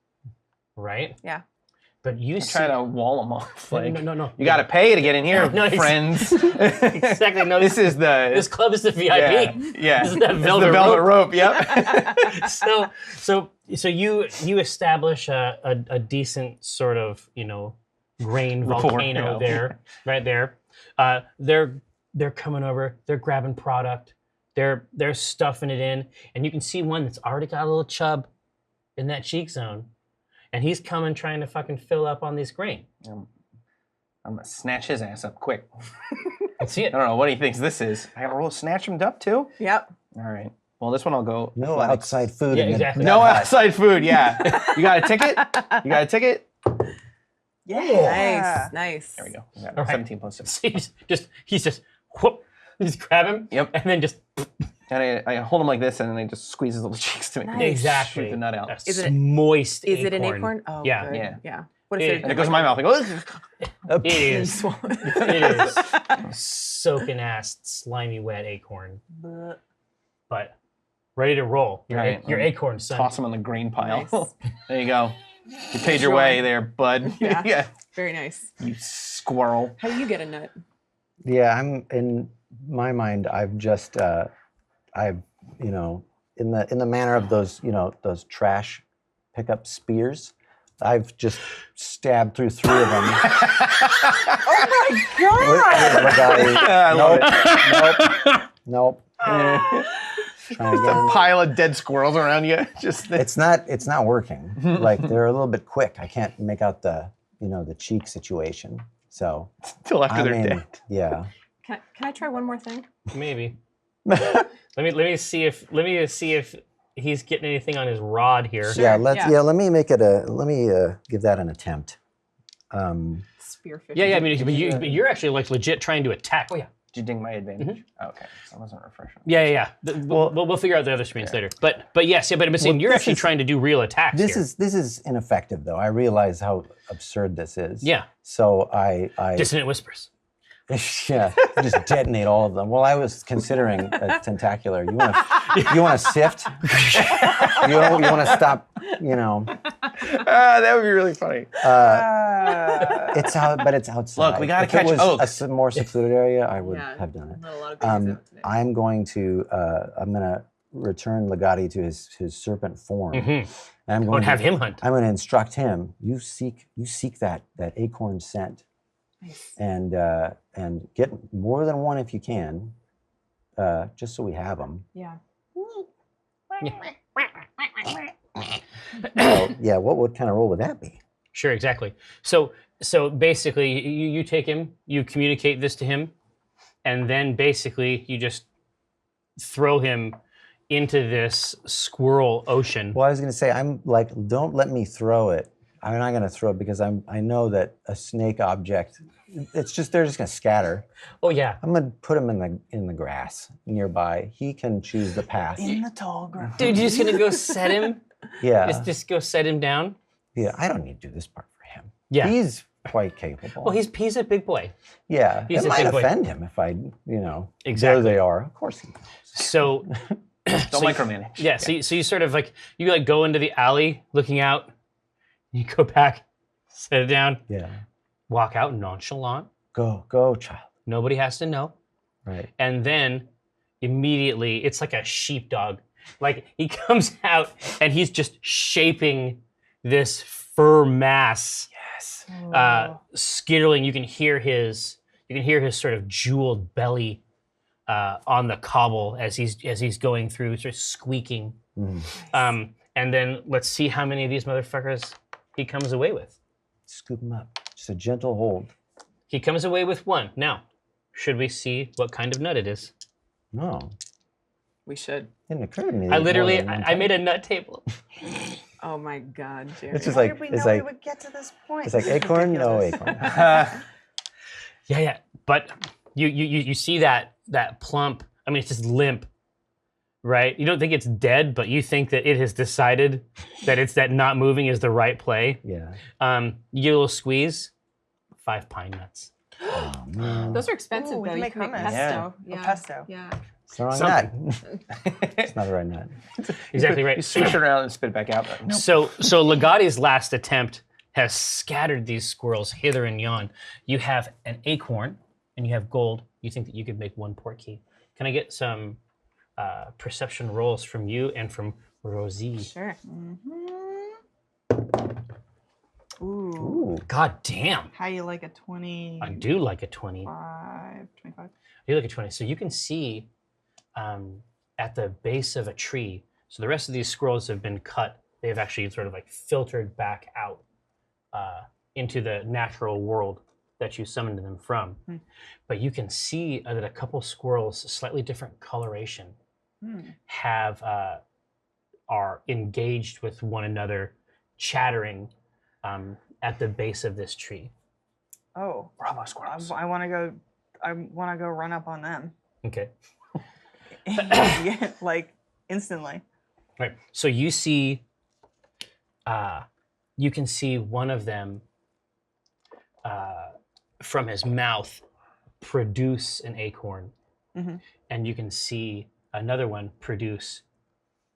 right? Yeah. But you Try to wall them off. Like, no. You got to pay to get in here, No, friends. Exactly. No, This is the. this club is the VIP. Yeah. This is that It's velvet the velvet rope. rope. Yep. So you establish a decent sort of grain Rapport, volcano yeah. there, right there. They're coming over. They're grabbing product. They're stuffing it in, and you can see one that's already got a little chub in that cheek zone, and he's coming trying to fucking fill up on this grain. I'm gonna snatch his ass up quick. Let's see it. I don't know what he thinks this is. I gotta roll snatch him up too. Yep. All right. Well, this one I'll go. No athletics. outside food. Yeah, in the- exactly. No that hut. outside food. Yeah. You got a ticket? You got a ticket? Yeah. Nice. There we go. I got All right. 17 plus 6. So he's just whoop. You just grab him. Yep. And then just And I hold him like this, and then I just squeeze his little cheeks to make him exactly shoot the nut out. a Is it- moist Is it an acorn? Oh, Yeah. good. Yeah. Yeah. What It- if And it goes in my mouth. I go, "Ugh." It is. Swallow. It is soaking ass, slimy, wet acorn. But ready to roll. Your, Right, your I'll acorn, son. toss him on the grain pile. Nice. There you go. You paid your Sure. way there, bud. Yeah. Yeah. Very nice. You squirrel. How do you get a nut? Yeah, I'm in my mind. I've just, in the manner of those, those trash pickup spears. I've just stabbed through 3 of them. I love Nope. it. Try Just a again. pile of dead squirrels around you. Just It's not working. Like they're a little bit quick. I can't make out the cheek situation. So until after I they're mean, dead. yeah. Can I try one more thing? Maybe. let me see if he's getting anything on his rod here. Yeah, yeah. let me give that an attempt. Spearfish. Yeah. I mean, but you're actually like legit trying to attack. Oh yeah. Did you ding my advantage? Okay, so I wasn't refreshing. Yeah. We'll figure out the other screens later. But yes, but I'm saying you're this actually is- trying to do real attacks This here. is ineffective though. I realize how absurd this is. Yeah. So I Dissonant whispers. yeah, just detonate all of them. Well, I was considering a tentacular. You want to sift? you want to stop? That would be really funny. It's out, but it's outside. Look, we gotta If catch it was oaks. a more secluded area, I would Yeah. have done it. Not a lot of babies out today. I'm going to return Legati to his serpent form, and I'm going Don't have him hunt. I'm going to instruct him. You seek that acorn scent, Nice. and get more than one if you can, just so we have them. Yeah. Yeah. What kind of role would that be? Sure, exactly. So basically, you take him, you communicate this to him, and then basically you just throw him into this squirrel ocean. Well, I was going to say, I'm like, don't let me throw it. I'm not going to throw it because I know that a snake object, they're just going to scatter. Oh yeah. I'm going to put him in the grass nearby. He can choose the path. In the tall grass. Dude, you're just gonna go set him? Yeah. Just go set him down? Yeah. I don't need to do this part for him. Yeah. He's quite capable. Well, he's a big boy. yeah. he's it a might big boy. offend him if I, Exactly. there they are. Of course he knows. So Don't micromanage. yeah, so you sort of like go into the alley looking out, you go back, set it down, Yeah. walk out nonchalant. Go, child. Nobody has to know. Right. And then immediately it's like a sheepdog. Like he comes out and he's just shaping this fur mass. Yes. Skittering. You can hear his sort of jeweled belly on the cobble as he's going through, sort of squeaking. Mm. And then let's see how many of these motherfuckers he comes away with. Scoop him up. Just a gentle hold. He comes away with one. Now, should we see what kind of nut it is? No. We should. Didn't occur to me. I that literally, more than one I made type. a nut table. Oh my God, Jerry. It's just How like did we it's know like we would get to this point? it's like This is acorn, no ridiculous. acorn. Yeah. But you see that plump. I mean, it's just limp, right? You don't think it's dead, but you think that it has decided that not moving is the right play. Yeah. You get a little squeeze. 5 pine nuts. Oh man. Those are expensive Ooh, we though. can You make can make hummus. pesto. Yeah. Yeah. Pesto. Yeah. It's the wrong Something. nut. It's not the right nut. Exactly right. You swish it around and spit it back out. Nope. So Legati's last attempt has scattered these squirrels hither and yon. You have an acorn and you have gold. You think that you could make 1 port key. Can I get some perception rolls from you and from Rosie? Sure. Ooh. God damn. How you like a 20? I do like a 20. 25. I do like a 20. So you can see at the base of a tree. So the rest of these squirrels have been cut. They've actually sort of like filtered back out into the natural world that you summoned them from. But you can see that a couple squirrels, slightly different coloration, have are engaged with one another, chattering at the base of this tree. Oh. Bravo, squirrels. I want to go. I want to go run up on them. Okay. Yeah, like instantly. Right. So you see, you can see one of them from his mouth produce an acorn, and you can see another one produce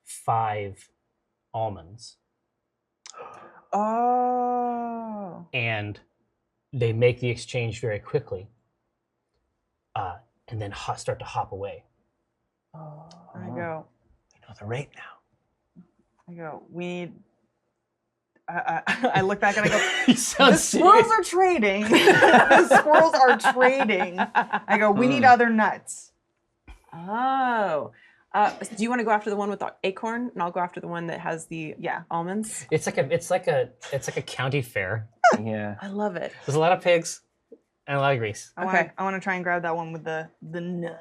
5 almonds. Oh. And they make the exchange very quickly, and then start to hop away. I go. We know the rate now. I go. We need. I look back and I go. You The sound squirrels serious. are trading. The squirrels are trading. I go. We need other nuts. Oh. Do you want to go after the one with the acorn, and I'll go after the one that has the almonds? It's like a county fair. Yeah. I love it. There's a lot of pigs and a lot of grease. I want to try and grab that one with the nut.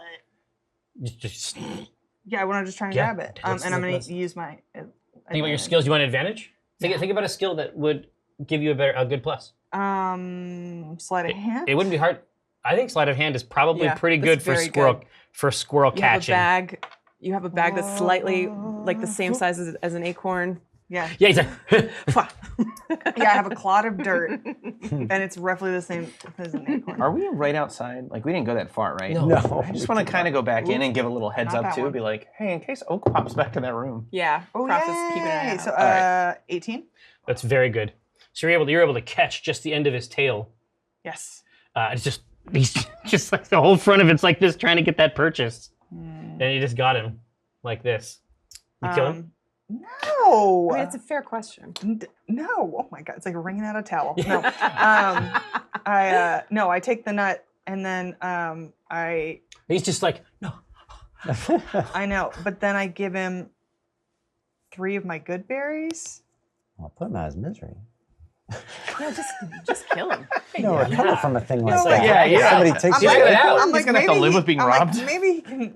Just Yeah, I want to just try and Yeah, grab it. let's- And I'm going let's- to use my. think about your skills. You want an advantage? Think about a skill that would give you a good plus. Sleight of hand. It wouldn't be hard. I think sleight of hand is probably Yeah, pretty that's good for very squirrel good. You catching. have a bag that's slightly like the same size as an acorn. Yeah. Yeah, he's like, Yeah, I have a clod of dirt, and it's roughly the same as an acorn. Are we right outside? Like, we didn't go that far, right? No. I just want to kind of go back in and give a little heads Not up, that too. one. Be like, hey, in case Oak pops back to that room. Yeah. Oh, Process keeping an eye yay. out. So, 18? that's very good. So you're able to catch just the end of his tail. Yes. It's just he's just like the whole front of it's like this, trying to get that purchase, and you just got him like this. You kill him. No. I mean, it's a fair question. No. Oh my God. It's like wringing out a towel. No. I take the nut and then He's just like, no. I know, but then I give him 3 of my good berries. I'll put him out of his misery. No, just kill him. No, recover from a thing like No, that. yeah, If yeah. Somebody takes He's it. like, out. I'm He's like, gonna have to maybe live with being I'm like, robbed.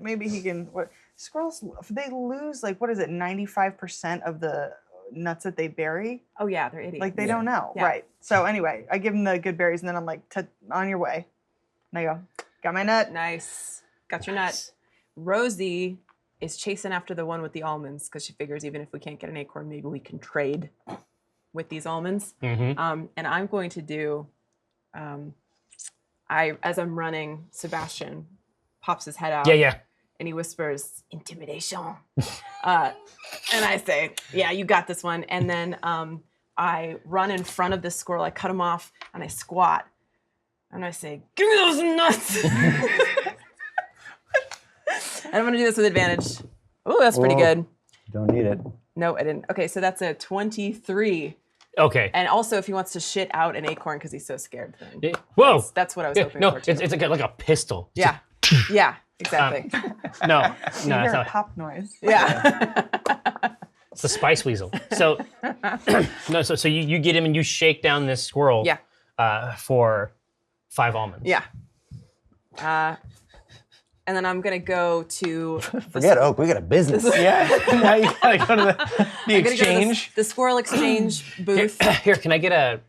maybe he can. What squirrels? They lose like what is it? 95% of the nuts that they bury. Oh yeah, they're idiots. Like they don't know, Yeah. right? So anyway, I give him the good berries, and then I'm like, on your way. And I go, got my nut. Nice. Got your nut. Rosie is chasing after the one with the almonds because she figures even if we can't get an acorn, maybe we can trade with these almonds. Mm-hmm. And I'm going to do, as I'm running, Sebastian pops his head out. Yeah. And he whispers, intimidation. And I say, yeah, you got this one. And then I run in front of this squirrel. I cut him off and I squat. And I say, give me those nuts. And I'm going to do this with advantage. Oh, that's pretty Whoa. good. Don't need it. No, I didn't. Okay, so that's a 23. Okay. And also, if he wants to shit out an acorn because he's so scared, then Whoa. that's what I was Yeah, hoping no, for. Too. it's like a pistol. Yeah. Yeah, exactly. No, You no, hear it's a not. pop noise. Yeah. It's the spice weasel. So, so you get him and you shake down this squirrel. Yeah. For 5 almonds. Yeah. And then I'm gonna go to Forget Oak. We got a business. Yeah. Now you gotta go to the I'm gonna go to exchange. the squirrel exchange booth. Here, can I get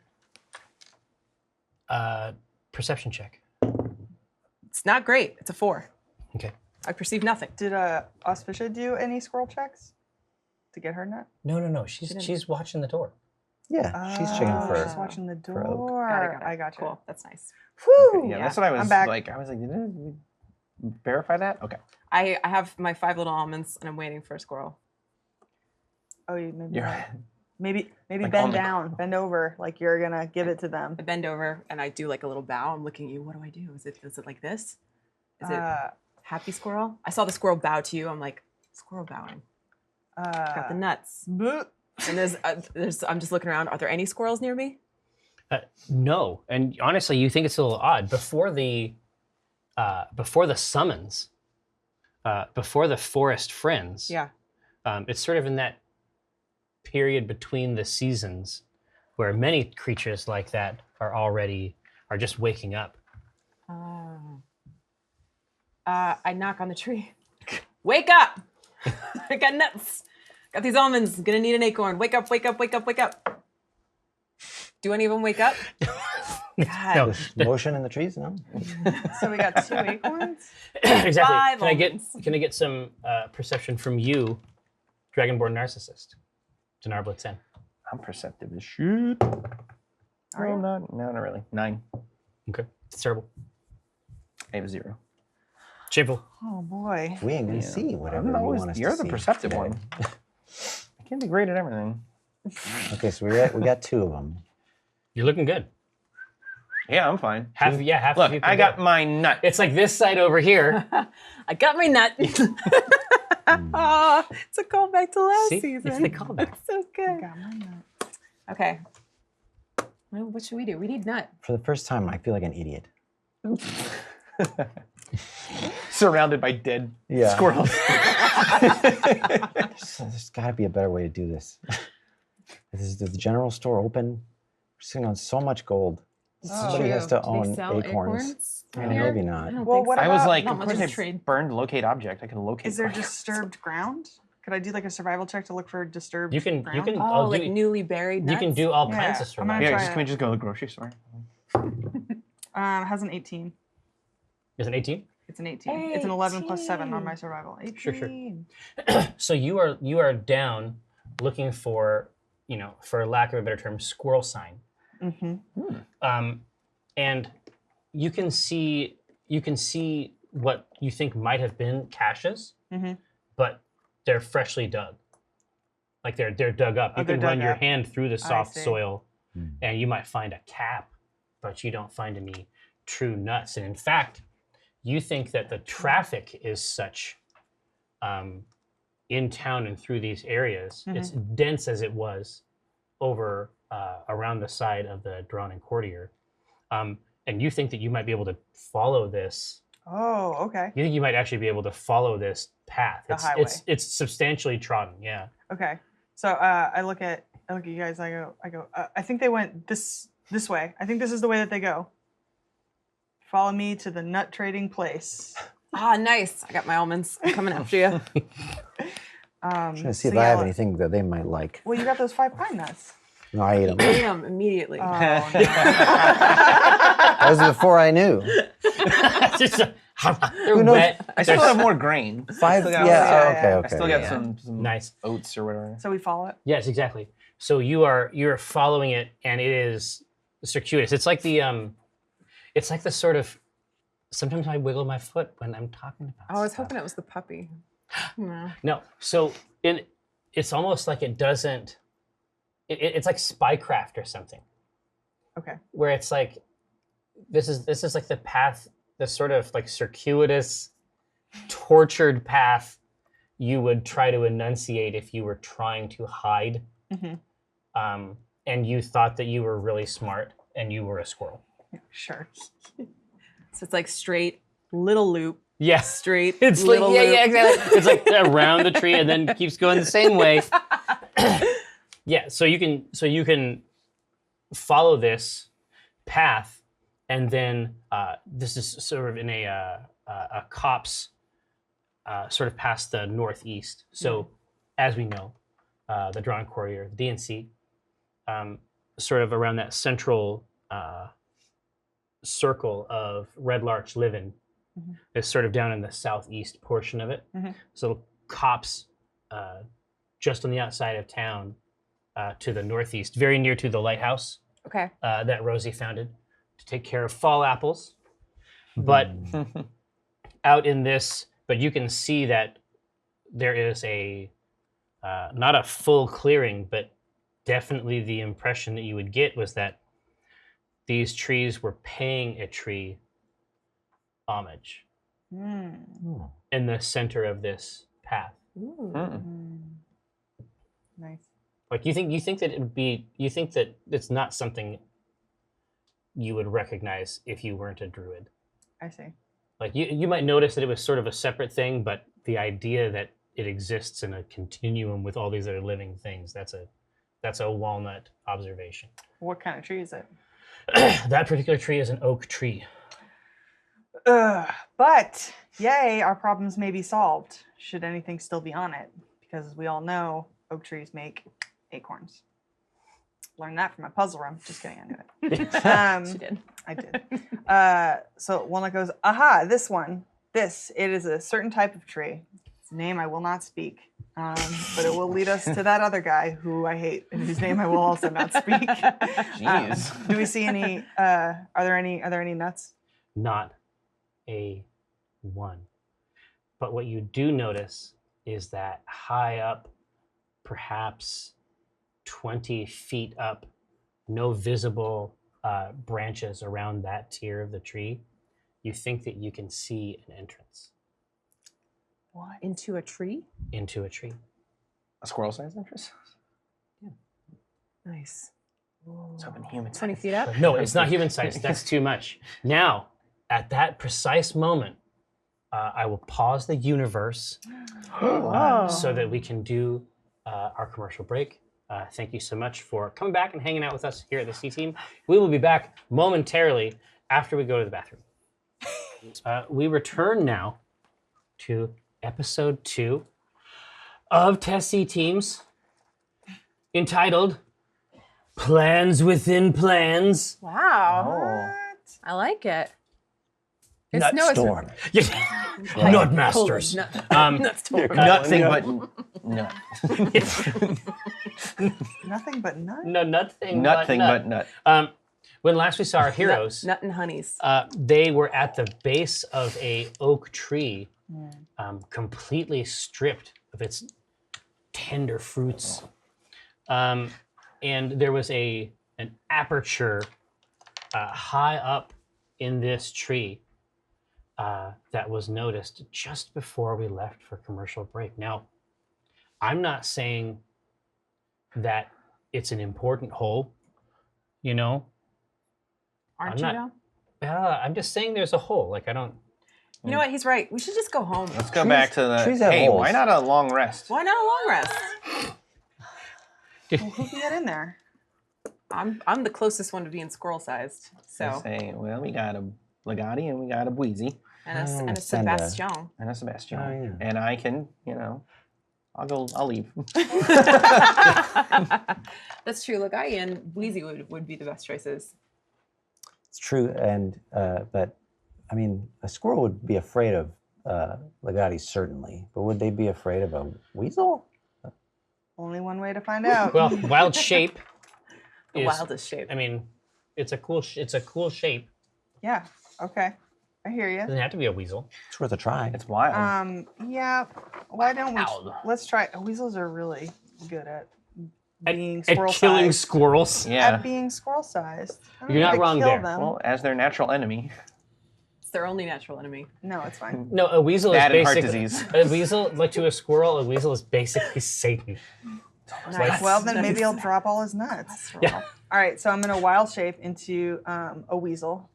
a perception check? It's not great. It's a 4. Okay. I perceive nothing. Did Auspicia do any squirrel checks to get her nut? No. She's watching the door. Yeah, she's checking for. She's watching the for Oak. door. Got it. I got you. Cool. That's nice. Whew. Yeah, that's what I was I'm back. like. I was like, did it verify that? Okay. I have my 5 little almonds and I'm waiting for a squirrel. Oh, you maybe. You're not. Maybe Like bend on the- down, bend over, like you're gonna give it to them. I bend over and I do like a little bow. I'm looking at you. What do I do? Is it like this? Is it happy squirrel? I saw the squirrel bow to you. I'm like, squirrel bowing. Got the nuts. bleh. And there's. I'm just looking around. Are there any squirrels near me? No, and honestly, you think it's a little odd. Before the summons, before the forest friends, Yeah. it's sort of in that period between the seasons where many creatures like that are just waking up. I knock on the tree. Wake up! I got nuts. Got these almonds. Gonna need an acorn. Wake up! Wake up! Wake up! Wake up! Do any of them wake up? God. No, There's motion in the trees, no? So we got 2 acorns. exactly. Five Can I get some perception from you, Dragonborn Narcissist? Dinar Blitzen. I'm perceptive as shit. Are No, you? I'm not. No, not really. 9. Okay, it's terrible. I have 0. Shameful. Oh boy. We ain't gonna see whatever you want us You're to the see perceptive today. one. I can't be great at everything. Okay, so we got 2 of them. You're looking good. Yeah, I'm fine. Half the Look, people I are got good. my nut. It's like this side over here. I got my nut. It's a callback to last See? season. It's the callback. So good. Got my nut. Okay. Well, what should we do? We need nut. For the first time, I feel like an idiot. Surrounded by dead Yeah. squirrels. There's got to be a better way to do this. Is the general store open? We're sitting on so much gold. Somebody has to Do they own sell acorns. around here? Maybe I not. don't Well, think what so. I was about- like, Not of much course of a I trade. burned locate object. I can locate. Is there my- disturbed ground? Could I do like a survival check to look for disturbed You can ground? Oh, I'll like do- newly buried nuts? You can do all Yeah, kinds of I'm gonna survival. Yeah, try just, it. can we just go to the grocery store? It has an 18. Is it 18? It's an 18. It's an 11 plus 7 on my survival. 18. Sure, sure. So you are down looking for, for lack of a better term, squirrel sign. Mm-hmm. And you can see what you think might have been caches, Mm-hmm. but they're freshly dug. Like they're dug up. Oh, You they're can run dug your up. hand through the soft see. soil, and you might find a cap, but you don't find any true nuts. And in fact, you think that the traffic is such in town and through these areas, it's dense as it was over around the side of the Drawn-In Courtier. And you think that you might be able to follow this. Oh, okay. You think you might actually be able to follow this path. The It's highway. it's substantially trodden. Yeah. Okay. So I look at you guys. I go. I think they went this way. I think this is the way that they go. Follow me to the nut trading place. Ah, nice. I got my almonds. I'm coming after you. Trying to see so if I have yeah, anything that they might like. Well, you got those 5 pine nuts. No, I ate them. Ate them immediately. Oh, no. That was before I knew. They're knows? wet. I still have more grain. 5. Still got- Yeah. yeah, Okay. I still got yeah. some Nice. oats or whatever. So we follow it. Yes, exactly. So you're following it, and it is circuitous. It's like the sort of. Sometimes I wiggle my foot when I'm talking about. Oh, I was stuff. hoping it was the puppy. No. No. So it's almost like it doesn't. It's like spycraft or something, Okay. where it's like this is like the path, the sort of like circuitous, tortured path you would try to enunciate if you were trying to hide, and you thought that you were really smart and you were a squirrel. Sure. So it's like straight little loop, Yes. straight It's like little yeah, loop. yeah, exactly. It's like around the tree and then keeps going the same way. Yeah, so you can follow this path, and then this is sort of in a copse, sort of past the northeast. So, as we know, the Drawn-In Courtier, the DNC, sort of around that central circle of Red Larch living, is sort of down in the southeast portion of it. So copse just on the outside of town to the northeast, very near to the lighthouse Okay. that Rosie founded to take care of fall apples. But out in this, but you can see that there is a not a full clearing, but definitely the impression that you would get was that these trees were paying a tree homage in the center of this path. Nice. Like you think that it would be, you think that it's not something you would recognize if you weren't a druid. I see. Like you might notice that it was sort of a separate thing, but the idea that it exists in a continuum with all these other living things, that's a walnut observation. What kind of tree is it? That particular tree is an oak tree. But yay, our problems may be solved should anything still be on it, because as we all know, oak trees make acorns. Learned that from my puzzle room. Just kidding, I knew it. She did. I did. So Walnut goes, aha, this one. It is a certain type of tree. Its name I will not speak, but it will lead us to that other guy who I hate and whose name I will also not speak. Jeez. Do we see any? Are there any nuts? Not a one. But what you do notice is that high up, perhaps 20 feet up, no visible branches around that tier of the tree, you think that you can see an entrance What? Into a tree? into a tree. A squirrel-sized entrance? Nice. It's hoping human 20 size. feet up? No, it's not human sized. That's too much. Now, at that precise moment, I will pause the universe so that we can do our commercial break. Thank you so much for coming back and hanging out with us here at the C Team. We will be back momentarily after we go to the bathroom. We return now to episode 2 of Test C Teams, entitled Plans Within Plans. Wow. I like it. It's Nutstorm. Nut Masters. Nothing but nut. Nothing but nut? No, nothing. Nothing but nut. When last we saw our heroes, Nut and honeys. they were at the base of a oak tree, completely stripped of its tender fruits, and there was an aperture high up in this tree that was noticed just before we left for commercial break. Now, I'm not saying that it's an important hole, you know. Aren't I'm you not- though? I'm just saying there's a hole. Like I don't. You know what? He's right. We should just go home. Let's go back to the. trees have Hey, holes. why not a long rest? Why not a long rest? Well, who can get in there? I'm the closest one to being squirrel sized. I So say, well, we got a Legati and we got a Bweezy and Oh, a send a- Sebastian. and a Sebastian. Oh, yeah. And I can, I'll leave. That's true. Lagai and Wheezy would be the best choices. It's true, and but I mean, a squirrel would be afraid of Legati certainly, but would they be afraid of a weasel? Only one way to find out. Well, wild shape. The is, wildest shape. I mean, it's a cool shape. Yeah. Okay. I hear It you. doesn't have to be a weasel. It's worth a try. It's wild. Yeah. Why don't we? Wild. Let's try. Weasels are really good at being At squirrel killing sized. squirrels. Yeah. At being squirrel sized. You're not wrong there. Well, as their natural enemy. It's their only natural enemy. No, it's fine. No, a weasel That is and heart basically disease. a weasel. Like to a squirrel, a weasel is basically Satan. Nice. Well, then maybe I'll drop all his nuts. Yeah. All right, so I'm gonna wild shape into a weasel.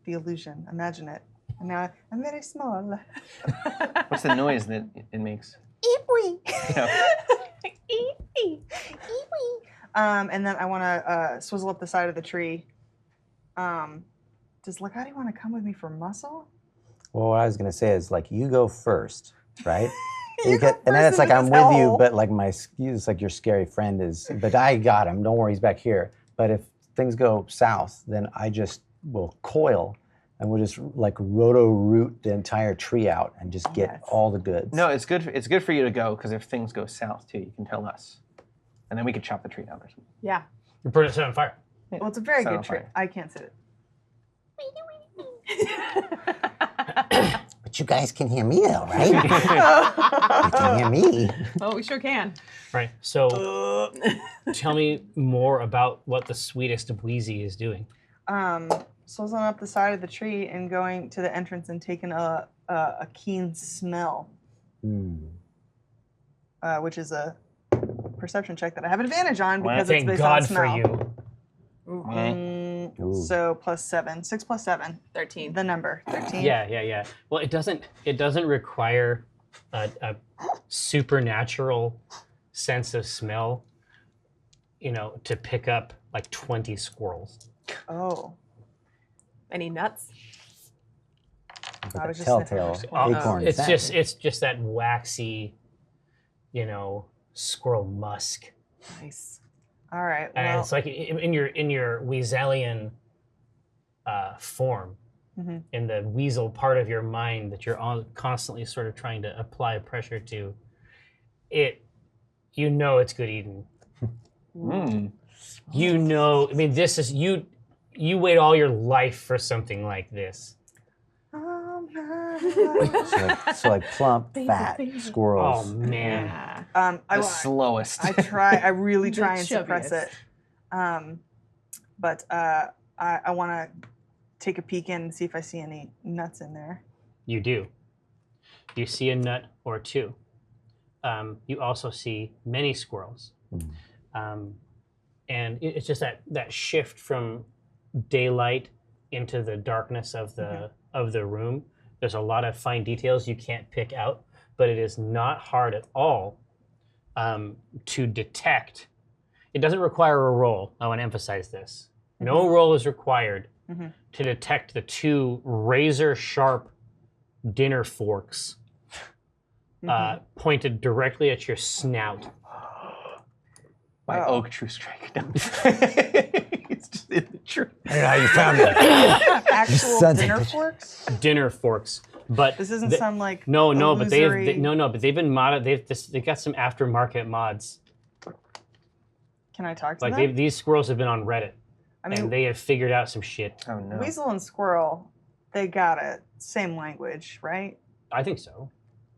The illusion. Imagine it. And now I'm very small. What's the noise that it makes? Eep-wee. Yeah. And then I want to swizzle up the side of the tree. Does Legati want to come with me for muscle? Well, what I was gonna say is like you go first, right? You go And then first it's like into I'm this with you, hole. but like it's like your scary friend is. But I got him. Don't worry, he's back here. But if things go south, then I just will coil, and we'll just like roto root the entire tree out and just get Yes. all the goods. No, it's good. It's good for you to go because if things go south too, you can tell us, and then we could chop the tree down or something. Yeah. You burn it on fire. Well, it's a very Set good on tree. fire. I can't sit it. But you guys can hear me though, right? You can hear me. Oh, we sure can. Right. So tell me more about what the sweetest Wheezy is doing. Swizzling up the side of the tree and going to the entrance and taking a keen smell, which is a perception check that I have an advantage on because it's Thank based God on for smell. you. So +7, 6 + 7, 13. the number 13. Yeah. Well, it doesn't require a supernatural sense of smell, to pick up like 20 squirrels. Oh, Any nuts? I was just Telltale sniffing. acorn It's scent. just that waxy, squirrel musk. Nice. All right. And Well, it's like in your Weaselian form, in the weasel part of your mind that you're constantly sort of trying to apply pressure to, it's good eating. This is you wait all your life for something like this. So like plump, fat squirrels. Oh man. I The slowest. I really try and The suppress it. But I want to take a peek in and see if I see any nuts in there. You do. You see a nut or two. You also see many squirrels. And it's just that shift from daylight into the darkness of the room. There's a lot of fine details you can't pick out, but it is not hard at all to detect. It doesn't require a roll. I want to emphasize this. No roll is required to detect the two razor-sharp dinner forks pointed directly at your snout. My oak true strike. It's just in the tree. I don't know how you found it. Actual Sons of dinner bitches. forks? Dinner forks, but This isn't some like no, but they've illusory- but they've been modded. They've got some aftermarket mods. Can I talk to Like them? these squirrels have been on Reddit, I mean, and they have figured out some shit. Oh no. weasel and squirrel, they got it. Same language, right? I think so.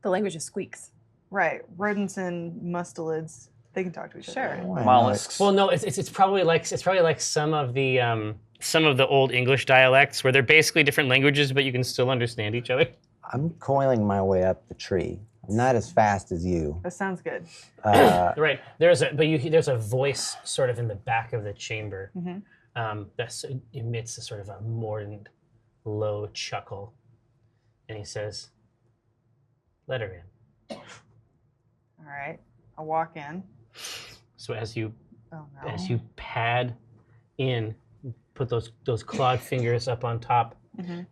The language is squeaks. Right. Rodents and mustelids, they can talk to each other. Sure. right? Mollusks. Well, no, it's probably like some of the old English dialects where they're basically different languages, but you can still understand each other. I'm coiling my way up the tree. I'm not as fast as you. That sounds good. Right. There's a voice sort of in the back of the chamber that emits a sort of a mordant, low chuckle, and he says, "Let her in." All right. I walk in. So as you Oh no. as you pad in, put those clawed fingers up on top,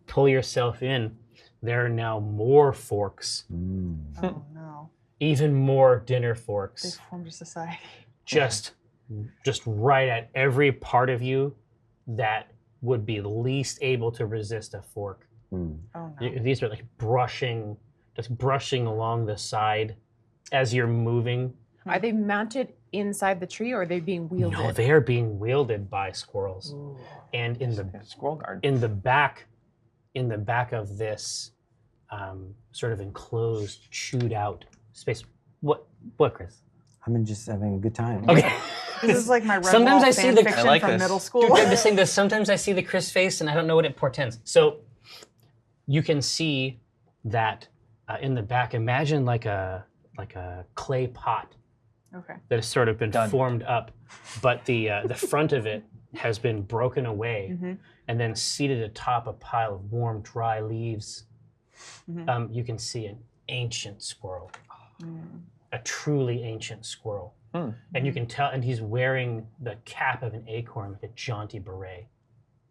pull yourself in, there are now more forks, Oh no. even more dinner They forks, formed a society. just right at every part of you that would be least able to resist a fork. Oh no. These are like brushing along the side as you're moving. Are they mounted inside the tree or are they being wielded? No, they are being wielded by squirrels. And in the Squirrel guard. in the back of this sort of enclosed, chewed out space. What, Chris? I'm just having a good time. Okay. This is like my Red Sometimes Wall I see fan the- fiction I like from this. middle Dude, school. I'm just saying this. Sometimes I see the Chris face, and I don't know what it portends. So you can see that in the back. Imagine like a clay pot Okay. that has sort of been Done. formed up, but the front of it has been broken away and then seated atop a pile of warm, dry leaves. You can see an ancient squirrel, a truly ancient squirrel. And you can tell, and he's wearing the cap of an acorn, like a jaunty beret.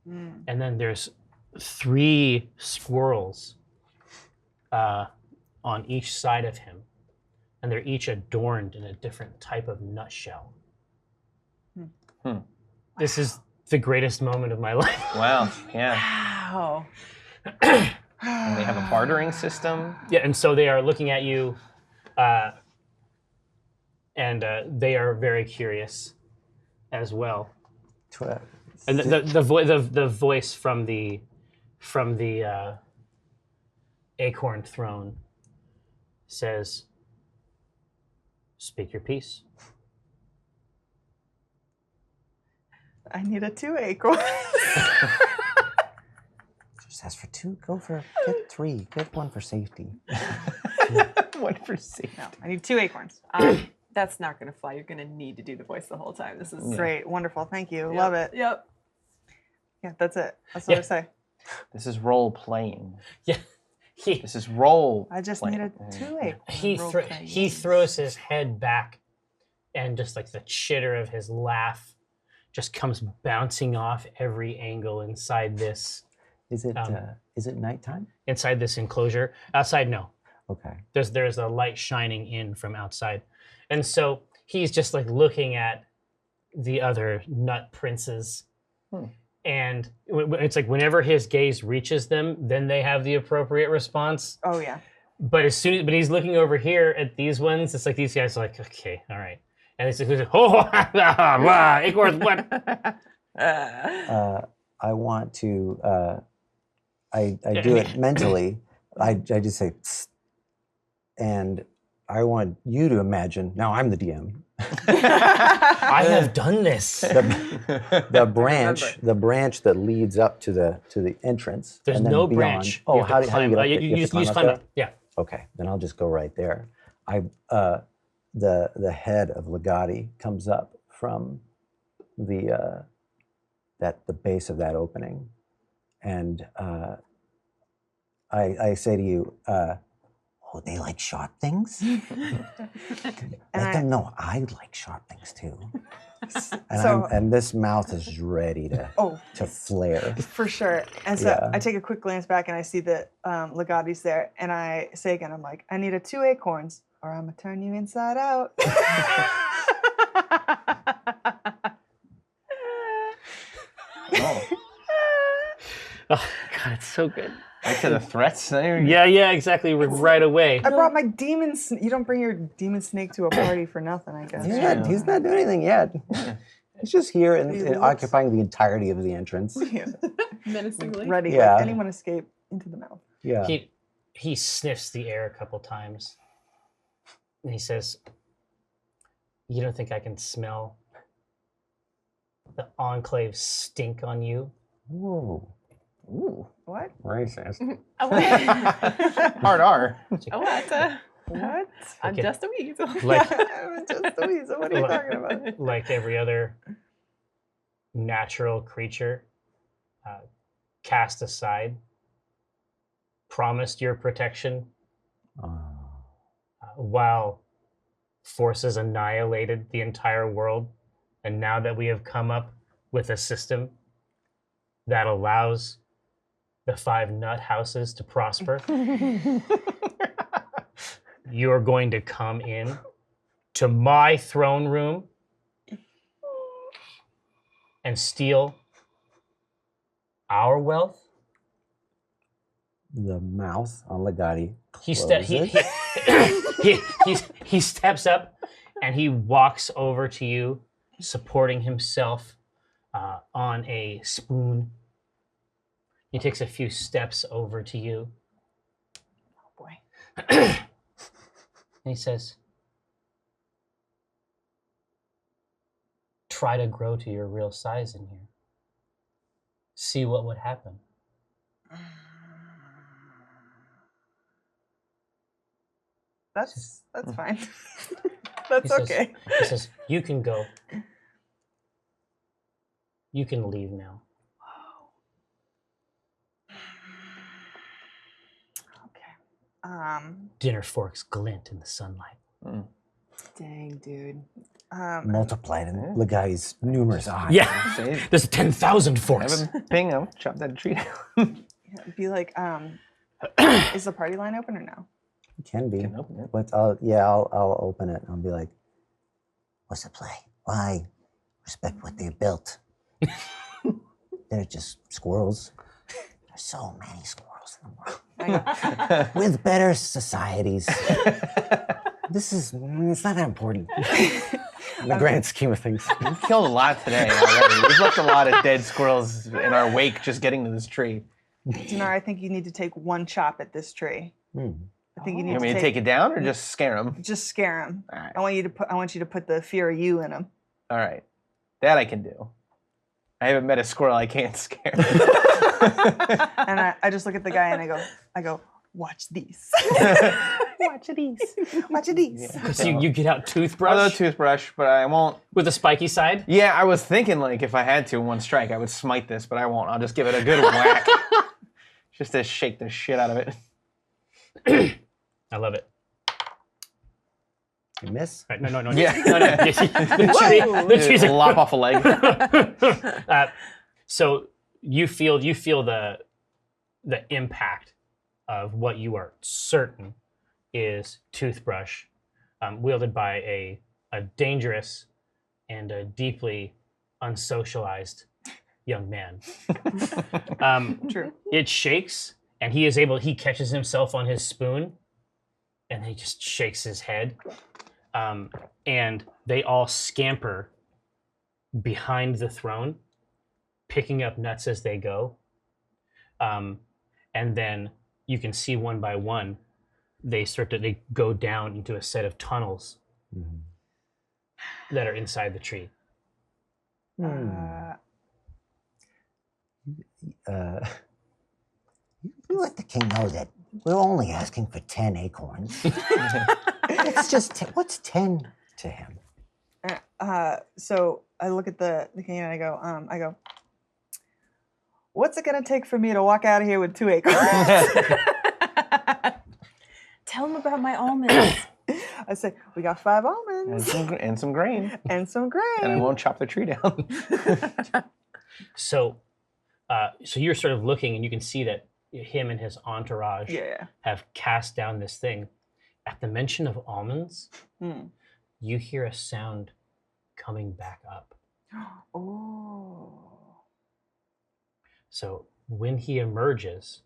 And then there's 3 squirrels on each side of him, and they're each adorned in a different type of nutshell. This is the greatest moment of my life. Wow. Yeah. Wow. And they have a bartering system. Yeah, and so they are looking at you, and they are very curious as well. And the voice from the acorn throne says, "Speak your piece." I need a 2 acorn. Just ask for 2. Get 3. Get 1 for safety. One for safe. No, I need 2 acorns. That's not going to fly. You're going to need to do the voice the whole time. This is Great, wonderful, thank you, Yep, love it. Yep. Yeah, that's it. That's what Yeah. I say. This is role playing. Yeah. He This is role. I just playing. need a 2 acorn. he role-playing. throws his head back, and just like the chitter of his laugh just comes bouncing off every angle inside this Is it nighttime? enclosure. Outside, no. Okay. There's a light shining in from outside, and so he's just like looking at the other nut princes, and it's like whenever his gaze reaches them, then they have the appropriate response. Oh yeah. But but he's looking over here at these ones. It's like these guys are like, okay, all right, and it's like, oh, acorns, what? I want to. I do it mentally. I just say, "Psst," and I want you to imagine. Now I'm the DM. I have done this. The branch that leads up to the entrance. There's and then no beyond. branch. Oh, You have to how do you climb- get up? you there? You have just to climb up climb there? up. Yeah. Okay, then I'll just go right there. The head of Legati comes up from the base of that opening, and I say to you, "Oh, they like sharp things. Let them know I like sharp things too." And this mouth is ready to flare. For sure. And so Yeah. I take a quick glance back and I see that Legati's there, and I say again, I'm like, I need a 2 acorns, or I'm gonna turn you inside out. Oh God, it's so good. Back to the threats. Yeah, exactly. Right away. I brought my demon. You don't bring your demon snake to a party for nothing, I guess. He's not doing anything yet. He's just here and looks- occupying the entirety of the entrance. Yeah. Menacingly. Ready. Yeah. Let anyone escape into the mouth. Yeah. He sniffs the air a couple times, and he says, "You don't think I can smell the Enclave stink on you?" Whoa. Ooh. What? Racist. Oh, what? Hard R. Oh, what? What? I'm Okay. just a weasel. Like Just a weasel. What are you talking about? like every other natural creature, cast aside, promised your protection while forces annihilated the entire world, and now that we have come up with a system that allows the 5 nut houses to prosper, you're going to come in to my throne room and steal our wealth. The mouth on Legati He closes. he steps up and he walks over to you, supporting himself on a spoon. He takes a few steps over to you. Oh boy. And he says, "Try to grow to your real size in here. See what would happen." That's fine. That's He says- okay. He says, "You can go. You can leave now." Okay. Dinner forks glint in the sunlight. Dang, dude. Multiplied in Legati's numerous eyes. Yeah, Save. there's 10,000 Have forks. him ping out. Chop that tree down. Yeah, be like, is the party line open or no? It can be. Can open it. But I'll open it. I'll be like, "What's the play? Why respect what they built? They're just squirrels. There's so many squirrels in the world. With better societies. It's not that important in the grand scheme of things." We've killed a lot today already. We've left a lot of dead squirrels in our wake just getting to this tree. Dinar, I think you need to take one chop at this tree. I think you You need want me to to take it down or just scare him? Just scare him. All right. I want you to put the fear of you in him. All right. That I can do. I haven't met a squirrel I can't scare. And I just look at the guy and I go, watch these. Watch these. Watch these. So you get out I'll toothbrush do a toothbrush, but I won't. with a spiky side. Yeah, I was thinking like if I had to in one strike, I would smite this, but I won't. I'll just give it a good whack. Just to shake the shit out of it. I love it. You miss? Right, no. Yeah. No. The tree's Lop off a leg. So you feel the impact of what you are certain is toothbrush, wielded by a dangerous and a deeply unsocialized young man. True. It shakes, and he catches himself on his spoon, and he just shakes his head. And they all scamper behind the throne, picking up nuts as they go. And then you can see one by one, they go down into a set of tunnels that are inside the tree. You let the king know that we're only asking for 10 acorns. It's just, what's 10 to him? So I look at the king and I go, what's it gonna take for me to walk out of here with 2 acorns? Tell him about my almonds. I say, we got 5 almonds and some grain. and some grain. And I won't chop the tree down. So you're sort of looking, and you can see that him and his entourage Yeah. have cast down this thing. At the mention of almonds, you hear a sound coming back up. Oh. So when he emerges,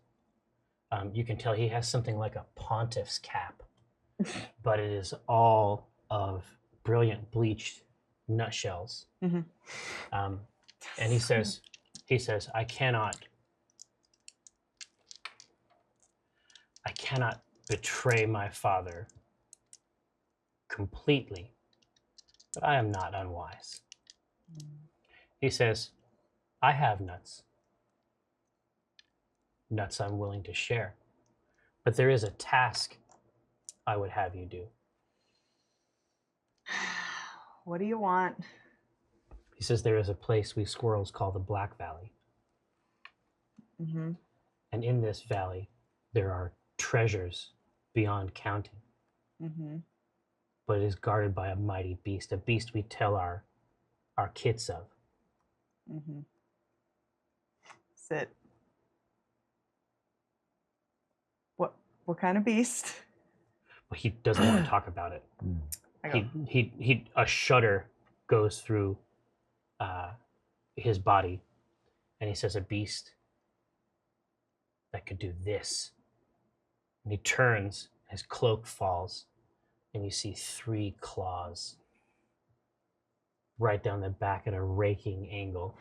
you can tell he has something like a pontiff's cap, but it is all of brilliant bleached nutshells. And he says, I cannot betray my father completely, but I am not unwise. He says, I have nuts I'm willing to share, but there is a task I would have you do. What do you want? He says there is a place we squirrels call the Black Valley. And in this valley, there are treasures beyond counting. But it is guarded by a mighty beast, a beast we tell our kids of. Sit. What kind of beast? But he doesn't want to talk about it. A shudder goes through his body, and he says, a beast that could do this. And he turns, his cloak falls, and you see 3 claws right down the back at a raking angle.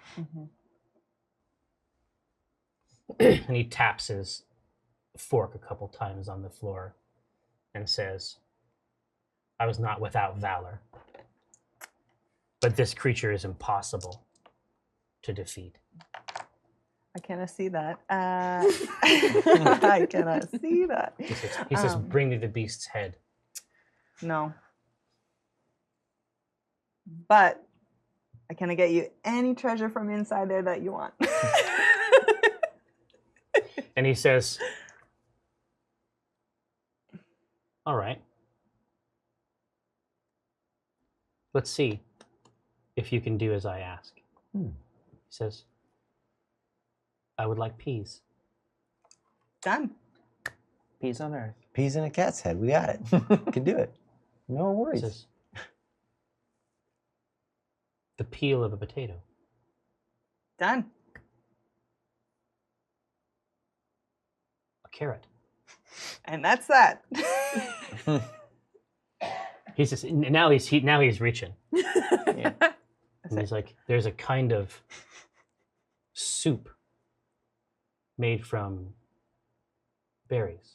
And he taps his fork a couple times on the floor and says, I was not without valor, but this creature is impossible to defeat. I cannot see that. I cannot see that. He says, bring me the beast's head. No. But I can get you any treasure from inside there that you want. And he says, all right. Let's see if you can do as I ask. He says, I would like peas. Done. Peas on earth. Peas in a cat's head. We got it. Can do it. No He worries. says, the peel of a potato. Done. A carrot. And that's that. He says, now he's reaching. Yeah. And he's like, there's a kind of soup made from berries.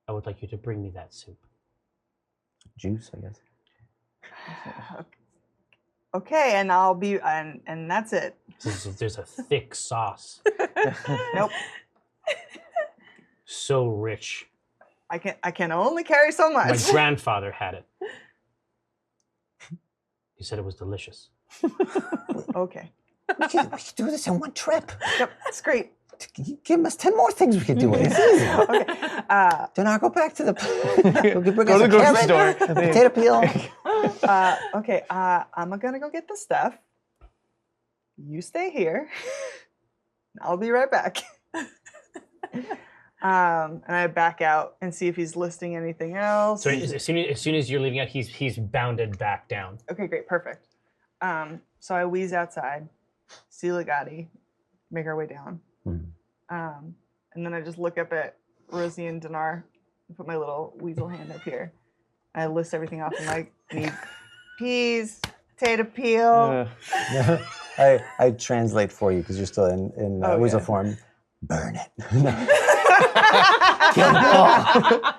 I would like you to bring me that soup. Juice, I guess. Okay, and I'll be and that's it. There's a thick sauce. Nope. So rich. I can only carry so My much. grandfather had it. He said it was delicious. Okay. We could do this in one trip. Yep, that's great. Give us 10 more things we could do. It's easy. Okay. Do not go back to the. Go Go to the grocery store. Potato peel. Okay. I'm gonna go get the stuff. You stay here. I'll be right back. And I back out and see if he's listing anything else. So as soon as you're leaving out, he's bounded back down. Okay, great, perfect. So I wheeze outside, see Legati, make our way down. And then I just look up at Rosie and Dinar and put my little weasel hand up here. And I list everything off. I'm like, need peas, potato peel. I translate for you because you're still in weasel form. Burn it. Kill them all.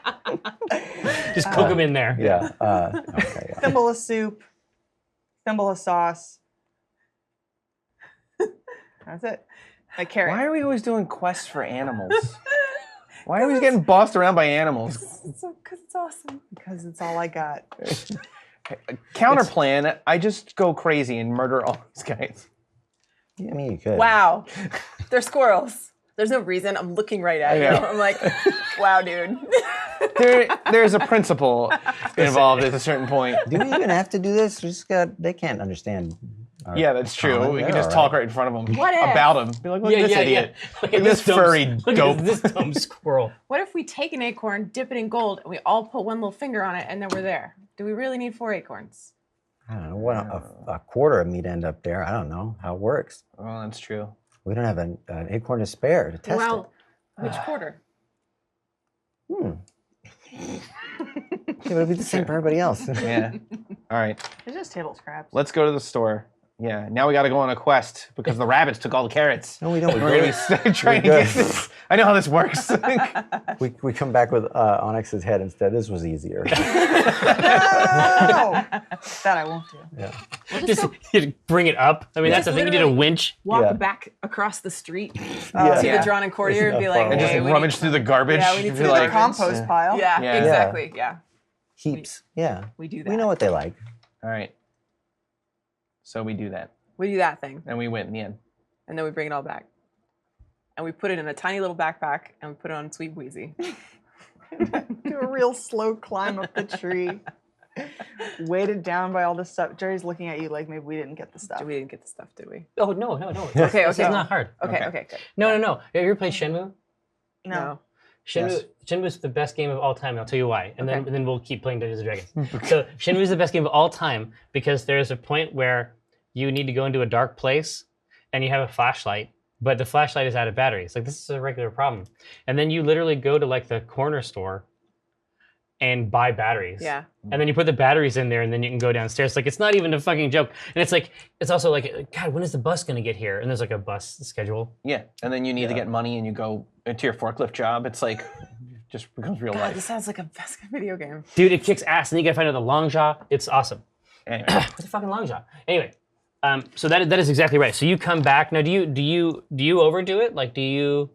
Just cook them in there. Yeah. Okay. Yeah. Thimble of soup, thimble of sauce. That's it. My carrot. Why are we always doing quests for animals? Why are we getting bossed around by animals? Because it's awesome. Because it's all I got. Counter plan, I just go crazy and murder all these guys. I mean, you could. Wow. They're squirrels. There's no reason. I'm looking right at you. I'm like, wow, dude. There's a principle involved at a certain point. Do we even have to do this? We just got. They can't understand. Yeah, that's true. common. We They're can just all talk right. right in front of them What if- about him. Be like, look at this idiot. Look Look at this furry dope. This dumb squirrel. What if we take an acorn, dip it in gold, and we all put one little finger on it, and then we're there? Do we really need 4 acorns? I don't know. What a quarter of meat end up there. I don't know how it works. Oh, that's true. We don't have an acorn to spare to test Well, which quarter? it. It would be the same for everybody else. Yeah. All right. It's just table scraps. Let's go to the store. Yeah. Now we got to go on a quest because the rabbits took all the carrots. No, we don't. We're going to be trying to good. get this. I know how this works. We come back with Onyx's head instead. This was easier. No! That I won't do. Yeah. Just you bring it up. I mean, that's the thing. You need a winch. Walk Yeah. back across the street Yeah. to Yeah. the Drawn-In Courtier and be It's like, not And far just hey, we rummage need, through the garbage. Yeah, we need Be to do The like- compost pile. yeah, Yeah. exactly. Yeah. Heaps. Yeah. We do that. We know what they like. All right. So we do that. We do that thing. And we win in the end. And then we bring it all back. And we put it in a tiny little backpack and we put it on Sweet Wheezy. Do a real slow climb up the tree. Weighted down by all this stuff. Jerry's looking at you like maybe we didn't get the stuff. We didn't get the stuff, did we? Oh no. Okay, This is okay. not hard. Okay, okay, good. No. Have you ever played Shenmue? No. Shenmue, Yes. Shenmue's the best game of all time. And I'll tell you why, and Okay. then we'll keep playing Dungeons and Dragons. So Shenmue is the best game of all time because there's a point where you need to go into a dark place, and you have a flashlight, but the flashlight is out of batteries. Like, this is a regular problem, and then you literally go to like the corner store and buy batteries. Yeah. And then you put the batteries in there, and then you can go downstairs. Like, it's not even a fucking joke. And it's like, it's also like, God, when is the bus gonna get here? And there's like a bus schedule. Yeah. And then you need to get money and you go into your forklift job. It's like, just becomes real God, life. this sounds like a best video game. Dude, it kicks ass, and then you gotta find out the long jaw. It's awesome. Anyway. What's a fucking long jaw? Anyway, so that is exactly right. So you come back now. Do you overdo it? Like, do you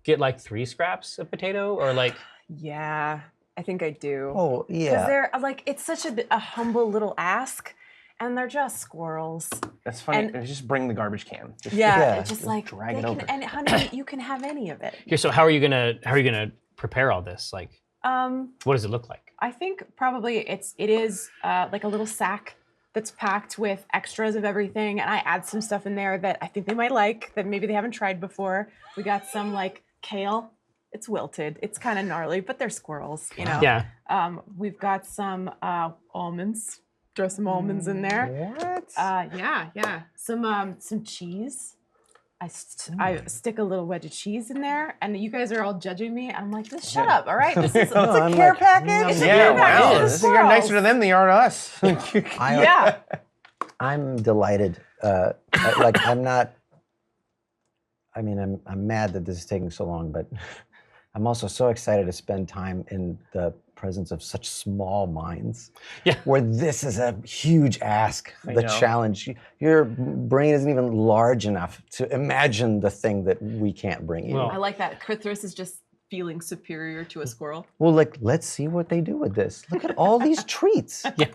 get like 3 scraps of potato, or like? Yeah, I think I do. Oh, Because yeah. they're like, it's such a humble little ask, and they're just squirrels. That's funny. And- just bring the garbage can. Just- Yeah, Yeah, it's just like drag they it can, over. and honey, you can have any of it. Here, so how are you gonna prepare all this? Like, what does it look like? I think probably it is like a little sack that's packed with extras of everything, and I add some stuff in there that I think they might like that maybe they haven't tried before. We got some like kale. It's wilted. It's kind of gnarly, but they're squirrels, you know. Yeah. We've got some almonds. Throw some almonds in there. What? Yeah. Some cheese. I stick a little wedge of cheese in there, and you guys are all judging me. I'm like, just shut up, all right? This is It's a care package. Yeah, wow. It's You're nicer to them than you are to us. Yeah. I'm delighted. Like, I'm not. I mean, I'm mad that this is taking so long, but I'm also so excited to spend time in the presence of such small minds. Yeah. Where this is a huge ask, I the know. challenge. Your brain isn't even large enough to imagine the thing that we can't bring you. Well- I like that. Cthulhu is just feeling superior to a squirrel. Well, like, let's see what they do with this. Look at all these treats. Yeah.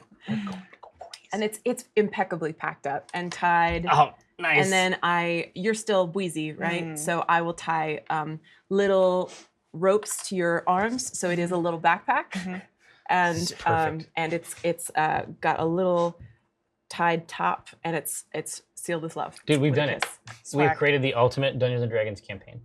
And it's impeccably packed up and tied. Oh, nice. And then you're still wheezy, right? So I will tie little ropes to your arms, so it is a little backpack, This is perfect. and it's got a little tied top, and it's sealed with love. Dude, we've With a done it. kiss. We have Swag. created the ultimate Dungeons and Dragons campaign.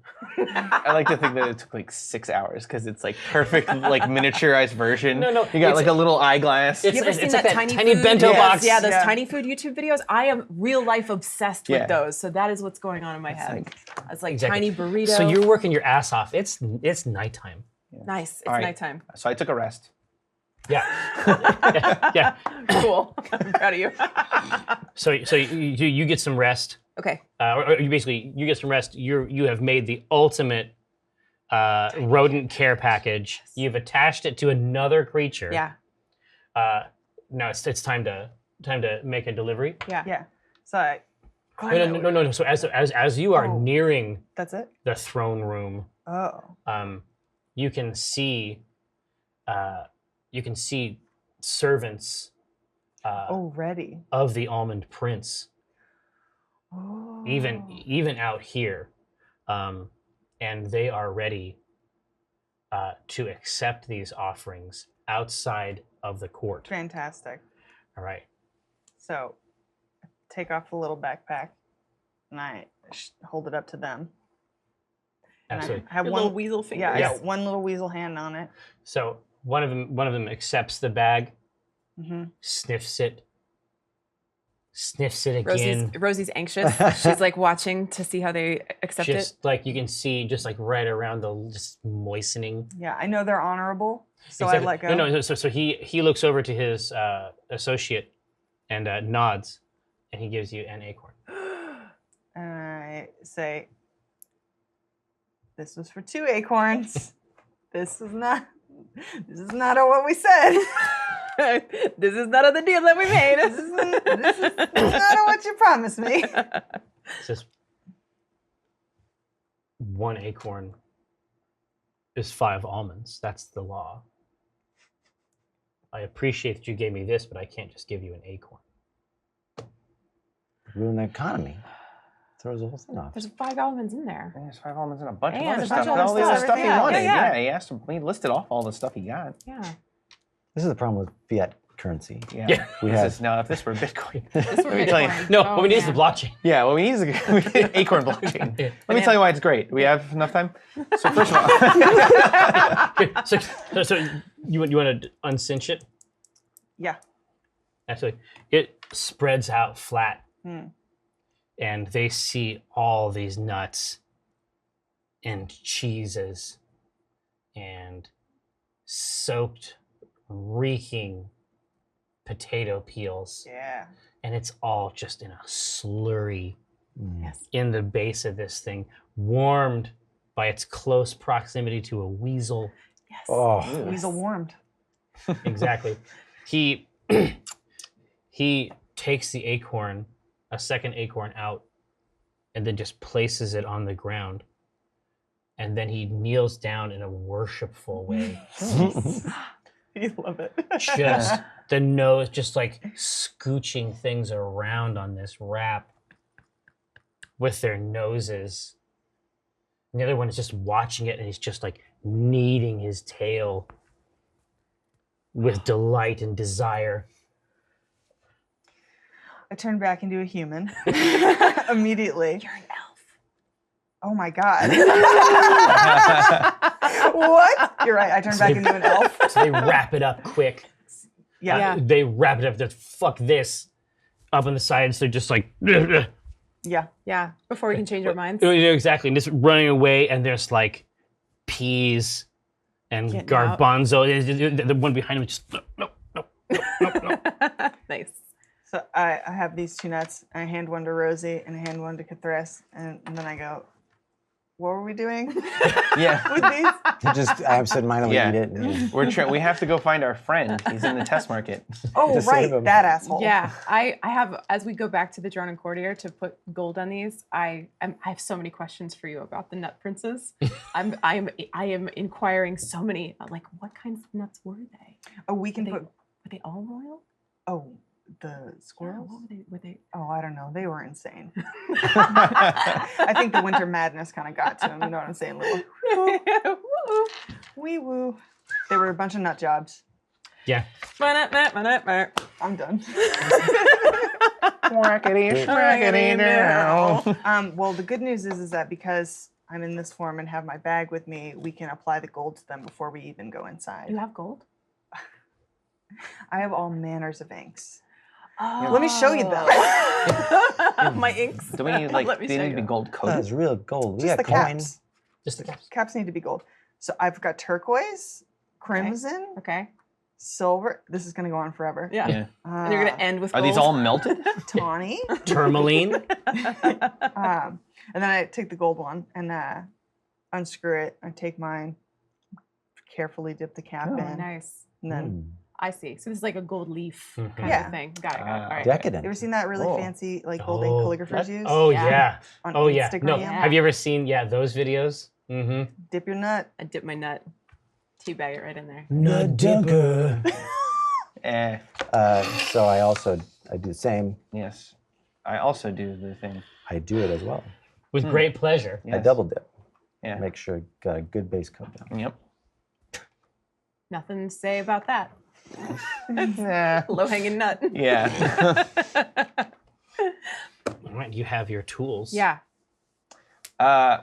I like to think that it took like 6 hours because it's like perfect, like miniaturized version. No, You got it's- like a little eyeglass. It's, You ever it's, seen it's that like that tiny tiny food? bento Yes. box. Yeah, those Yeah. tiny food YouTube videos. I am real life obsessed Yeah. with those. So that is what's going on in my head. It's like Exactly. tiny burrito. So you're working your ass off. It's nighttime. nice. It's All right. nighttime. So I took a rest. Yeah. yeah. Cool. I'm proud of you. So you get some rest. Okay. Or you basically you get some rest. You have made the ultimate rodent care package. You've attached it to another creature. Yeah. Now it's time to make a delivery. Yeah. Yeah. So I. No. So as you are Oh. nearing That's it. the throne room, Oh. you can see servants Already. of the Almond Prince, Oh. even out here, and they are ready to accept these offerings outside of the court. Fantastic. All right. So, I take off the little backpack, and I hold it up to them. And Absolutely. I have Your one little weasel fingers. Yeah, I Yes. got one little weasel hand on it. So one of them accepts the bag, Mm-hmm. sniffs it again. Rosie's anxious. She's like watching to see how they accept it. Just like you can see, just like right around the just moistening. Yeah, I know they're honorable, so Exactly. I let go. No. So he looks over to his associate and nods, and he gives you an acorn. And I say, "This was for 2 acorns. This is not what we said. This is none of the deal that we made. This is not what you promised me." It says 1 acorn is 5 almonds. That's the law. I appreciate that you gave me this, but I can't just give you an acorn. Ruin the economy. Throws the whole thing off. There's 5 almonds in there. There's 5 almonds and a bunch And of other a bunch stuff. of other All the stuff, other stuff he everything else. wanted. Yeah. He asked him. He listed off all the stuff he got. Yeah. This is the problem with fiat currency. Yeah. We This have is, now, if this were Bitcoin. This Let me tell you. No, Oh, what we need is the man. blockchain. Yeah, what we need is an acorn blockchain. Yeah. Let me tell you why it's great. We have enough time. So first of all, So you want to uncinch it? Yeah. Actually, it spreads out flat, Hmm. and they see all these nuts and cheeses and soaked, reeking potato peels, Yeah. and it's all just in a slurry Yes. in the base of this thing, warmed by its close proximity to a weasel. Yes. Oh, Weasel warmed. Exactly. He takes the acorn, a second acorn out, and then just places it on the ground. And then he kneels down in a worshipful way. You love it. Just the nose, just like scooching things around on this wrap with their noses. And the other one is just watching it, and he's just like kneading his tail with delight and desire. I turned back into a human immediately. You're an elf. Oh my god. What? You're right. I turned back into an elf. So they wrap it up quick. Yeah. Yeah. They wrap it up. They're fuck this up on the sides. They're just like, Yeah. Yeah. Before we can change our minds. exactly, and just running away. And there's like peas and Getting out. garbanzo. The one behind him just no. Nice. So I have these 2 nuts. I hand one to Rosie and I hand one to Cthulhu, and then I go, what were we doing Yeah. with these? To just absentmindedly Yeah. eat it. And, We have to go find our friend. He's in the test market. Oh, To save right, 'em. that asshole. Yeah, I have, as we go back to the Drawn-In Courtier to put gold on these, I have so many questions for you about the nut princes. I am inquiring so many, like, what kinds of nuts were they? Oh, we can Were put. they all royal? Oh, the Yeah, squirrels. what were they? Oh, I don't know. They were insane. I think the winter madness kind of got to them. You know what I'm saying? Little Woo-oo. wee woo. They were a bunch of nut jobs. Yeah. I'm done. Rackety now. Well, the good news is that because I'm in this form and have my bag with me, we can apply the gold to them before we even go inside. You have gold? I have all manners of inks. Oh. Let me show you them. My inks. Do we need like? Let me They show need to be you. gold That's coated. real gold. We Just got the coins. caps. Just the caps. Caps need to be gold. So I've got turquoise, crimson, Okay. silver. This is going to go on forever. Yeah. Yeah. And you're gonna end with Are gold. these all melted? tawny. Tourmaline. And then I take the gold one and unscrew it. I take mine, carefully dip the cap Oh, in, Nice. and then Mm. I see. So this is like a gold leaf Mhm. kind Yeah. of thing. Got it. All right. Decadent. you ever seen that really Cool. fancy like gold ink calligraphers use? Oh Yeah. yeah. on Oh yeah. Instagram? No. Yeah. Have you ever seen those videos? Mm-hmm. Dip your nut. I dip my nut. Teabag it right in there. Nut dipper. Eh. So I do the same. Yes. I also do the thing. I do it as well. With great pleasure. I Yes. double dip. Yeah. Make sure it got a good base coat down. Yep. Nothing to say about that. Yeah. Low hanging nut. Yeah. All right. You have your tools. Yeah,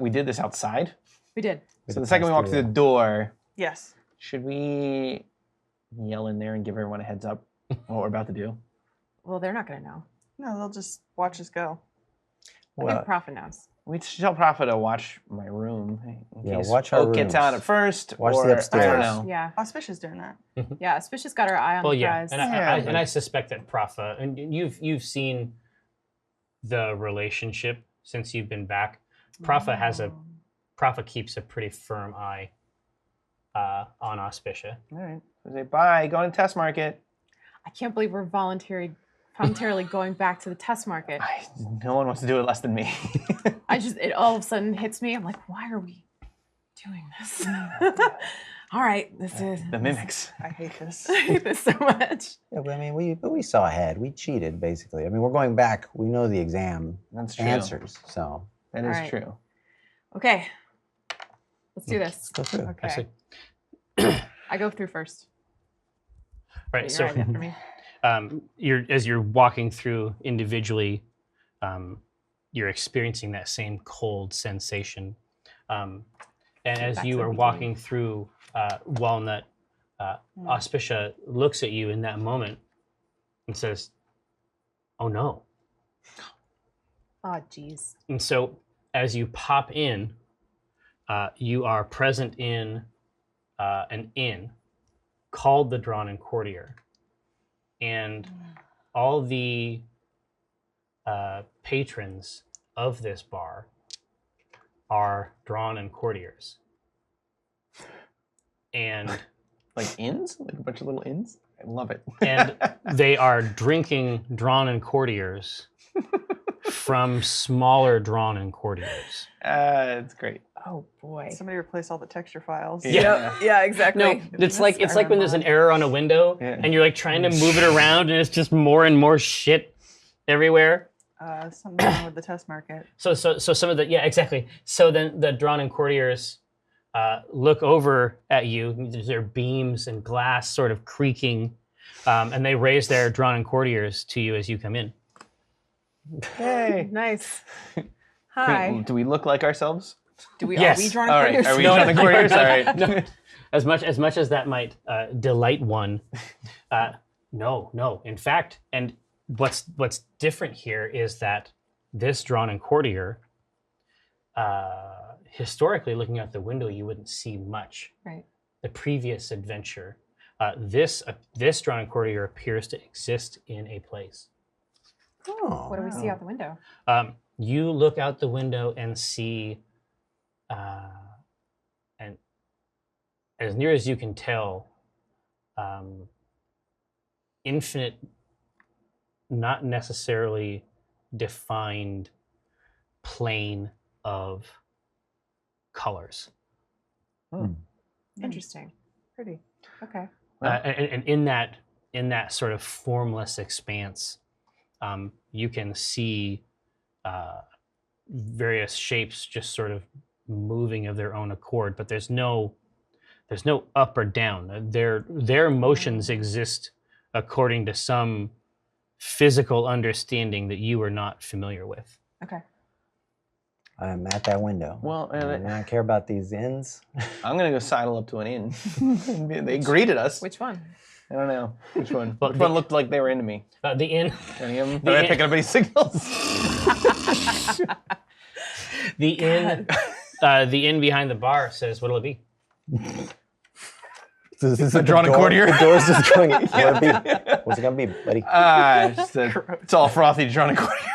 We did this outside. we did. So the second we walk through the door, Yes. should we yell in there and give everyone a heads up what we're about to do? Well, they're not gonna know. No, they'll just watch us go. I Well, think Prophet knows. We tell Prophet to watch my room in Yeah, case watch our Oak gets out rooms. at first. Watch the or, I upstairs. don't know. Yeah, Auspicious doing that. yeah. Auspicious got our eye on Well, the yeah, prize. and Yeah, I suspect that Prophet, and you've seen the relationship since you've been back. Prophet keeps a pretty firm eye on Auspicia. All right. So say bye. Go to test market. I can't believe we're voluntarily going back to the test market. No one wants to do it less than me. It all of a sudden hits me. I'm like, why are we doing this? All right, this is the mimics. I hate this. I hate this so much. Yeah, but I mean, we saw ahead. We cheated, basically. I mean, we're going back. We know the exam That's true. answers, so That is All right. true. Okay, let's do this. go through. Okay, Actually, I go through first. right. You're So right after me. as you're walking through individually, you're experiencing that same cold sensation. And as Back you to the are beginning. walking through Walnut, Auspicia looks at you in that moment and says, "Oh no." Oh, geez. And so as you pop in, you are present in an inn called the Drawn-In Courtier. And all the patrons of this bar are Drawn-In Courtiers. And Like inns? Like a bunch of little inns? I love it. and they are drinking Drawn-In Courtiers from smaller Drawn-In Courtiers. It's great. Oh boy. Somebody replace all the texture files. Yeah. Yeah, exactly. No, it's like when there's an error on a window Yeah. and you're like trying to move it around and it's just more and more shit everywhere. Something wrong with the test market. So some of the exactly. So then the Drawn-In Courtiers look over at you. There's their beams and glass sort of creaking, and they raise their Drawn-In Courtiers to you as you come in. Hey. Nice. Can Hi. we- do we look like ourselves? Do we Yes. are we drawn All right. Are we No, Drawn-In Courtiers? All right. No. As much as that might delight one, no. In fact, and what's different here is that this Drawn-In Courtier, historically, looking out the window, you wouldn't see much. Right. The previous adventure, this Drawn-In Courtier appears to exist in a place. Oh, What do we see out the window? You look out the window and see and as near as you can tell, infinite, not necessarily defined plane of colors. Interesting. Pretty. Okay. And in that sort of formless expanse, you can see various shapes just sort of moving of their own accord, but there's no up or down. Their motions exist according to some physical understanding that you are not familiar with. Okay. I'm at that window. Well, and I care about these inns. I'm gonna go sidle up to an inn. They greeted us. Which one? I don't know which one. Well, Which one looked like they were into me? The inn. Any of them? The Did I inn- pick up any signals? The inn behind the bar says, "What'll it be?" This is A Drawn-In Courtier. The door's just going. What's it gonna be, buddy? It's all frothy Drawn-In Courtier.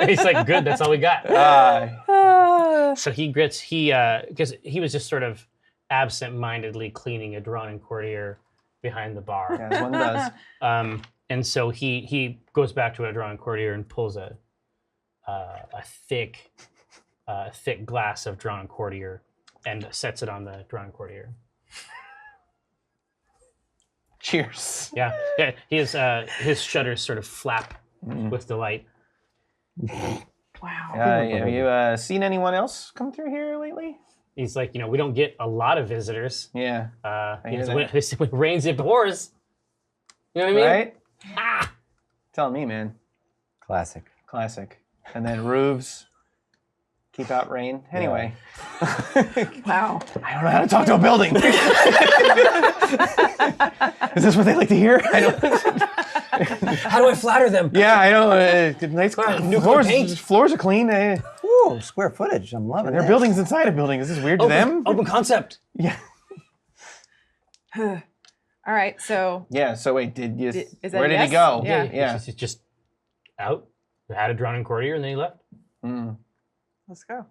He's like, "Good, that's all we got." So because he was just sort of absent-mindedly cleaning a Drawn-In Courtier behind the bar. As one does. And so he goes back to a Drawn-In Courtier and pulls a thick glass of Drawn-In Courtier and sets it on the Drawn-In Courtier. Cheers. Yeah. His shutters sort of flap with delight. Wow. Have you seen anyone else come through here lately? He's like, we don't get a lot of visitors. Yeah. hear Because that. when it rains, it pours. You know what I mean? Right? Ah! Tell me, man. Classic. Classic. And then roofs keep out rain. Anyway. Wow. I don't know how to talk to a building. Is this what they like to hear? I don't. How do I flatter them? Yeah, I know. Nice New floors. paint. Floors are clean. Ooh, square footage. I'm loving There are this. buildings inside a building. Is this weird to them? Open concept. Yeah. All right. So Yeah. So wait, did you? Is that Where a did he yes? go? Yeah. Yeah. He's just out. Had a Drawn-In Courtier and then he left. Let's go.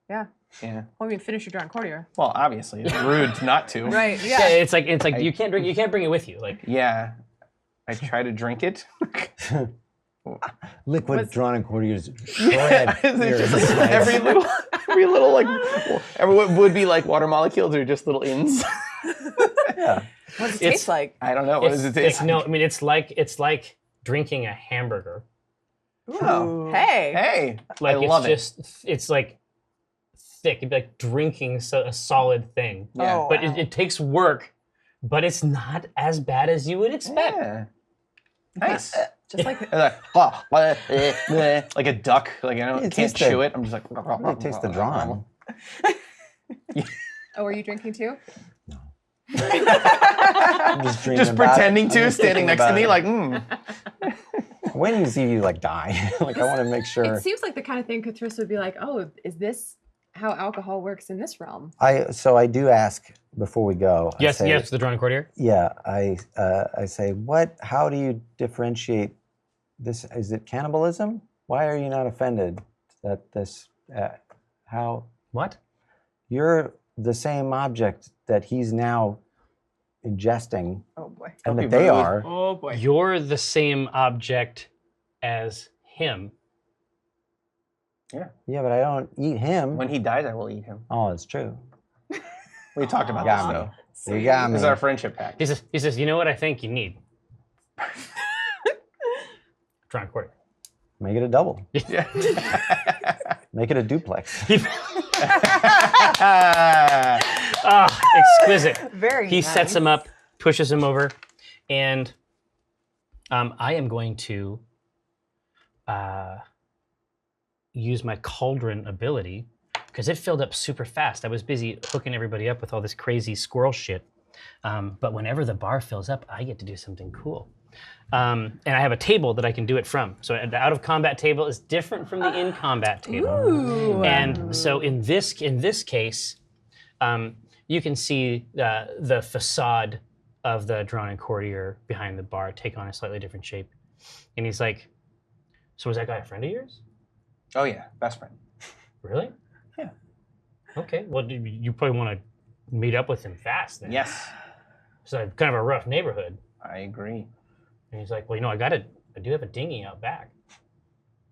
Yeah. well, I mean, finish your Drawn Courtier. Well, obviously, it's rude not to. Right. Yeah, Yeah. it's like you can't bring it with you. Like Yeah. I try to drink it. Liquid Was- Drawn-In Courtiers shred It's your just like insides. every little like everyone would be like water molecules or just little ins. Yeah. What does it It's- taste like? I don't know. What does it taste like? No, I mean it's like drinking a hamburger. Oh. Hey. Hey, Like I love it's like thick. It'd be like drinking a solid thing. Yeah. Oh, But wow. it takes work. But it's not as bad as you would expect. Yeah. Nice. Just like Like a duck. Like I You can't taste chew the- it. I'm just like. Really taste the drawn. Oh, are you drinking too? I'm just dreaming Just about it. pretending I'm to, just standing thinking next to about me, it. like, When do you see you like die? Like I want to make sure. It seems like the kind of thing Catrice would be like, oh, is this how alcohol works in this realm? So I do ask before we go. I Yes, say, yes, the Drawn-In Courtier. Yeah, I say, how do you differentiate this? Is it cannibalism? Why are you not offended that this? How What? you're the same object that he's now ingesting, Oh boy. and Don't that be they rude. are. Oh boy. You're the same object as him. Yeah, but I don't eat him. when he dies, I will eat him. Oh, it's true. We talked about Got this me. though. You got This is me. our friendship pact. He says, you know what I think you need? Drawn-In Courtier. Make it a double. Yeah. Make it a duplex. Ah, exquisite. Very He nice. sets him up, pushes him over, and I am going to use my cauldron ability because it filled up super fast. I was busy hooking everybody up with all this crazy squirrel shit. But whenever the bar fills up, I get to do something cool. And I have a table that I can do it from. So the out of combat table is different from the in combat table. Ooh. And so in this case, you can see the facade of the Drawn-In Courtier behind the bar take on a slightly different shape. And he's like, so was that guy a friend of yours? Oh yeah, best friend. Really? Yeah. Okay. Well, you probably want to meet up with him fast then. Yes, It's kind of a rough neighborhood. I agree. And he's like, well, I do have a dinghy out back.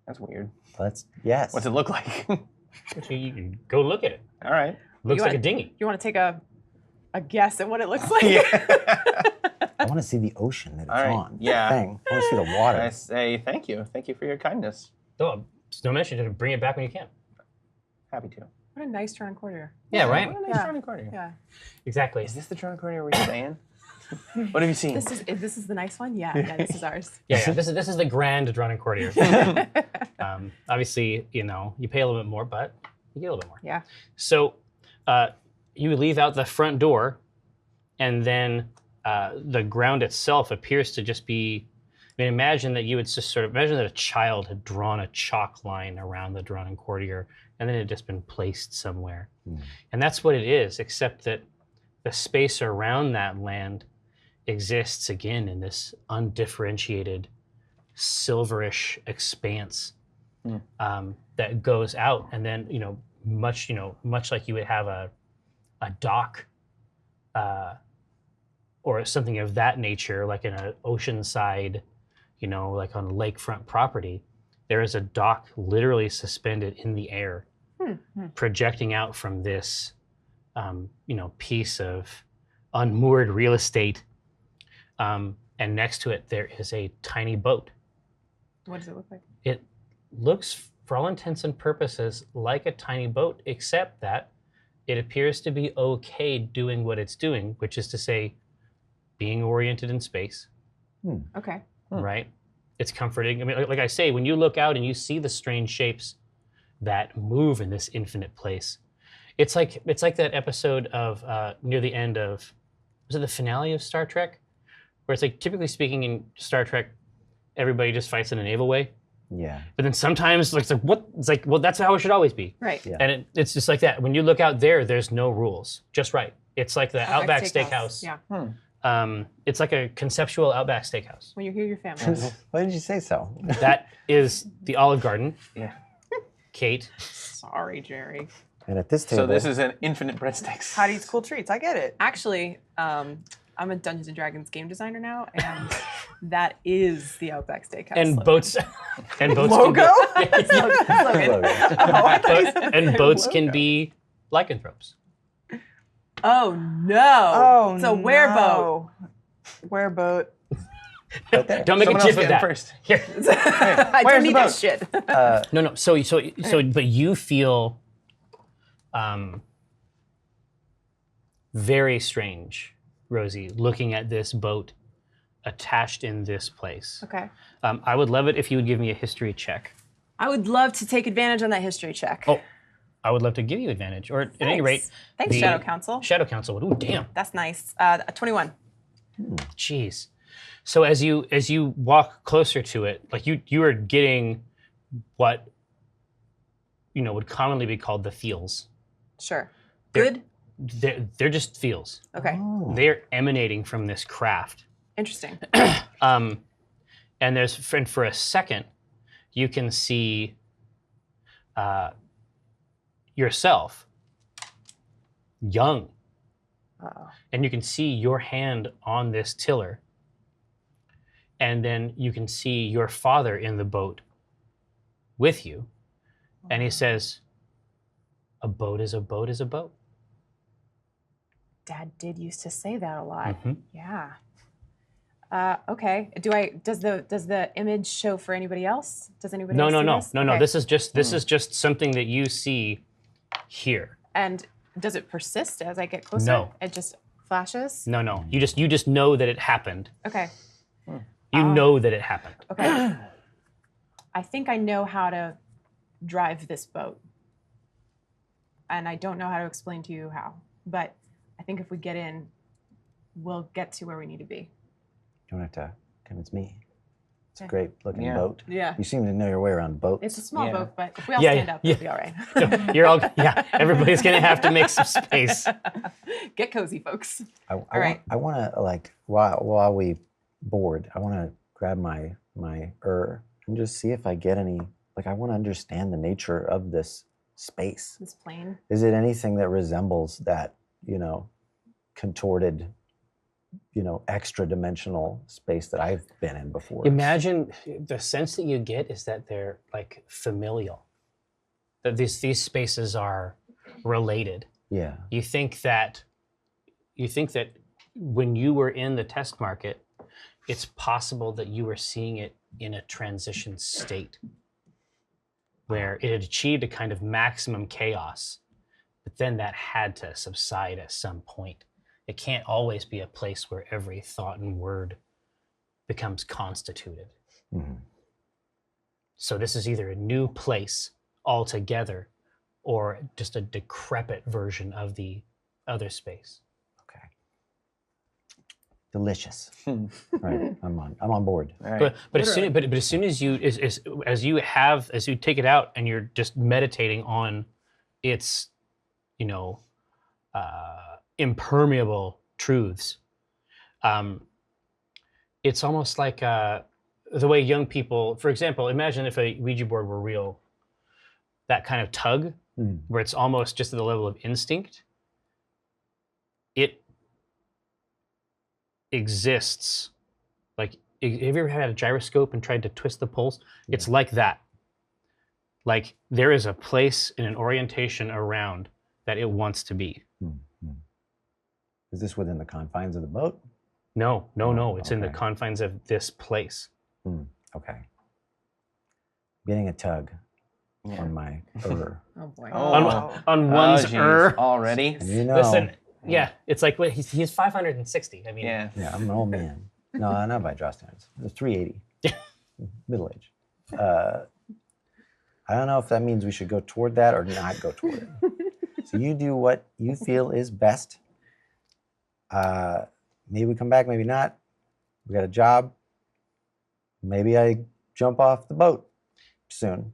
That's weird. Yes. What's it look like? So you can go look at it. All right. Looks You like a want- dinghy. You want to take a guess at what it looks like? I want to see the ocean that it's All right, on. yeah. Thing. I want to see the water. I say thank you. Thank you for your kindness. Oh, no mention to bring it back when you can. Happy to. What a nice Drawn-In Courtier. Yeah, right? What a nice Yeah. Drawn-In Courtier. Yeah. Exactly. Is this the Drawn-In Courtier we're staying? What have you seen? This is the nice one? Yeah, this is ours. Yeah, this is the grand Drawn-In Courtier. Obviously, you pay a little bit more, but you get a little bit more. Yeah. So you leave out the front door, and then the ground itself appears to just be. I mean, imagine that you would just sort of imagine that a child had drawn a chalk line around the Drawn-In Courtier, and then it had just been placed somewhere. And that's what it is, except that the space around that land exists again in this undifferentiated, silverish expanse that goes out, and then much like you would have a dock or something of that nature, like in an oceanside, like on lakefront property, there is a dock literally suspended in the air, projecting out from this, piece of unmoored real estate. And next to it, there is a tiny boat. What does it look like? It looks, for all intents and purposes, like a tiny boat, except that it appears to be okay doing what it's doing, which is to say, being oriented in space, Okay. right? It's comforting. I mean, like I say, when you look out and you see the strange shapes that move in this infinite place, it's like that episode of near the end of, was it the finale of Star Trek? Where it's like, typically speaking in Star Trek, everybody just fights in a naval way. Yeah. But then sometimes it's like, what? It's like, well, that's how it should always be. Right. Yeah. And it's just like that. When you look out there's no rules, just right. It's like the Outback Steakhouse. Yeah. It's like a conceptual Outback Steakhouse. When you're here, your family. Why did you say so? That is the Olive Garden. Yeah. Kate. Sorry, Jerry. And at this table, So this is an infinite breadsticks. Hot eats cool treats. I get it. Actually, I'm a Dungeons and Dragons game designer now, and that is the Outback Steakhouse. And slogan. boats. And boats Logo? Can be, Slogan. Oh, I thought you said and boats can logo. be lycanthropes. Oh no! Oh, it's a wearboat. no. Wearboat. right there. Don't make Someone a else gif of get in that. first. Here. I Where's don't the need boat? that shit. No. So, but you feel very strange, Rosie, looking at this boat attached in this place. Okay. I would love it if you would give me a history check. I would love to take advantage on that history check. Oh, I would love to give you advantage, or at any rate, Thanks, the Shadow Council. Shadow Council would. Ooh, damn. That's nice. 21. Jeez. So as you walk closer to it, like you are getting what would commonly be called the feels. Sure. They're- Good. They're just feels. Okay. Oh. They're emanating from this craft. Interesting. And for a second, you can see yourself, young, Uh-oh. and you can see your hand on this tiller. And then you can see your father in the boat with you. And he says, a boat is a boat is a boat. Dad did used to say that a lot. Mhm. Yeah. Okay. Does the image show for anybody else? Does anybody else see this? No. Okay. This is just something that you see here. And does it persist as I get closer? No. It just flashes? No. You just know that it happened. Okay. You know that it happened. Okay. I think I know how to drive this boat. And I don't know how to explain to you how. But I think if we get in, we'll get to where we need to be. You don't have to convince me. It's a Okay. great looking Yeah. boat. Yeah. You seem to know your way around boats. It's a small Yeah. boat, but if we all Yeah, stand yeah, up, yeah. it'll be all right. You're all everybody's gonna have to make some space. Get cozy, folks. I right. want to like while we board, I want to grab my and just see if I get any. Like I want to understand the nature of this space? This plane. Is it anything that resembles that, contorted, extra dimensional space that I've been in before? Imagine the sense that you get is that they're like familial. That these spaces are related. Yeah. You think that when you were in the test market, it's possible that you were seeing it in a transition state where it had achieved a kind of maximum chaos, but then that had to subside at some point. It can't always be a place where every thought and word becomes constituted. Mhm. So this is either a new place altogether or just a decrepit version of the other space. Okay. Delicious. Right. I'm on board. All right. But as soon as you as you take it out and you're just meditating on its impermeable truths, it's almost like the way young people, for example, imagine if a Ouija board were real, that kind of tug where it's almost just at the level of instinct. It exists. Like, have you ever had a gyroscope and tried to twist the poles? It's like that. Like, there is a place and an orientation around that it wants to be. Is this within the confines of the boat? No. It's in the okay. confines of this place. Okay. Getting a tug Yeah. on my Oh boy. On one's geez. Already? And Listen, yeah, it's like he's 560. I mean, Yeah. Yeah, I'm an old man. No, not by draw standards. It was 380. Middle age. I don't know if that means we should go toward that or not go toward it. So you do what you feel is best. Maybe we come back, maybe not. We got a job. Maybe I jump off the boat soon.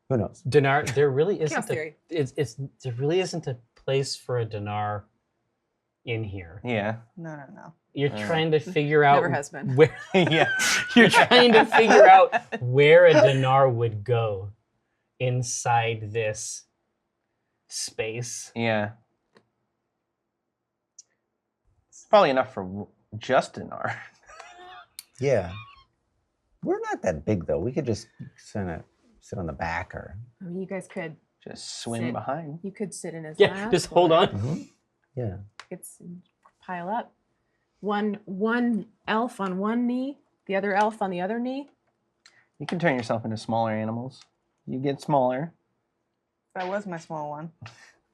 Who knows? Dinar, there really isn't. Chaos theory. There really isn't a place for a dinar in here. Yeah. No. You're trying to figure out Never has been. where. Yeah. You're trying to figure out where a dinar would go inside this space. Yeah. It's probably enough for just dinar. Yeah. We're not that big though. We could just sit on the back or. I mean, you guys could. Just swim Sit. behind. You could sit in his Yeah, lap. just hold or on. Yeah. It's pile up. One elf on one knee, the other elf on the other knee. You can turn yourself into smaller animals. You get smaller. That was my small one.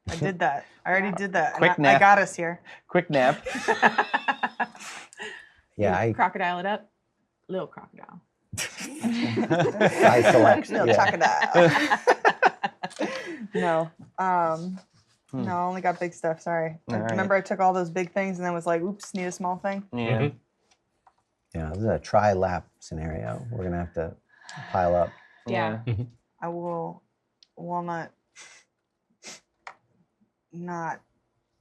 I did that. I already did that. Quick and I nap. got us here. Quick nap. Yeah, Crocodile it up. Little crocodile. I select. No, Yeah. crocodile. No. No, I only got big stuff. Sorry. All right. Remember, I took all those big things and then was like, "Oops, need a small thing." Yeah. Mhm. Yeah, this is a tri-lap scenario. We're gonna have to pile up. Yeah. I will not.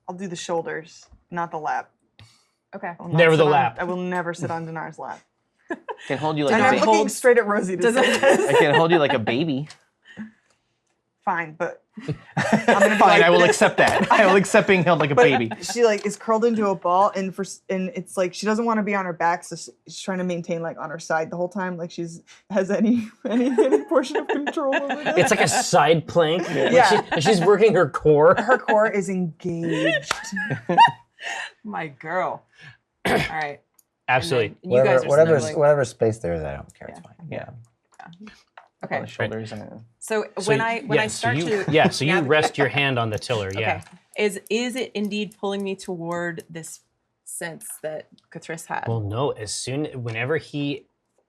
I'll do the shoulders, not the lap. Okay. I will not Never sit the on- lap. I will never sit on Dinar's lap. Can hold you like And a I'm baby. looking straight at Rosie to Does say it- this. I can hold you like a baby. Fine, but I'm gonna be Fine, like I will this. accept that. I will accept being held like a but baby. she like is curled into a ball, and it's like she doesn't want to be on her back, so she's trying to maintain like on her side the whole time, like has any portion of control over that. It's like a side plank. Yeah. She's working her core. Her core is engaged. My girl. All right. Absolutely. And you guys are snuggling. Whatever space there is, I don't care. It's fine. Yeah. Okay. The shoulders and So So when y- I start so to you navigate- rest your hand on the tiller. Yeah. Okay. Is it indeed pulling me toward this sense that Catrice had? Well, no.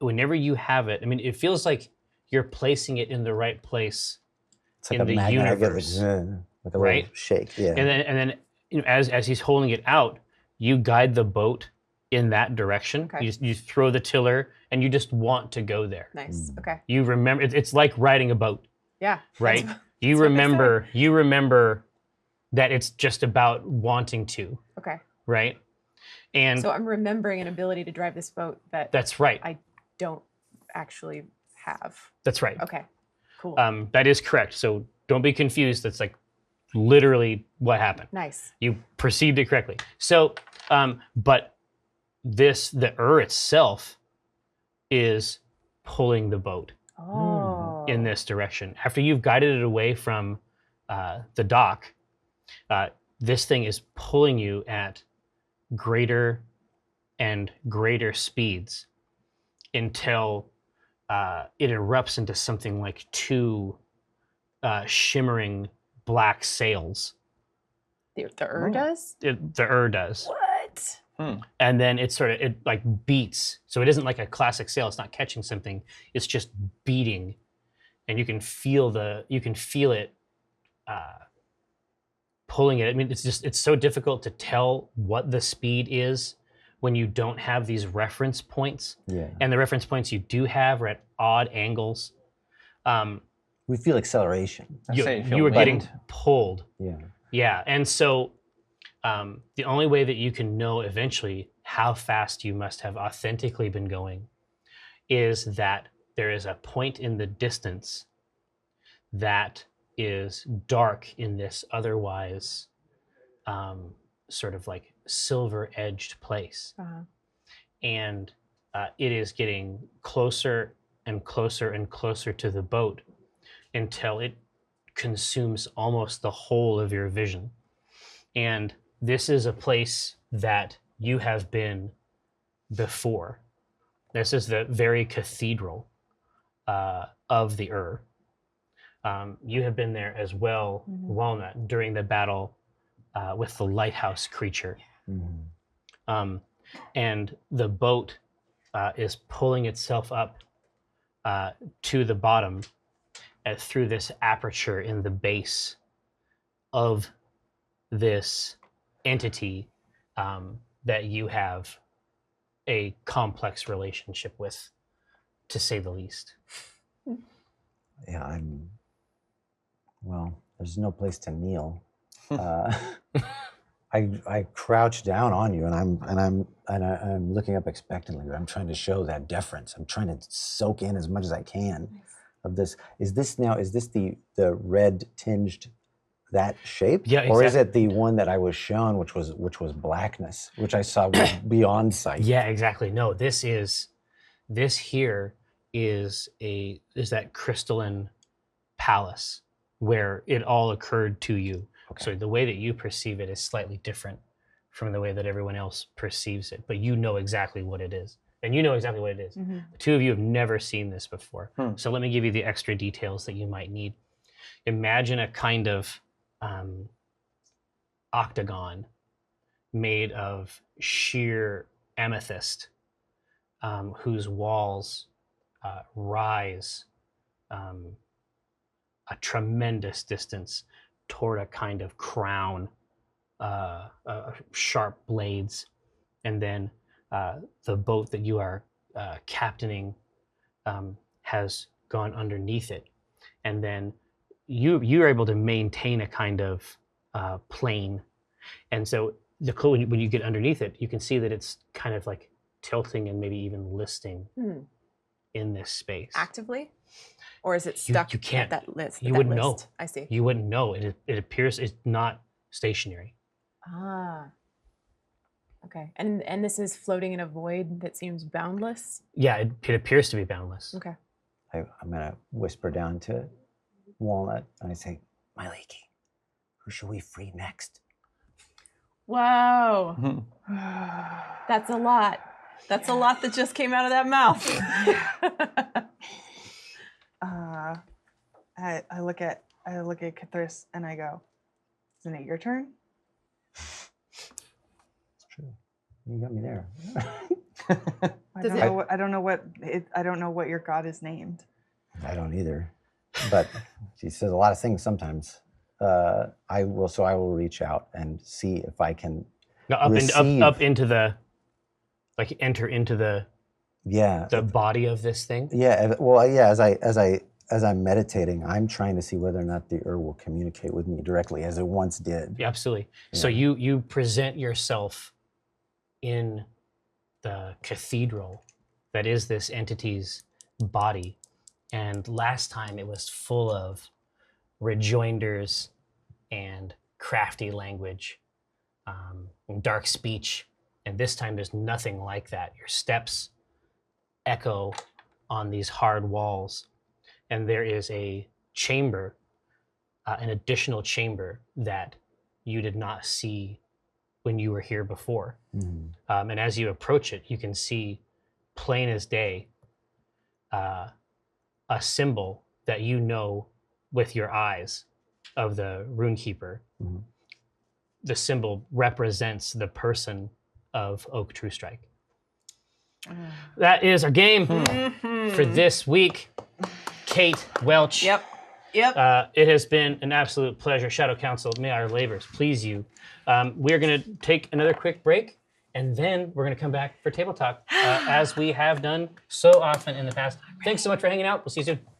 Whenever you have it, I mean, it feels like you're placing it in the right place, It's like in a the magnet. I get universe. like a right? little shake. Yeah. and then as he's holding it out, you guide the boat in that direction. Okay. You throw the tiller, and you just want to go there. Nice. Okay. You remember, it's like riding a boat, Yeah. right? That's You what they say. remember that it's just about wanting to, Okay. right? And So I'm remembering an ability to drive this boat that that's right. I don't actually have. That's right. Okay. Cool. That is correct. So don't be confused. That's like literally what happened. Nice. You perceived it correctly. So, but the itself is pulling the boat Oh. in this direction. After you've guided it away from the dock, this thing is pulling you at greater and greater speeds until it erupts into something like two shimmering black sails. The does? The does. What? And then it like beats. So it isn't like a classic sail. It's not catching something. It's just beating, and you can feel it pulling it. I mean, it's so difficult to tell what the speed is when you don't have these reference points. Yeah. And the reference points you do have are at odd angles. We feel acceleration. You were getting pulled. Yeah. Yeah, and so the only way that you can know eventually how fast you must have authentically been going is that there is a point in the distance that is dark in this otherwise sort of like silver-edged place. Uh-huh. And it is getting closer and closer and closer to the boat until it consumes almost the whole of your vision. And this is a place that you have been before. This is the very cathedral of the you have been there as well, Walnut, during the battle with the lighthouse creature. And the boat is pulling itself up to the bottom through this aperture in the base of this entity that you have a complex relationship with, to say the least. Yeah, well, there's no place to kneel. I crouch down on you, and I'm looking up expectantly. I'm trying to show that deference. I'm trying to soak in as much as I can of this. Is this the red tinged that shape? Yeah, exactly. Or is it the one that I was shown, which was blackness, which I saw was beyond sight? Yeah, exactly. No, this here is that Crystalline Palace where it all occurred to you. Okay. So the way that you perceive it is slightly different from the way that everyone else perceives it, but you know exactly what it is. And you know exactly what it is. Mm-hmm. The two of you have never seen this before. So let me give you the extra details that you might need. Imagine a kind of octagon made of sheer amethyst, whose walls rise a tremendous distance toward a kind of crown, sharp blades, and then the boat that you are captaining has gone underneath it, and then you're able to maintain a kind of plane, and so when you get underneath it, you can see that it's kind of like tilting and maybe even listing in this space. Actively? Or is it stuck you can't, at that list? You that wouldn't list? know. I see. You wouldn't know. It appears it's not stationary. Ah. Okay. And this is floating in a void that seems boundless? Yeah, it appears to be boundless. Okay. I'm gonna whisper down to Walnut and I say, My lady, who shall we free next? Whoa. That's a lot. That's a lot that just came out of that mouth. I look at Cthulhu and I go, "Isn't it your turn?" it's true. You got me there. I don't know what your god is named. I don't either. But she says a lot of things sometimes. I will reach out and see if I can No, up into the, like enter into the body of this thing. Yeah. Well, yeah. As I'm meditating, I'm trying to see whether or not the will communicate with me directly, as it once did. Yeah, absolutely. Yeah. So you present yourself in the cathedral that is this entity's body, and last time it was full of rejoinders and crafty language and dark speech. And this time there's nothing like that. Your steps echo on these hard walls. And there is a chamber, an additional chamber that you did not see when you were here before. And as you approach it, you can see plain as day a symbol that you know with your eyes of the Runekeeper. The symbol represents the person of Oak True Strike. That is our game for this week. Kate Welch. Yep. It has been an absolute pleasure. Shadow Council, may our labors please you. We're going to take another quick break, and then we're going to come back for Table Talk, as we have done so often in the past. Thanks so much for hanging out. We'll see you soon.